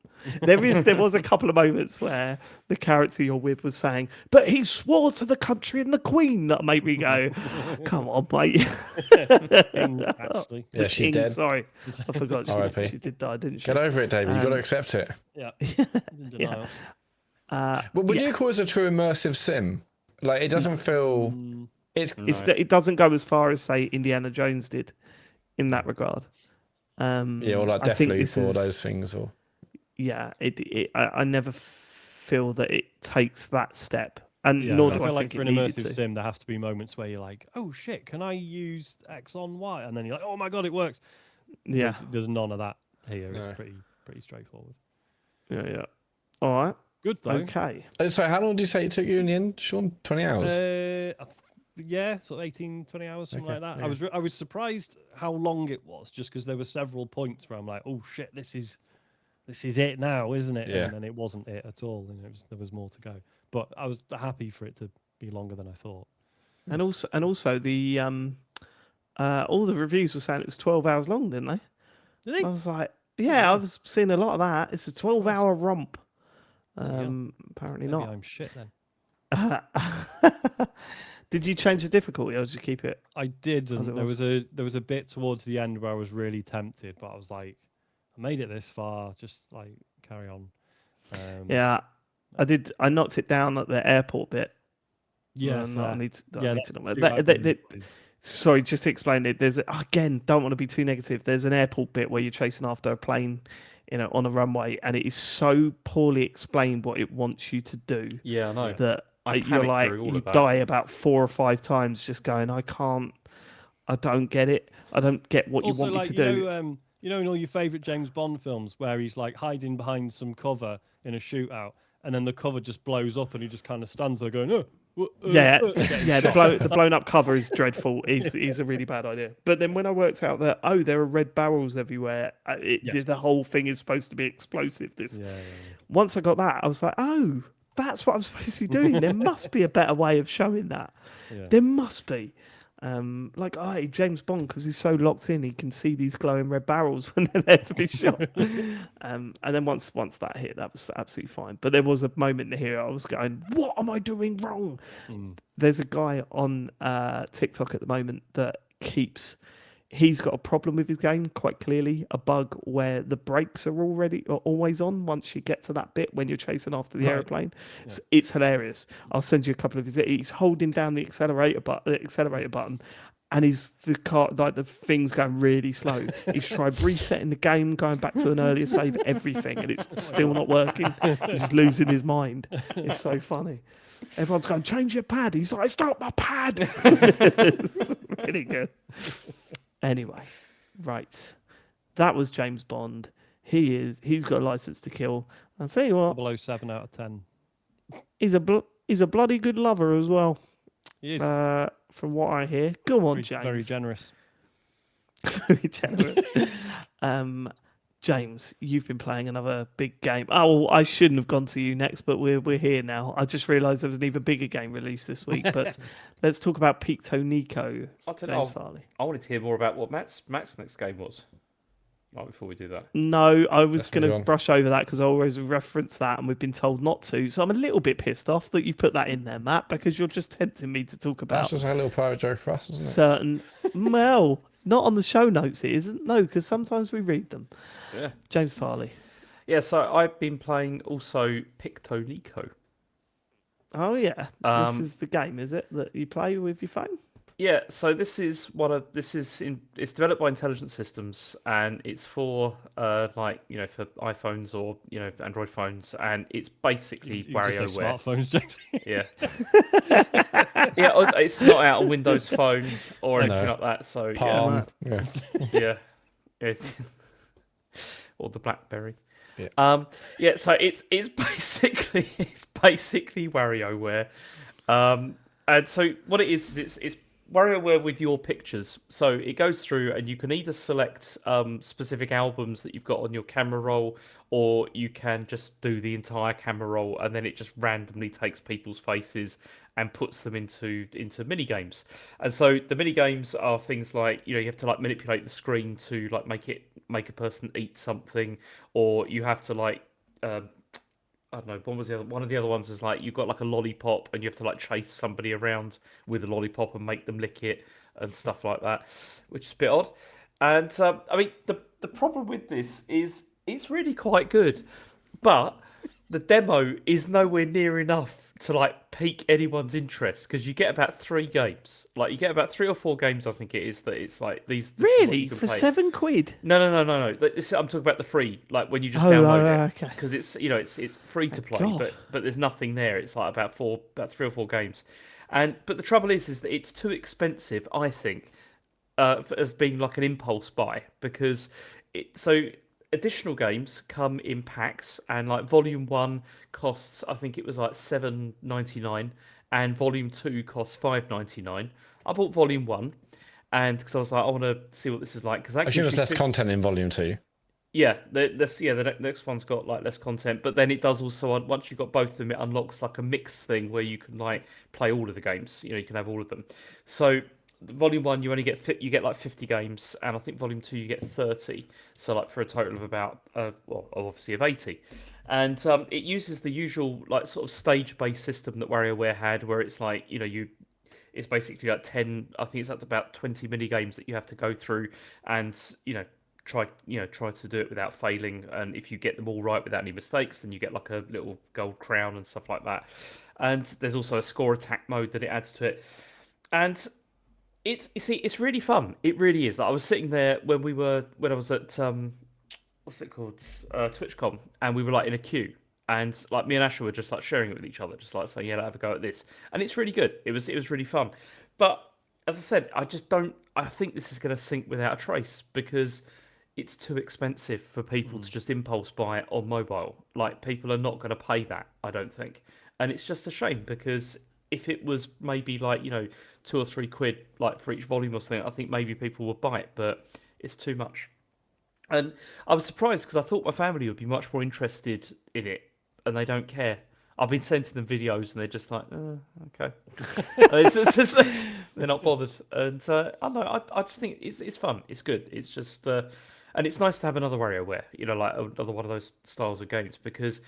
There was a couple of moments where the character you're with was saying, but he swore to the country and the Queen, that made me go, come on, mate. Actually. Yeah, she's dead. Sorry, I forgot she did die, didn't she? Get over it, David. You've got to accept it. Yeah. But would you call this a true immersive sim? Like, it doesn't feel... It doesn't go as far as, say, Indiana Jones did in that regard. Or like Deathloop or those things. Or yeah, I never feel that it takes that step, and nor do I feel like think for an immersive sim there have to be moments where you're like, oh shit, can I use X on Y? And then you're like, oh my god, it works. Yeah, there's none of that here. It's pretty straightforward. Yeah. All right. Good though. Okay. So how long did you say it took you in the end, Sean? 20 hours? Yeah, sort of 18, 20 hours, something like that. Okay. I was surprised how long it was, just because there were several points where I'm like, oh shit, this is it now, isn't it? Yeah. And then it wasn't it at all, and there was more to go. But I was happy for it to be longer than I thought. And also the all the reviews were saying it was 12 hours long, didn't they? Did they? I was like, yeah, I was seeing a lot of that. It's a 12-hour romp. Apparently Maybe not. I'm shit then. Did you change the difficulty, or did you keep it? I did, and there was a bit towards the end where I was really tempted, but I was like, I made it this far, just like carry on. Yeah, I did. I knocked it down at the airport bit. Yeah, I need to. Sorry, just to explain it. There's again, don't want to be too negative. There's an airport bit where you're chasing after a plane on a runway, and it is so poorly explained what it wants you to do Yeah, I know. that I you're panicked like during all you of that. die about 4 or 5 times, just going, I don't get it. I don't get what you Also, want me like to do. you know, in all your favourite James Bond films, where he's like hiding behind some cover in a shootout, and then the cover just blows up, and he just kind of stands there going, Yeah, getting yeah. shot. The blown up cover is dreadful. Is a really bad idea. But then when I worked out that there are red barrels everywhere, Yes, the whole thing is supposed to be explosive. Yeah. Once I got that, I was like, oh, that's what I'm supposed to be doing. There must be a better way of showing that. Yeah. There must be. James Bond, because he's so locked in, he can see these glowing red barrels when they're there to be shot. And then once that hit, that was absolutely fine. But there was a moment here I was going, "What am I doing wrong?" There's a guy on TikTok at the moment that he's got a problem with his game, quite clearly, a bug where the brakes are always on once you get to that bit when you're chasing after the aeroplane. Yeah. It's hilarious. I'll send you a couple of his. He's holding down the accelerator button, and the thing's going really slow. He's tried resetting the game, going back to an earlier save, everything, and it's still not working. He's losing his mind. It's so funny. Everyone's going, change your pad. He's like, it's not my pad. It's really good. Anyway, right. That was James Bond. He's got a license to kill. I'll tell you what, 007 out of 10. he's a bloody good lover as well. He is From what I hear. Go on, James. very generous. Very generous. James, you've been playing another big game. Oh, I shouldn't have gone to you next, but we're here now. I just realised there was an even bigger game released this week. But let's talk about Pictonico. James Farley. I wanted to hear more about what Matt's next game was. Right before we do that. No, I was Let's going move to on. brush over that because I always reference that, and we've been told not to. So I'm a little bit pissed off that you put that in there, Matt, because you're just tempting me to talk about That's just a little private joke for us, isn't it? certain. Well, not on the show notes, it isn't. No, because sometimes we read them. Yeah. James Farley. Yeah, so I've been playing also Pictonico. Oh yeah, this is the game, is it, that you play with your phone? Yeah, so it's developed by Intelligent Systems, and it's for for iPhones or Android phones, and it's basically You just say WarioWare. smartphones, James. Yeah, yeah, it's not out on Windows Phone or anything No. like that. So Palm. Yeah. yeah, it's or the BlackBerry. Yeah. So it's basically WarioWare, and so what it is it's WarioWare with your pictures. So it goes through, and you can either select specific albums that you've got on your camera roll, or you can just do the entire camera roll, and then it just randomly takes people's faces and puts them into mini games. And so the mini games are things like you have to like manipulate the screen to like make a person eat something, or you have to I don't know. One of the other ones is like you've got like a lollipop and you have to like chase somebody around with a lollipop and make them lick it and stuff like that, which is a bit odd. And I mean, the problem with this is it's really quite good, but the demo is nowhere near enough to like pique anyone's interest because you get about 3 games. Like you get about 3 or 4 games, I think it is, that it's like these. This is what Really? you can For play. £7? No. I'm talking about the free, like when you just download it, okay. because it's it's free to play, God. but there's nothing there. It's like about 3 or 4 games, but the trouble is that it's too expensive, I think, as being like an impulse buy because additional games come in packs, and like Volume 1 costs, I think it was like $7.99, and Volume 2 costs $5.99. I bought Volume 1, and because I was like, I want to see what this is like. Because I assume there's less content in Volume 2. Yeah, the next one's got like less content, but then it does also, once you've got both of them, it unlocks like a mix thing where you can like play all of the games. You can have all of them. So Volume 1, you only get like 50 games, and I think Volume 2 you get 30. So like for a total of about obviously of 80. And it uses the usual like sort of stage-based system that WarioWare had, where it's like it's basically like 10. I think it's up to about 20 mini games that you have to go through, and try to do it without failing. And if you get them all right without any mistakes, then you get like a little gold crown and stuff like that. And there's also a score attack mode that it adds to it, and it's really fun. It really is. I was sitting there when I was at what's it called? TwitchCon, and we were like in a queue, and like me and Asha were just like sharing it with each other, just like saying, "Yeah, let's have a go at this," and it's really good. It was really fun, but as I said, I just don't. I think this is going to sink without a trace because it's too expensive for people to just impulse buy it on mobile. Like people are not going to pay that, I don't think, and it's just a shame because if it was maybe like 2 or 3 quid like for each volume or something, I think maybe people would buy it, but it's too much. And I was surprised because I thought my family would be much more interested in it, and they don't care. I've been sending them videos, and they're just like, okay. They're not bothered. And I don't know. I just think it's fun. It's good. It's just, and it's nice to have another WarioWare. Like another one of those styles of games. Because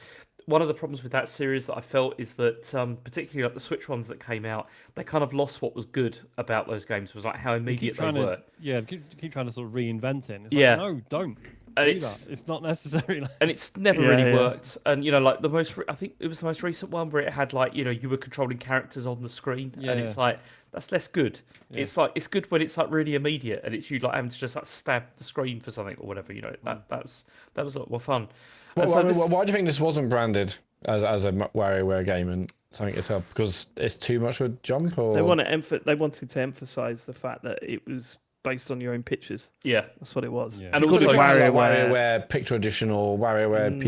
one of the problems with that series that I felt is that, particularly like the Switch ones that came out, they kind of lost what was good about those games. Was like how immediate they were. Keep trying to sort of reinvent it. It's Yeah. like, no, don't. And do that. It's not necessary. And it's never really worked. And like I think it was the most recent one where it had like you were controlling characters on the screen, and it's like that's less good. Yeah. It's like it's good when it's like really immediate, and it's you like having to just like stab the screen for something or whatever. That was a lot more fun. Why do you think this wasn't branded as a WarioWare game and something itself? Because it's too much of a jump, or they wanted to emphasize the fact that it was based on your own pictures. Yeah, that's what it was. Yeah. And also WarioWare Picture Edition or WarioWare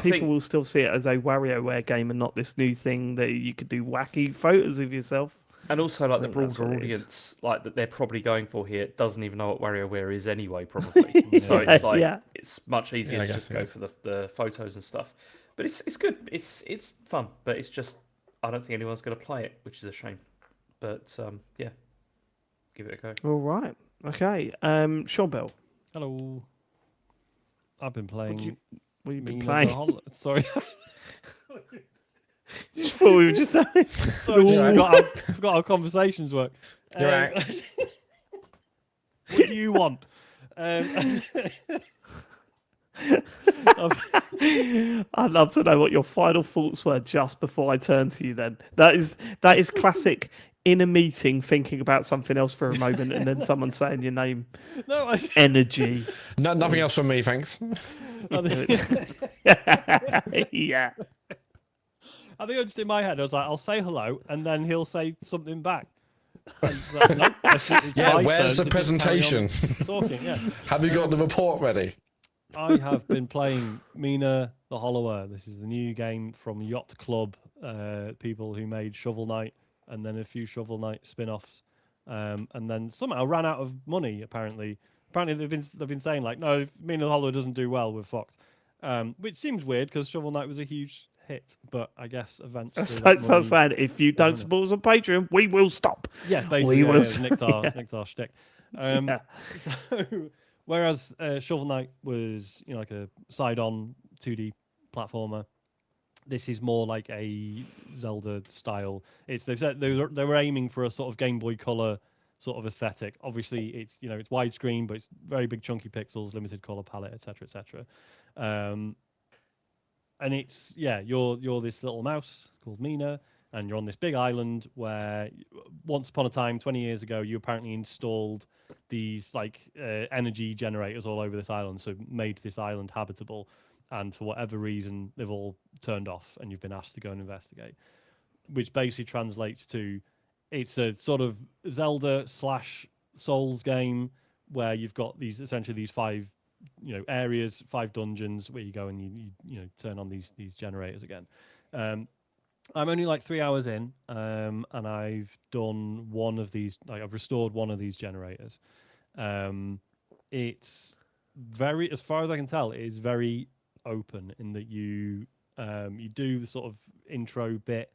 people will still see it as a WarioWare game and not this new thing that you could do wacky photos of yourself. And also, like the broader audience, like that they're probably going for here, doesn't even know what WarioWare is anyway, probably. So it's like it's much easier to just go for the photos and stuff. But it's good. It's fun, but it's just I don't think anyone's going to play it, which is a shame. But yeah. Give it a go. All right. Okay. Sean Bell. Hello. I've been playing. What have you been playing? Sorry. Just thought we were just having. Sorry, forgot how conversations work. You're right. What do you want? I'd love to know what your final thoughts were just before I turn to you. Then that is classic. In a meeting, thinking about something else for a moment, and then someone saying your name. Energy. Nothing else from me, thanks. Yeah. I think just in my head, I was like, I'll say hello, and then he'll say something back. Where's the presentation? Talking, yeah. Have you got the report ready? I have been playing Mina the Hollower. This is the new game from Yacht Club, people who made Shovel Knight. And then a few Shovel Knight spin-offs, and then somehow ran out of money. Apparently they've been saying like, no, Mina the Hollow doesn't do well with Fox, which seems weird because Shovel Knight was a huge hit. But I guess eventually. That's sad. If you don't support us on Patreon, we will stop. Yeah, basically, nicked our shtick. So whereas Shovel Knight was like a side-on 2D platformer. This is more like a Zelda style. They've said they were aiming for a sort of Game Boy Color sort of aesthetic. Obviously, it's it's widescreen, but it's very big chunky pixels, limited color palette, etc., etc. And it's you're this little mouse called Mina, and you're on this big island where once upon a time, 20 years ago, you apparently installed these energy generators all over this island, so made this island habitable. And for whatever reason, they've all turned off, and you've been asked to go and investigate, which basically translates to it's a sort of Zelda / Souls game where you've got these 5 areas, 5 dungeons where you go and you turn on these generators again. I'm only like 3 hours in, and I've done one of these. I've restored one of these generators. It's very, as far as I can tell, it is very open in that you do the sort of intro bit,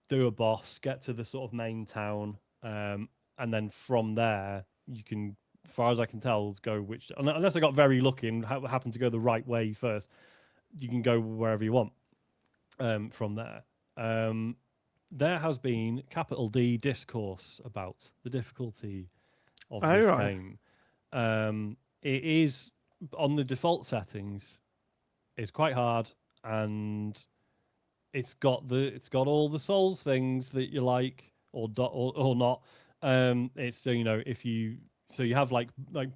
do a boss, get to the sort of main town, and then from there you can, as far as I can tell, go unless I got very lucky and happened to go the right way first, you can go wherever you want from there. There has been capital D discourse about the difficulty of this game. It is on the default settings. It's quite hard, and it's got all the Souls things that you like or not. It's if you So you have like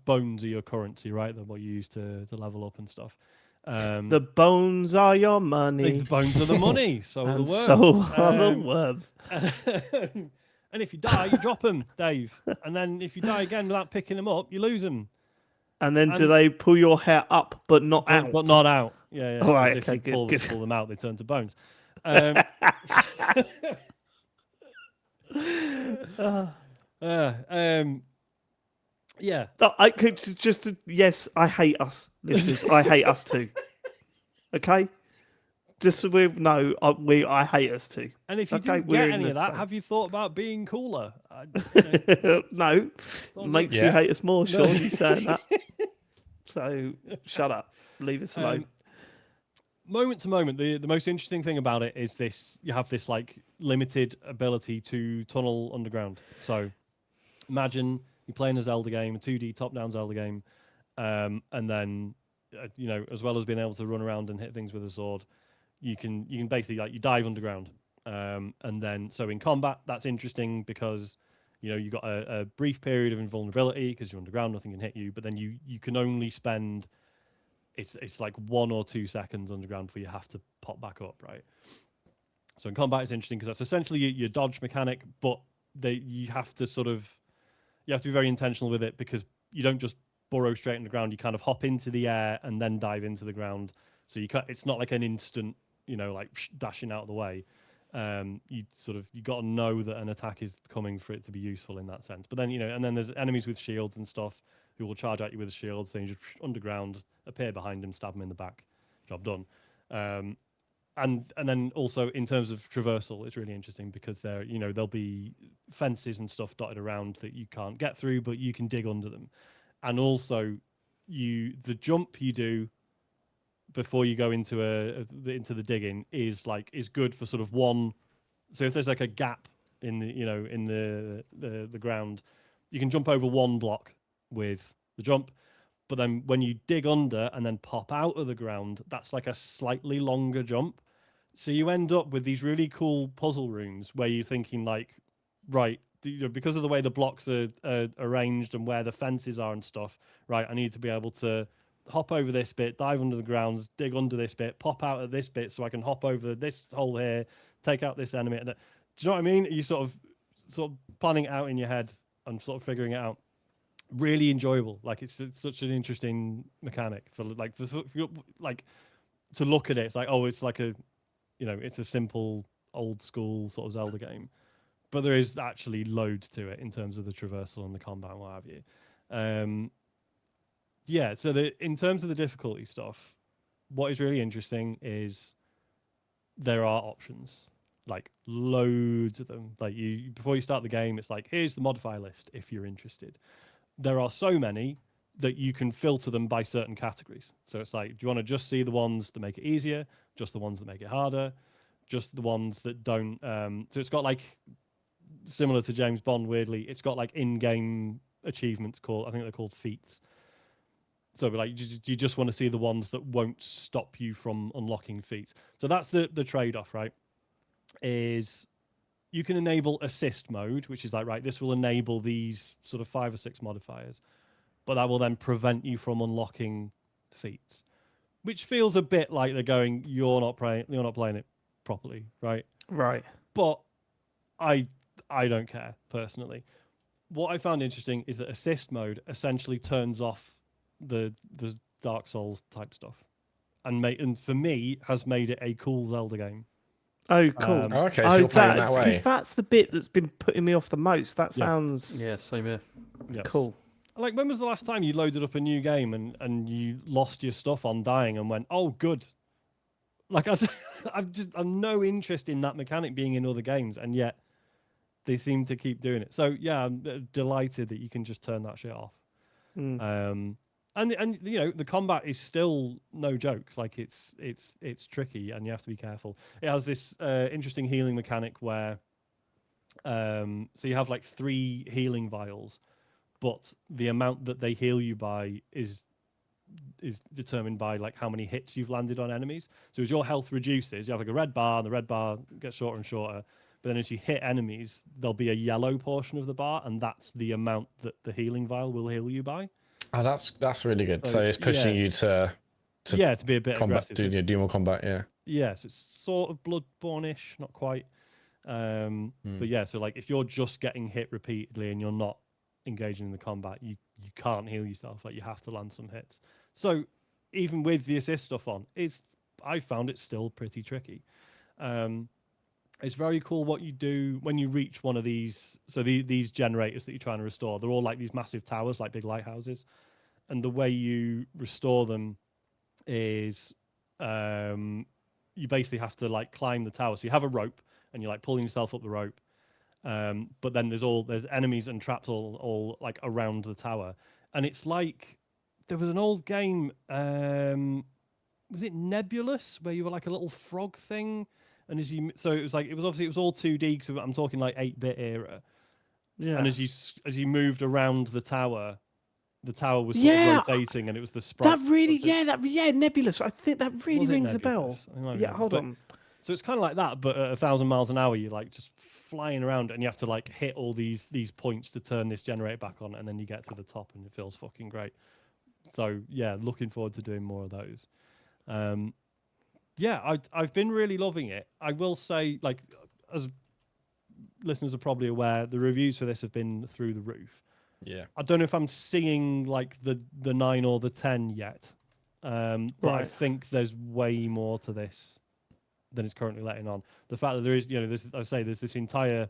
bones are your currency, right? That what you use to level up and stuff. The bones are your money. The bones are the money. So are the and worms. so are the Um, worms. and if you die, you drop them, Dave. And then if you die again without picking them up, you lose them. And then do and- they pull your hair up but not out? But not out. Yeah. All right, 'cause okay, if you good. pull them out, they turn to bones. Yeah. I could just yes, I hate us. Listeners, I hate us too. Okay, just so we know, I hate us too. And if you Okay, didn't we're get in any the of that, same. have you thought about being cooler? No, Don't makes do me it. hate us more. Sean, you saying that? So shut up, leave us alone. Moment to moment, the most interesting thing about it is this: you have this like limited ability to tunnel underground. So imagine you're playing a Zelda game, a 2D top-down Zelda game, and then as well as being able to run around and hit things with a sword, you can basically you dive underground, and then so in combat that's interesting because you've got a brief period of invulnerability because you're underground, nothing can hit you, but then you can only spend it's like 1 or 2 seconds underground before you have to pop back up, right? So in combat it's interesting because that's essentially your dodge mechanic, but you have to be very intentional with it because you don't just burrow straight in the ground. You kind of hop into the air and then dive into the ground. So it's not like an instant, dashing out of the way. You got to know that an attack is coming for it to be useful in that sense. But then and then there's enemies with shields and stuff who will charge at you with a shield. So you just underground, appear behind them, stab them in the back. Job done. And then also in terms of traversal, it's really interesting because there'll be fences and stuff dotted around that you can't get through, but you can dig under them. And also, the jump you do before you go into the digging is good for sort of one. So if there's like a gap in the ground, you can jump over one block with the jump. But then when you dig under and then pop out of the ground, that's like a slightly longer jump. So you end up with these really cool puzzle rooms where you're thinking right, because of the way the blocks are arranged and where the fences are and stuff, right, I need to be able to hop over this bit, dive under the ground, dig under this bit, pop out at this bit so I can hop over this hole here, take out this enemy. Do you know what I mean? You sort of planning it out in your head and sort of figuring it out. Really enjoyable. It's such an interesting mechanic for to look at it. It's it's like it's a simple old school sort of Zelda game, but there is actually loads to it in terms of the traversal and the combat and what have you. So in terms of the difficulty stuff, what is really interesting is there are options, loads of them. Before you start the game, it's here's the modifier list if you're interested. There are so many that you can filter them by certain categories. So it's do you want to just see the ones that make it easier, just the ones that make it harder, just the ones that don't? So it's got similar to James Bond, weirdly, it's got in-game achievements I think they're called feats. So you just want to see the ones that won't stop you from unlocking feats. So that's the trade-off, right? Is you can enable assist mode, which is right, this will enable these sort of 5 or 6 modifiers, but that will then prevent you from unlocking feats, which feels a bit like they're going, you're not playing it properly, right? Right. But I don't care personally. What I found interesting is that assist mode essentially turns off the Dark Souls type stuff, and for me has made it a cool Zelda game. Oh, cool. Okay, so you're playing that way. Because that's the bit that's been putting me off the most. That sounds Same here. Yes. cool. When was the last time you loaded up a new game and you lost your stuff on dying and went, oh, good? I'm no interest in that mechanic being in other games, and yet they seem to keep doing it. So yeah, I'm delighted that you can just turn that shit off. And the combat is still no joke. It's tricky and you have to be careful. It has this interesting healing mechanic where so you have 3 healing vials, but the amount that they heal you by is determined by how many hits you've landed on enemies. So as your health reduces, you have a red bar, and the red bar gets shorter and shorter. But then as you hit enemies, there'll be a yellow portion of the bar, and that's the amount that the healing vial will heal you by. Oh, that's really good. So So, it's pushing yeah. you to to be a bit combat, aggressive. do more combat. Yeah. Yeah, so it's sort of Bloodborne-ish, not quite. But yeah, so like if you're just getting hit repeatedly and you're not engaging in the combat, you can't heal yourself. Like you have to land some hits. So even with the assist stuff on, I found it still pretty tricky. It's very cool what you do when you reach one of these. So these generators that you're trying to restore, they're all like these massive towers, like big lighthouses. And the way you restore them is you basically have to like climb the tower. So you have a rope and you're like pulling yourself up the rope. But then there's enemies and traps all like around the tower. And it's like there was an old game, was it Nebulous, where you were like a little frog thing? And it was all 2D, because I'm talking like 8-bit era. Yeah. And as you moved around the tower was sort of rotating, and it was the sprite. Nebulous. I think that really Was it rings a bell. Nebulous? Yeah, hold on. So it's kind of like that, but at 1,000 miles an hour, you're like just flying around, and you have to like hit all these points to turn this generator back on, and then you get to the top, and it feels fucking great. So yeah, looking forward to doing more of those. Yeah, I've been really loving it. I will say, like, as listeners are probably aware, the reviews for this have been through the roof. Yeah. I don't know if I'm seeing like the 9 or the 10 yet, but I think there's way more to this than it's currently letting on. The fact that there is, there's this entire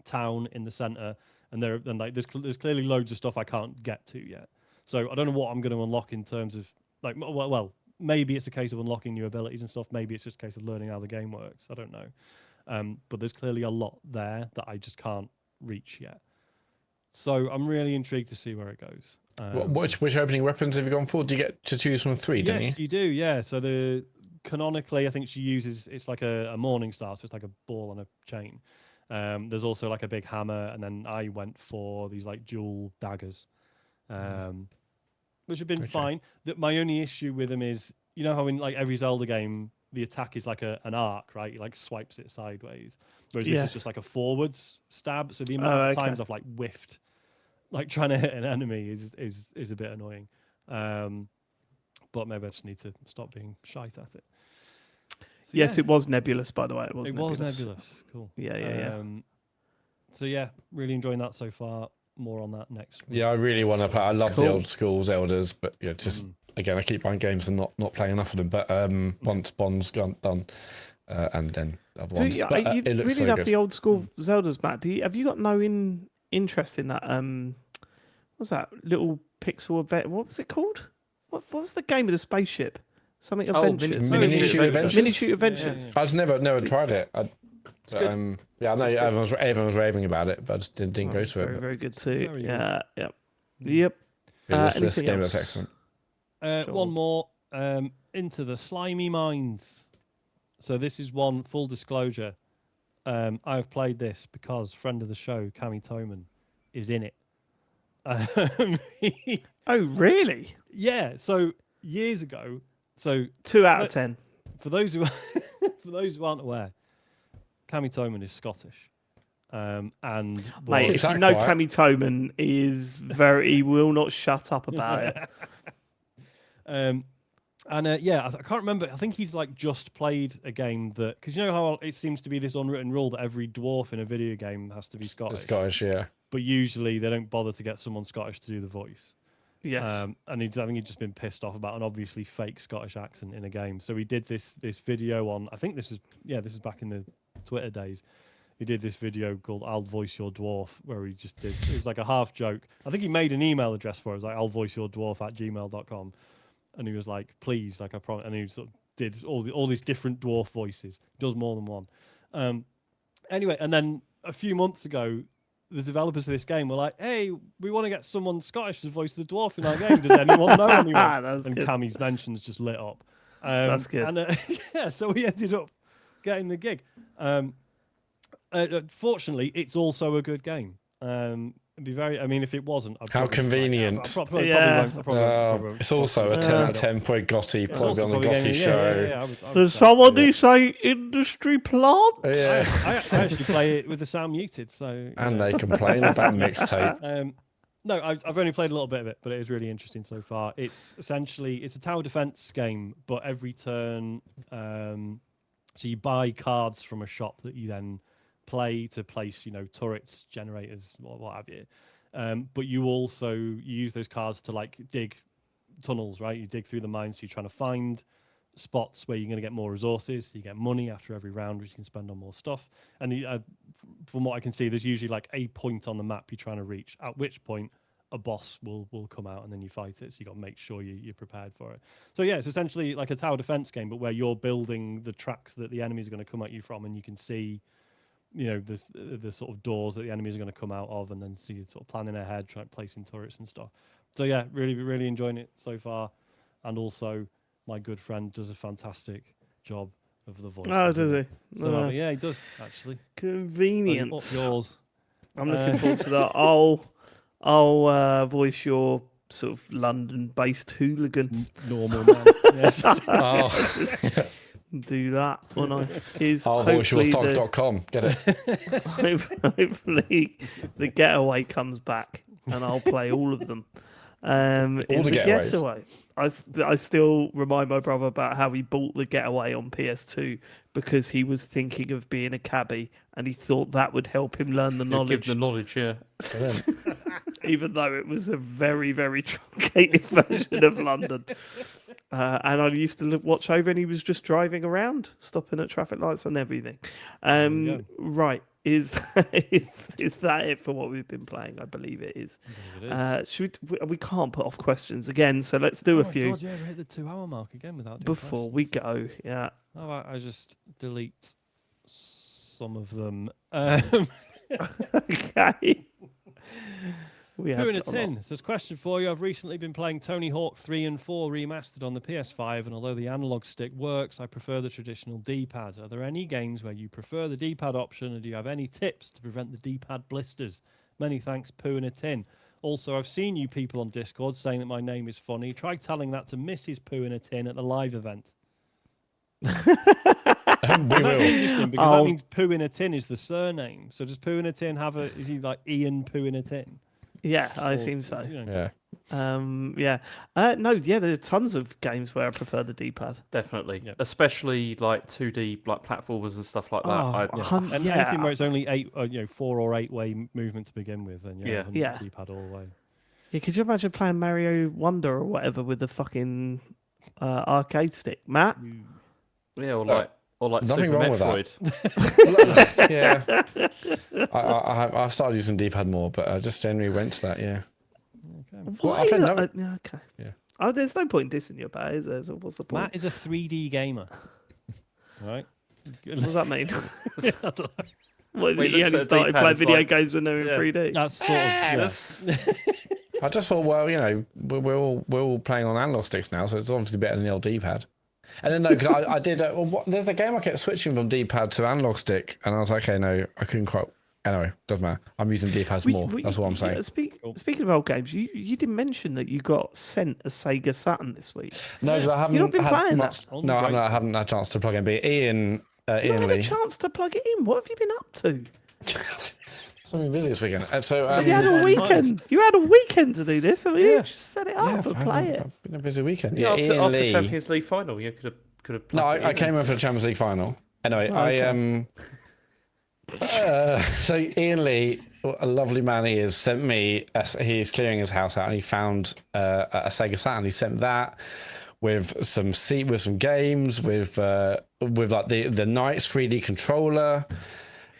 town in the center, and there's clearly loads of stuff I can't get to yet. So I don't know what I'm going to unlock in terms of like, well, maybe it's a case of unlocking new abilities and stuff. Maybe it's just a case of learning how the game works. I don't know. But there's clearly a lot there that I just can't reach yet. So I'm really intrigued to see where it goes. Which opening weapons have you gone for? Do you get to choose from 3, don't you? Yes, you do, yeah. So canonically, I think she uses, it's like a morning star, so it's like a ball on a chain. There's also like a big hammer, and then I went for these like dual daggers, which have been fine. My only issue with them is, you know how in like every Zelda game, the attack is like an arc, right? You like swipes it sideways, whereas this is just like a forwards stab. So the amount of times I've like whiffed, like trying to hit an enemy is a bit annoying. But maybe I just need to stop being shite at it. So, yes, it was Nebulous, by the way. It was Nebulous. Cool. Yeah. So yeah, really enjoying that so far. More on that next week. Yeah, I really want to play. I love the old school Zeldas, but yeah, just again, I keep buying games and not playing enough of them. But once Bond's done, and then other ones. You But, you it looks really so love good. the old school Zeldas, Matt. Have you got no interest in that? What's that little pixel event? What was it called? What was the game of the spaceship? Something Adventures. Mini Shoot Adventures. Mini Shoot Adventures. Yeah. I've never tried it. I know everyone's raving about it, but I just didn't go to it. Very, very good too. Very Yeah, yep. This game else? is excellent. Sure. One more. Into the Slimy Mines. So this is one, full disclosure. I've played this because friend of the show, Cami Toman, is in it. Oh, really? Yeah. So years ago. So 2 out of 10. For those who aren't aware, Cami Toman is Scottish. And Mate, if you know Cami Toman he will not shut up about it. I can't remember. I think he's like just played a game that, because you know how it seems to be this unwritten rule that every dwarf in a video game has to be Scottish. Scottish, yeah. But usually they don't bother to get someone Scottish to do the voice. Yes. And I think he'd just been pissed off about an obviously fake Scottish accent in a game. So he did this video on, I think this is back in the Twitter days. He did this video called "I'll Voice Your Dwarf," where he just did. It was like a half joke. I think he made an email address for it. It was like "I'll voice your dwarf at gmail.com," and he was like, "Please, like I promise." And he sort of did all these different dwarf voices. He does more than one. Anyway, and then a few months ago, the developers of this game were like, "Hey, we want to get someone Scottish to voice the dwarf in our game. Does anyone know anyone?" And good. Cami's mentions just lit up. That's good. And so we ended up getting the gig. Fortunately, it's also a good game. It'd be very. I mean, if it wasn't, I'd How probably try it. convenient. I probably Yeah. won't. I probably won't. It's also a 10 out of 10 probably Gotti, It's probably also on the probably Gotti gaming, show. Yeah, I would Does say, somebody yeah. say industry plant? Yeah. I actually play it with the sound muted, so. And they complain about mixtape. No, I've only played a little bit of it, but it is really interesting so far. It's essentially a tower defense game, but every turn, so you buy cards from a shop that you then play to place, turrets, generators, what have you. But you also use those cards to like dig tunnels, right? You dig through the mines, so you're trying to find spots where you're going to get more resources. So you get money after every round, which you can spend on more stuff. And from what I can see, there's usually like a point on the map you're trying to reach, at which point a boss will come out and then you fight it. So you got to make sure you're prepared for it. So yeah, it's essentially like a tower defense game, but where you're building the tracks that the enemies are going to come at you from, and you can see, the sort of doors that the enemies are going to come out of, and then so you're sort of planning ahead, trying placing turrets and stuff. So yeah, really enjoying it so far, and also my good friend does a fantastic job of the voice. Oh, does he? So yeah, he does actually. Convenient. Up yours. I'm looking forward to that. I'll voice your sort of London-based hooligan. Normal man. Yes. Oh, Do that when I is I'll voice your hopefully thug.com. Get it? hopefully the getaway comes back and I'll play all of them. In the getaways. Getaway, I still remind my brother about how he bought the Getaway on PS2 because he was thinking of being a cabbie and he thought that would help him learn the Give knowledge, the knowledge, yeah. even though it was a very, very truncated version of London. And I used to watch over and he was just driving around, stopping at traffic lights and everything. Right. Is that it for what we've been playing? I believe it is. We can't put off questions again, so let's do a few. God, yeah, we hit the 2-hour mark again without doing Before we go. Yeah. How about I just delete some of them? Okay. We have Who in a got tin lot. says, question for you. I've recently been playing Tony Hawk 3 and 4 remastered on the PS5, and although the analog stick works, I prefer the traditional D-pad. Are there any games where you prefer the D-pad option, and do you have any tips to prevent the D-pad blisters? Many thanks, Poo in a Tin. Also, I've seen you people on Discord saying that my name is funny. Try telling that to Mrs. Poo in a Tin at the live event. We That's will. interesting because that means Poo in a Tin is the surname. So does Poo in a Tin is he like Ian Poo in a Tin? Yeah, I Or, assume so. Yeah. No, yeah, there are tons of games where I prefer the D-pad. Definitely, Yeah. especially like 2D like platformers and stuff like that. Oh, And yeah. anything where it's only 4 or 8 way movement to begin with, then Yeah. D-pad all the way. Yeah, could you imagine playing Mario Wonder or whatever with the fucking arcade stick, Matt? Yeah, or like Nothing Super wrong with Metroid. Yeah. I've started using D-pad more, but I just generally went to that, yeah. Okay. Well, Why? I played Okay. Yeah. Oh, there's no point in dissing you about it, is there? So what's the point? Matt is a 3D gamer. Right? What does that mean? I don't know. What, Well, he you looks only at a started D-pad, playing it's video like- games when they were in Yeah. 3D? That's sort of. I just thought, well, we're all playing on analog sticks now, so it's obviously better than the old D-pad. And then no, because I did. There's a game I kept switching from D-pad to analog stick, and I was like, okay, no, I couldn't quite. Anyway, doesn't matter. I'm using D-pads more. That's what I'm saying. Speaking of old games, you didn't mention that you got sent a Sega Saturn this week. No, because I haven't. You've not been had playing much, that? No, I haven't had a chance to plug in. But Ian You haven't had Lee. a chance to plug it in. What have you been up to? So I'm busy this weekend. So You had a weekend. You had a weekend to do this. I mean, you just set it up and play it. I've been a busy weekend. Yeah, Yeah, after, Ian after Lee. Champions League final, you could have. No, plugged it I in. came in for the Champions League final. Anyway, so Ian Lee, a lovely man he is, sent me. He's clearing his house out, and he found a Sega Saturn. He sent that with some games, with like the Knights 3D controller.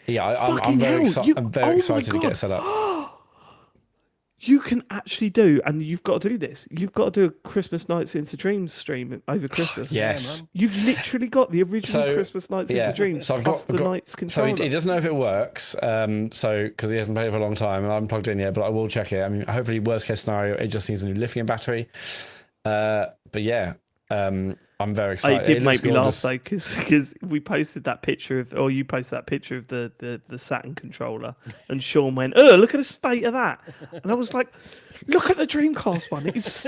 Yeah, I'm very excited. I'm very excited to get set up. You can actually do, and you've got to do this. You've got to do a Christmas Nights into Dreams stream over Christmas. Yes. You've literally got the original So, Christmas Nights yeah. into Dreams So I've plus got the Nights So controller. he doesn't know if it works. So because he hasn't played it for a long time, and I haven't plugged it in yet, but I will check it. I mean, hopefully, worst case scenario, it just needs a new lithium battery. But yeah. I'm very excited. It did looks make me laugh gorgeous. though, because we posted that picture of, or you posted that picture of the Saturn controller, and Sean went, "Oh, look at the state of that," and I was like, "Look at the Dreamcast one. It's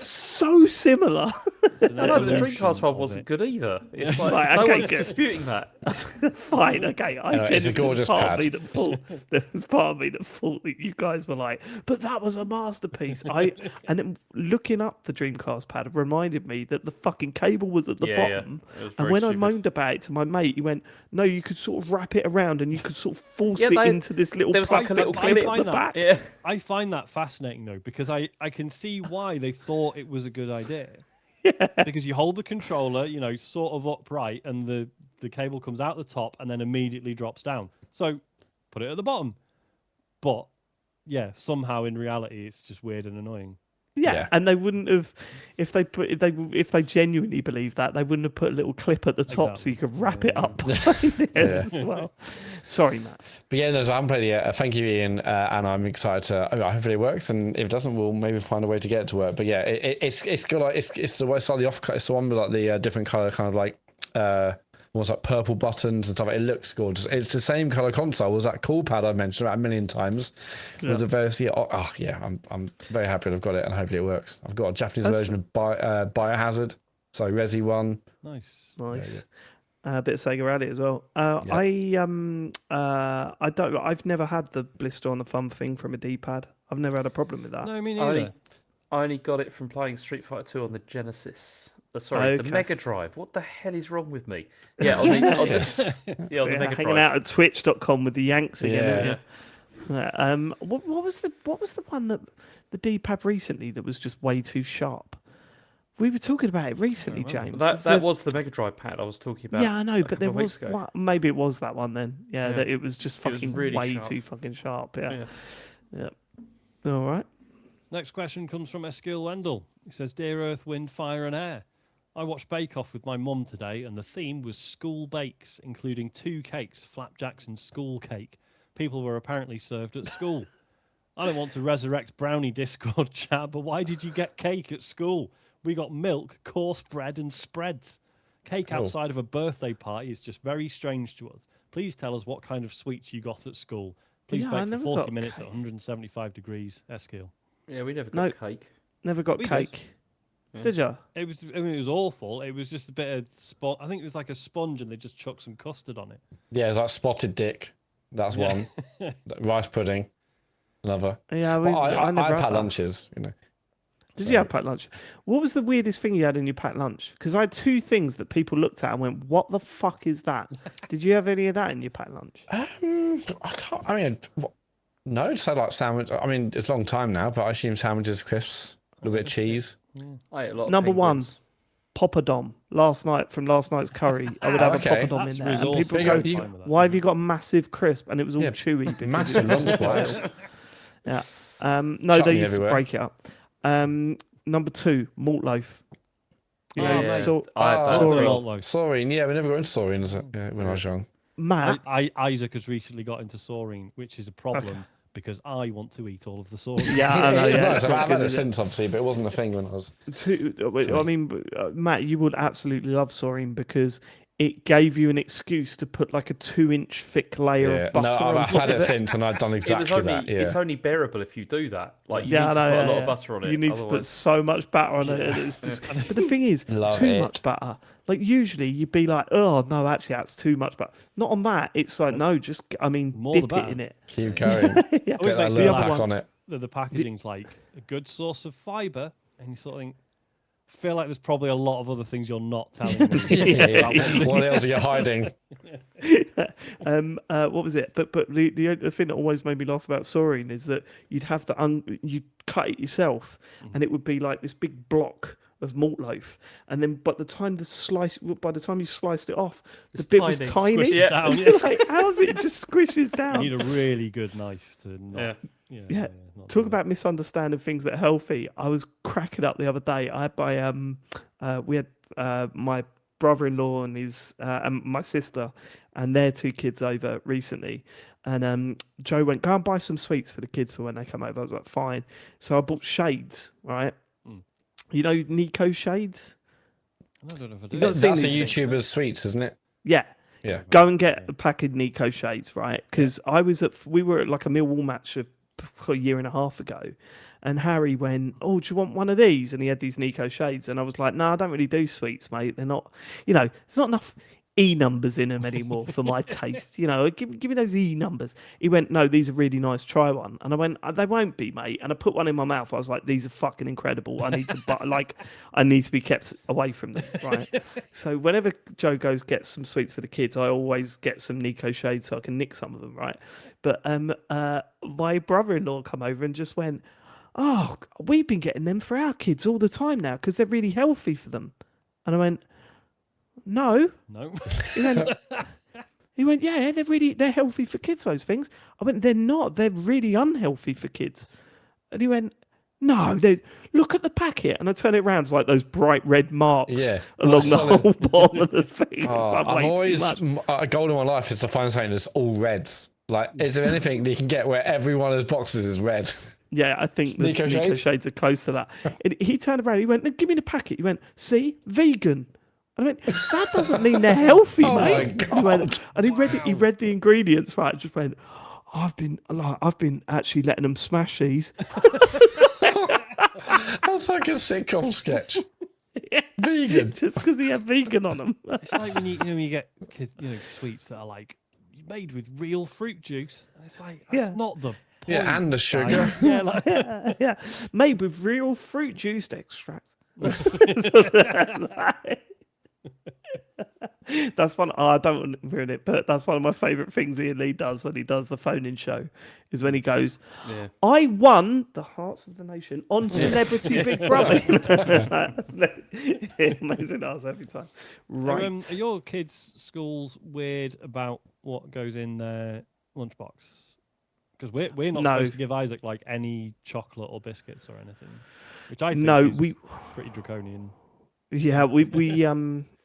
so similar." No, but the Dreamcast one wasn't good either. It's like Right, no okay, one's good. disputing that. Fine, okay. It's a gorgeous pad. There was part of me that thought that you guys were like, but that was a masterpiece. And then looking up the Dreamcast pad reminded me that the fucking cable was at the bottom. It was And very when I stupid. moaned about it to my mate, he went, "No, you could sort of wrap it around and you could sort of force Yeah, it they- into this little there was like a plastic little clip clip. at the back." Yeah, I find that fascinating though, because I can see why they thought it was a good idea. Because you hold the controller, sort of upright, and the cable comes out the top and then immediately drops down. So put it at the bottom. But yeah, somehow in reality it's just weird and annoying. Yeah, and they wouldn't have, if they genuinely believed that, they wouldn't have put a little clip at the top so you could wrap it up behind it as well. Sorry, Matt. But yeah, no, so I haven't played it yet. Thank you, Ian, and I'm excited to. Hopefully it works, and if it doesn't, we'll maybe find a way to get it to work. But yeah, it's got like it's the way slightly off. It's the one with like the different color, kind of like almost like purple buttons and stuff. It looks gorgeous. It's the same color console as that cool pad I mentioned about a million times. With the various, I'm very happy that I've got it, and hopefully it works. I've got a Japanese version of Biohazard, so Resi 1. Nice. A bit of Sega Rally as well. I've never had the blister on the thumb thing from a D-pad. I've never had a problem with that. No, me neither. I only got it from playing Street Fighter 2 on the Genesis. Sorry, the Okay. Mega Drive. What the hell is wrong with me? Yeah, on the Mega Hanging Drive. out at Twitch.com with the Yanks again. Yeah. What was the one that the D-pad recently that was just way too sharp? We were talking about it recently, James. That was the Mega Drive pad I was talking about. Yeah, I know, but there couple of weeks was ago. one, maybe it was that one then. Yeah, that it was just It was fucking really way sharp. too fucking sharp. Yeah. Yeah. All right. Next question comes from Eskil Wendell. He says, "Dear Earth, Wind, Fire and Air. I watched Bake Off with my mum today, and the theme was school bakes, including 2 cakes, flapjacks and school cake. People were apparently served at school. I don't want to resurrect Brownie Discord chat, but why did you get cake at school? We got milk, coarse bread and spreads. Cake outside of a birthday party is just very strange to us. Please tell us what kind of sweets you got at school. Please Yeah, I bake for never 40 got minutes cake. at 175 degrees, Eskil." Yeah, we never got No. cake. Never got We did. cake. Did you? It was awful. It was just a bit of I think it was like a sponge, and they just chucked some custard on it. Yeah, it's like spotted dick. That's one. Rice pudding, another. Yeah, But I never I've had had that. lunches, Did you have packed lunch? What was the weirdest thing you had in your packed lunch? Because I had 2 things that people looked at and went, "What the fuck is that?" Did you have any of that in your packed lunch? I can't. I mean, no, just had like sandwich. I mean, it's a long time now, but I assume sandwiches, crisps, a little bit of cheese. I ate a lot of Number one. penguins. Poppadom. From last night's curry, I would have okay. a poppadom That's in there. And resourceful. people Big go, you- Fine with that. "Why have you got a massive crisp?" And it was all Yeah, chewy. because Massive it was lunchbox. Yeah. No, Chutney they used everywhere. to break it up. Number 2, malt loaf. You Oh, know, mate. so I had that sorry. as well. Saurine, yeah, we never got into Saurine when I was young. Matt, Isaac has recently got into saurine, which is a problem because I want to eat all of the saurine. yeah, I know, yeah, it's I've not had good, it is it? since, obviously, but it wasn't a thing when I was. I mean, Matt, you would absolutely love Soaring because it gave you an excuse to put like a 2-inch thick layer Yeah, of butter no, on I've top had of it since, and I've done exactly that. Yeah. It's only bearable if you do that. Like you Yeah, need to I know, put a yeah, lot yeah. of butter on it. You need to put otherwise- so much batter on it. And it's just... But the thing is, Love too it. much butter. Like usually you'd be like, "Oh no, actually that's too much butter." Not on that. It's like no, just More the dip it better. in it. Keep going. Yeah. Always Get that makes me little laugh pack one- on it. that the packaging's like a good source of fiber, and you sort of think, feel like there's probably a lot of other things you're not telling me. About one What else are you hiding? What was it? But the thing that always made me laugh about Soaring is that you'd have you'd cut it yourself, and it would be like this big block of malt loaf, and then by the time you sliced it off, the It's bit was tiny. tiny. Squishes down, yeah. It's like, how's it just squishes down? You need a really good knife to not. Yeah. not Talk do about misunderstanding things that are healthy. I was cracking up the other day. I had we had my brother-in-law and his and my sister and their 2 kids over recently, and Joe went, "Go and buy some sweets for the kids for when they come over." I was like, "Fine." So I bought shades, right? You know Nico shades? I don't know if I do. You've not seen That's a these things? YouTuber's sweets, isn't it? Yeah. Yeah. Go and get a pack of Nico shades, right? Because we were at like a Millwall match a year and a half ago, and Harry went, "Oh, do you want one of these?" And he had these Nico shades, and I was like, "No, I don't really do sweets, mate. They're not, there's not enough E numbers in them anymore for my taste. Give me those E numbers." He went, "No, these are really nice. Try one." And I went, "They won't be, mate." And I put one in my mouth. I was like, "These are fucking incredible. I need to I need to be kept away from them." Right. So whenever Joe goes get some sweets for the kids, I always get some Nico shades so I can nick some of them. Right. But my brother-in-law come over and just went, "Oh, we've been getting them for our kids all the time now because they're really healthy for them." And I went, "No." No. He went, "Yeah, they're healthy for kids, those things." I went, "They're not. They're really unhealthy for kids." And he went, "No, look at the packet." And I turn it around, it's like those bright red marks along the whole bottom of the thing. I've always, a goal in my life is to find something that's all reds. Like, is there anything that you can get where every one of those boxes is red? Yeah, I think the Nico Nico shades are close to that. And he turned around, he went, "No, give me the packet." He went, "See, vegan." I went, "That doesn't mean they're healthy, Oh mate." my God. He went, and he read the ingredients, right? Just went, I've been actually letting them smash these." That's like a sitcom sketch. Yeah. Vegan. Just because he had vegan on them. It's like when you get kids, sweets that are like made with real fruit juice. And it's like that's not the point. Yeah, and the sugar. Yeah, like, Yeah, made with real fruit juice extract. That's one. I don't want to ruin it, but that's one of my favourite things Ian Lee does when he does the phone-in show. Is when he goes, "I won the hearts of the nation on Celebrity Big Brother." It makes it laugh every time. Right? Are your kids' schools weird about what goes in their lunchbox? Because we're not supposed to give Isaac like any chocolate or biscuits or anything, which I think is pretty draconian. Yeah,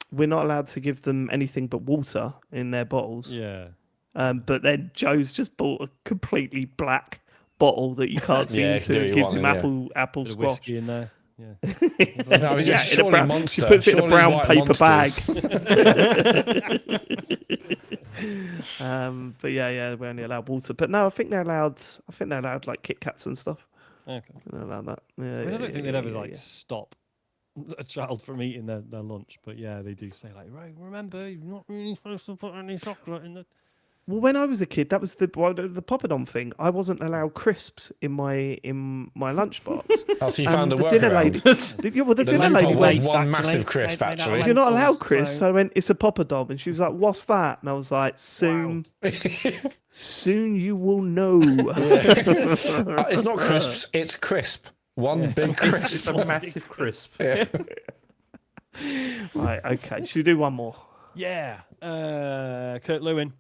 we're not allowed to give them anything but water in their bottles. Yeah. But then Joe's just bought a completely black bottle that you can't see into. It gives him apple Bit of squash. whiskey in there. Yeah. No, it's just surely Monster. She puts it in a Surely brown white paper Monsters. bag. But yeah, we're only allowed water. But no, I think they're allowed like Kit Kats and stuff. Okay. They're allowed that. Yeah, I don't think they'd ever stop a child from eating their lunch, but yeah, they do say like, "Right, remember, you're not really supposed to put any chocolate in the." Well, when I was a kid, that was the Poppadom thing. I wasn't allowed crisps in my lunchbox. Oh, so you found the dinner lady. The dinner lady was went, one massive crisp, actually. "You're not allowed crisps." So I went, "It's a Poppadom," and she was like, "What's that?" And I was like, "Soon you will know." It's not crisps, it's crisp. One big crisp. It's a massive crisp. Yeah. Right, okay. Should we do one more? Yeah. Kurt Lewin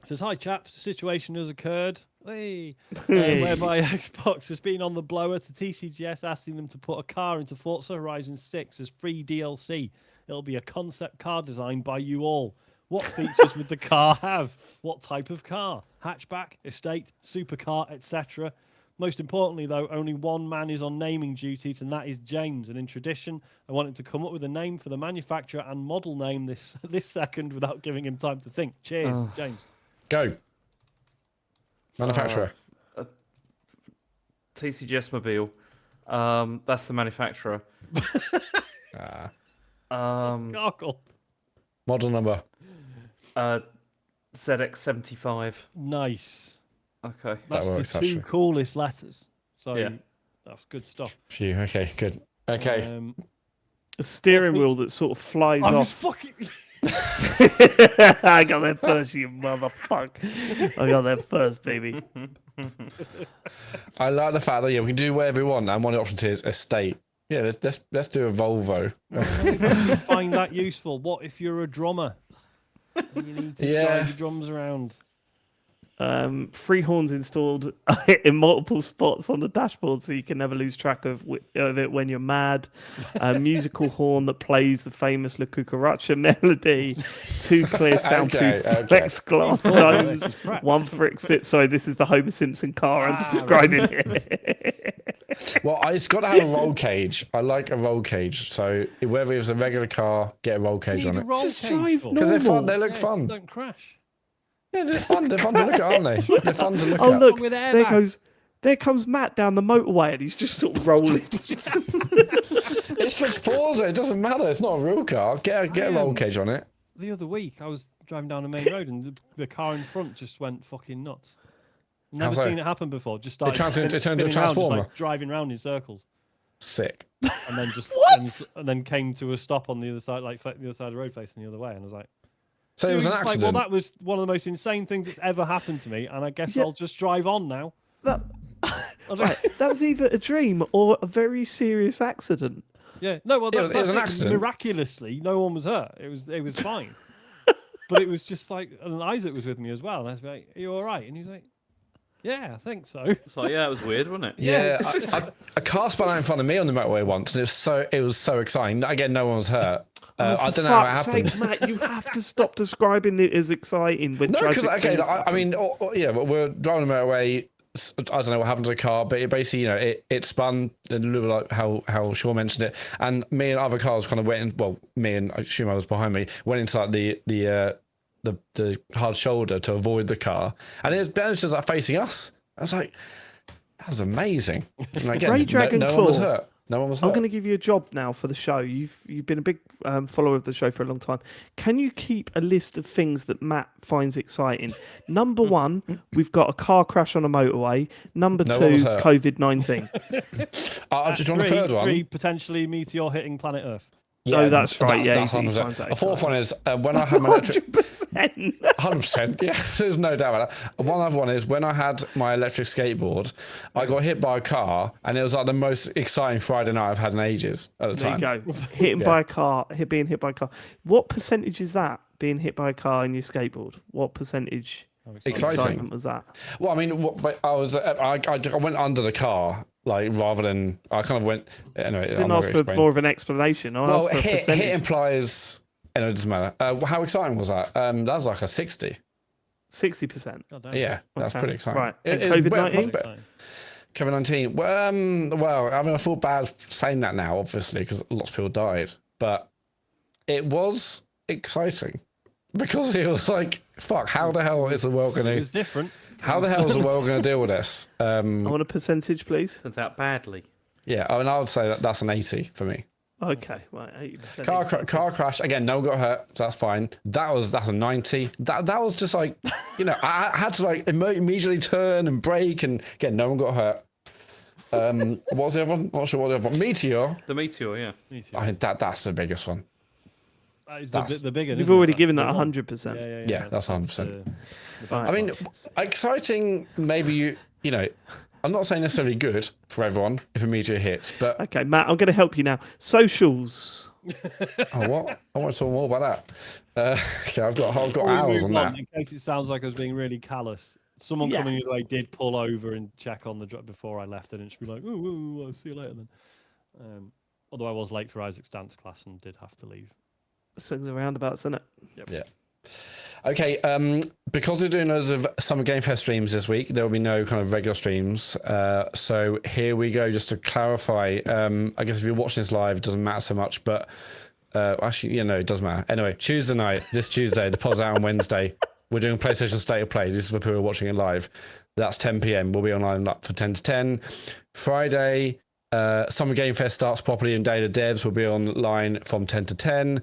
says, "Hi chaps, the situation has occurred whereby Xbox has been on the blower to TCGS asking them to put a car into Forza Horizon 6 as free DLC. It'll be a concept car designed by you all. What features would the car have? What type of car? Hatchback, estate, supercar, etc. Most importantly, though, only one man is on naming duties, and that is James. And in tradition, I want him to come up with a name for the manufacturer and model name this second without giving him time to think. Cheers, James." Go. Manufacturer. TCGS Mobile. That's the manufacturer. Gargle. Model number. ZX75. Nice. Okay. That's works, the two actually. coolest letters. So Yeah. that's good stuff. Phew, okay, good. Okay. A steering wheel that sort of flies I was off. fucking... I got there first, you motherfucker. I got there first, baby. I like the fact that we can do whatever we want, and one of the options here is estate. Yeah, let's do a Volvo. You find that useful? What if you're a drummer? And you need to drive your drums around. Free horns installed in multiple spots on the dashboard so you can never lose track of it when you're mad. A musical horn that plays the famous La Cucaracha melody. 2 clear soundproof plexiglass domes. One for exit. Sorry, this is the Homer Simpson car I'm describing here. Well, it's got to have a roll cage. I like a roll cage. So whether it's a regular car, get a roll cage on it. Just drive Because they're fun. They look Yeah, fun. Don't crash. Yeah, they're fun. They're fun to look at, aren't they? They're fun to look Oh at. look, With there comes Matt down the motorway, and he's just sort of rolling. It's just Forza. It doesn't matter. It's not a real car. Get a roll cage on it. The other week, I was driving down the main road and the car in front just went fucking nuts. Never so? seen it happen before. Just started turned into a spinning round, just, transformer? like, driving round in circles, Sick. and then just and then came to a stop on the other side, like the other side of the road, facing the other way, and I was like. So it was an just accident. Like, well, that was one of the most insane things that's ever happened to me, and I guess I'll just drive on now. That was either a dream or a very serious accident. Yeah, no, well, It was an accident. Miraculously, no one was hurt. It was fine. But it was just like, and Isaac was with me as well, and I was like, "Are you all right?" And he's like, "Yeah, I think so." It's like, yeah, it was weird, wasn't it? Yeah, a car spun out in front of me on the motorway once, and it was so exciting. Again, no one was hurt. I don't know how it happened. Sake, Matt, you have to stop describing it as exciting. When No, because tragic things I mean, yeah, but we're driving the motorway. I don't know what happened to the car, but it basically, it spun a little bit like how Shaw mentioned it, and me and other cars kind of went in. Well, me and I assume I was behind me, went into like the hard shoulder to avoid the car, and it was just like facing us. I was like, that was amazing. And again, Ray Dragon no Claw. one was hurt. No one was hurt. I'm going to give you a job now for the show. You've been a big follower of the show for a long time. Can you keep a list of things that Matt finds exciting? Number 1, we've got a car crash on a motorway. Number 2, COVID-19. I just want a third one. 3, potentially meteor hitting planet Earth. Yeah, oh, that's right. That's he 100%. finds that A fourth exciting. one is when I had my electric. 100%. 100%. Yeah, there's no doubt about that. One other one is when I had my electric skateboard, I got hit by a car, and it was like the most exciting Friday night I've had in ages at the time. There you go. Being hit by a car. What percentage is that? Being hit by a car in your skateboard? What percentage? Exciting. Excitement was that? Well, I mean, but I went under the car, like rather than I kind of went. Anyway, Didn't ask for more of an explanation. I asked for a hit percentage. implies. Anyway, it doesn't matter. How exciting was that? That was like a 60. 60%. Yeah, that's pretty exciting. Right. COVID-19. COVID-19. Well, I mean, I feel bad saying that now, obviously, because lots of people died, but it was exciting because it was like, fuck, how the hell is the world going to? It was different. How the hell is the world going to deal with this? I want a percentage, please. Turns out badly. Yeah, I mean, I would say that's an 80 for me. Okay, right, 80%. Car crash again. No one got hurt, so that's fine. That's a 90. That was just like, I had to like immediately turn and brake, and again, no one got hurt. What was the other one? Not sure what the other one. Meteor. The meteor, yeah. I think that's the biggest one. That is the bigger. You've already given that 100%. Yeah, that's 100%. Right. I mean, exciting. Maybe you know. I'm not saying necessarily good for everyone if a meteor hits, but Okay, Matt, I'm going to help you now. Socials. oh, what? I want to talk more about that. Okay, I've got Before we hours move on that. in case it sounds like I was being really callous. Someone Yeah. coming the way did pull over and check on the drop before I left, and just be like, "Oh, I'll see you later then." Although I was late for Isaac's dance class and did have to leave. Swings and roundabouts, isn't it? Yeah. Okay, because we're doing loads of Summer Game Fest streams this week, there will be no kind of regular streams. So here we go, just to clarify. I guess if you're watching this live, it doesn't matter so much, but actually, it does matter. Anyway, Tuesday night, this Tuesday, the pod's out on Wednesday. We're doing PlayStation State of Play. This is for people who are watching it live. That's 10 p.m. We'll be online up for 10 to 10. Friday, Summer Game Fest starts properly in Day of Devs. We'll be online from 10 to 10.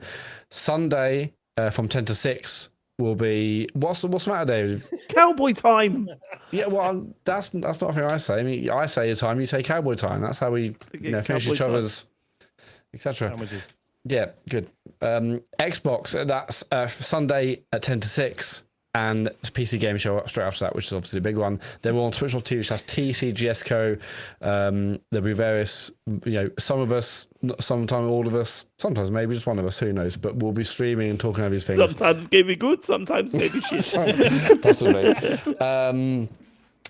Sunday, from 10 to 6. Will be what's the matter, David? Cowboy time. Yeah, well, that's not a thing I say. I mean, I say your time, you say cowboy time. That's how we finish each other's, etc. Yeah, good. Xbox. That's Sunday at 10 to 6. and the PC Game Show straight after that, which is obviously the big one. Then we're on twitch.tv/TCGSCO. There'll be various, some of us, sometimes all of us, sometimes maybe just one of us, who knows, but we'll be streaming and talking over these things. Sometimes maybe good, sometimes maybe shit. Possibly.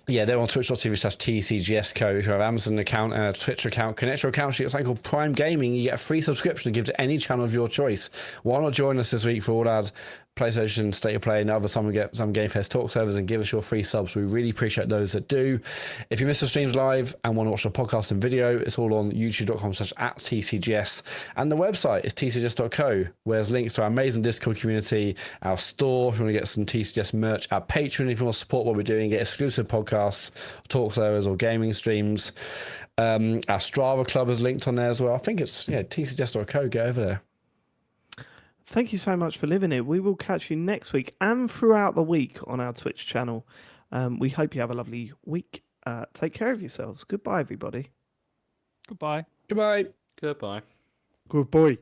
They're on twitch.tv/TCGSCO. If you have an Amazon account and a Twitch account, connect your account, you get something called Prime Gaming. You get a free subscription to give to any channel of your choice. Why not join us this week for all our PlayStation, State of Play, and other some Game Fest talk servers and give us your free subs. We really appreciate those that do. If you miss the streams live and want to watch the podcast and video, it's all on youtube.com/@TCGS. And the website is tcgs.co, where there's links to our amazing Discord community, our store if you want to get some TCGS merch, our Patreon if you want to support what we're doing, get exclusive podcasts, talk servers, or gaming streams. Our Strava club is linked on there as well. I think it's tcgs.co. Go over there. Thank you so much for living it. We will catch you next week and throughout the week on our Twitch channel. We hope you have a lovely week. Take care of yourselves. Goodbye, everybody. Goodbye. Goodbye. Goodbye. Goodbye.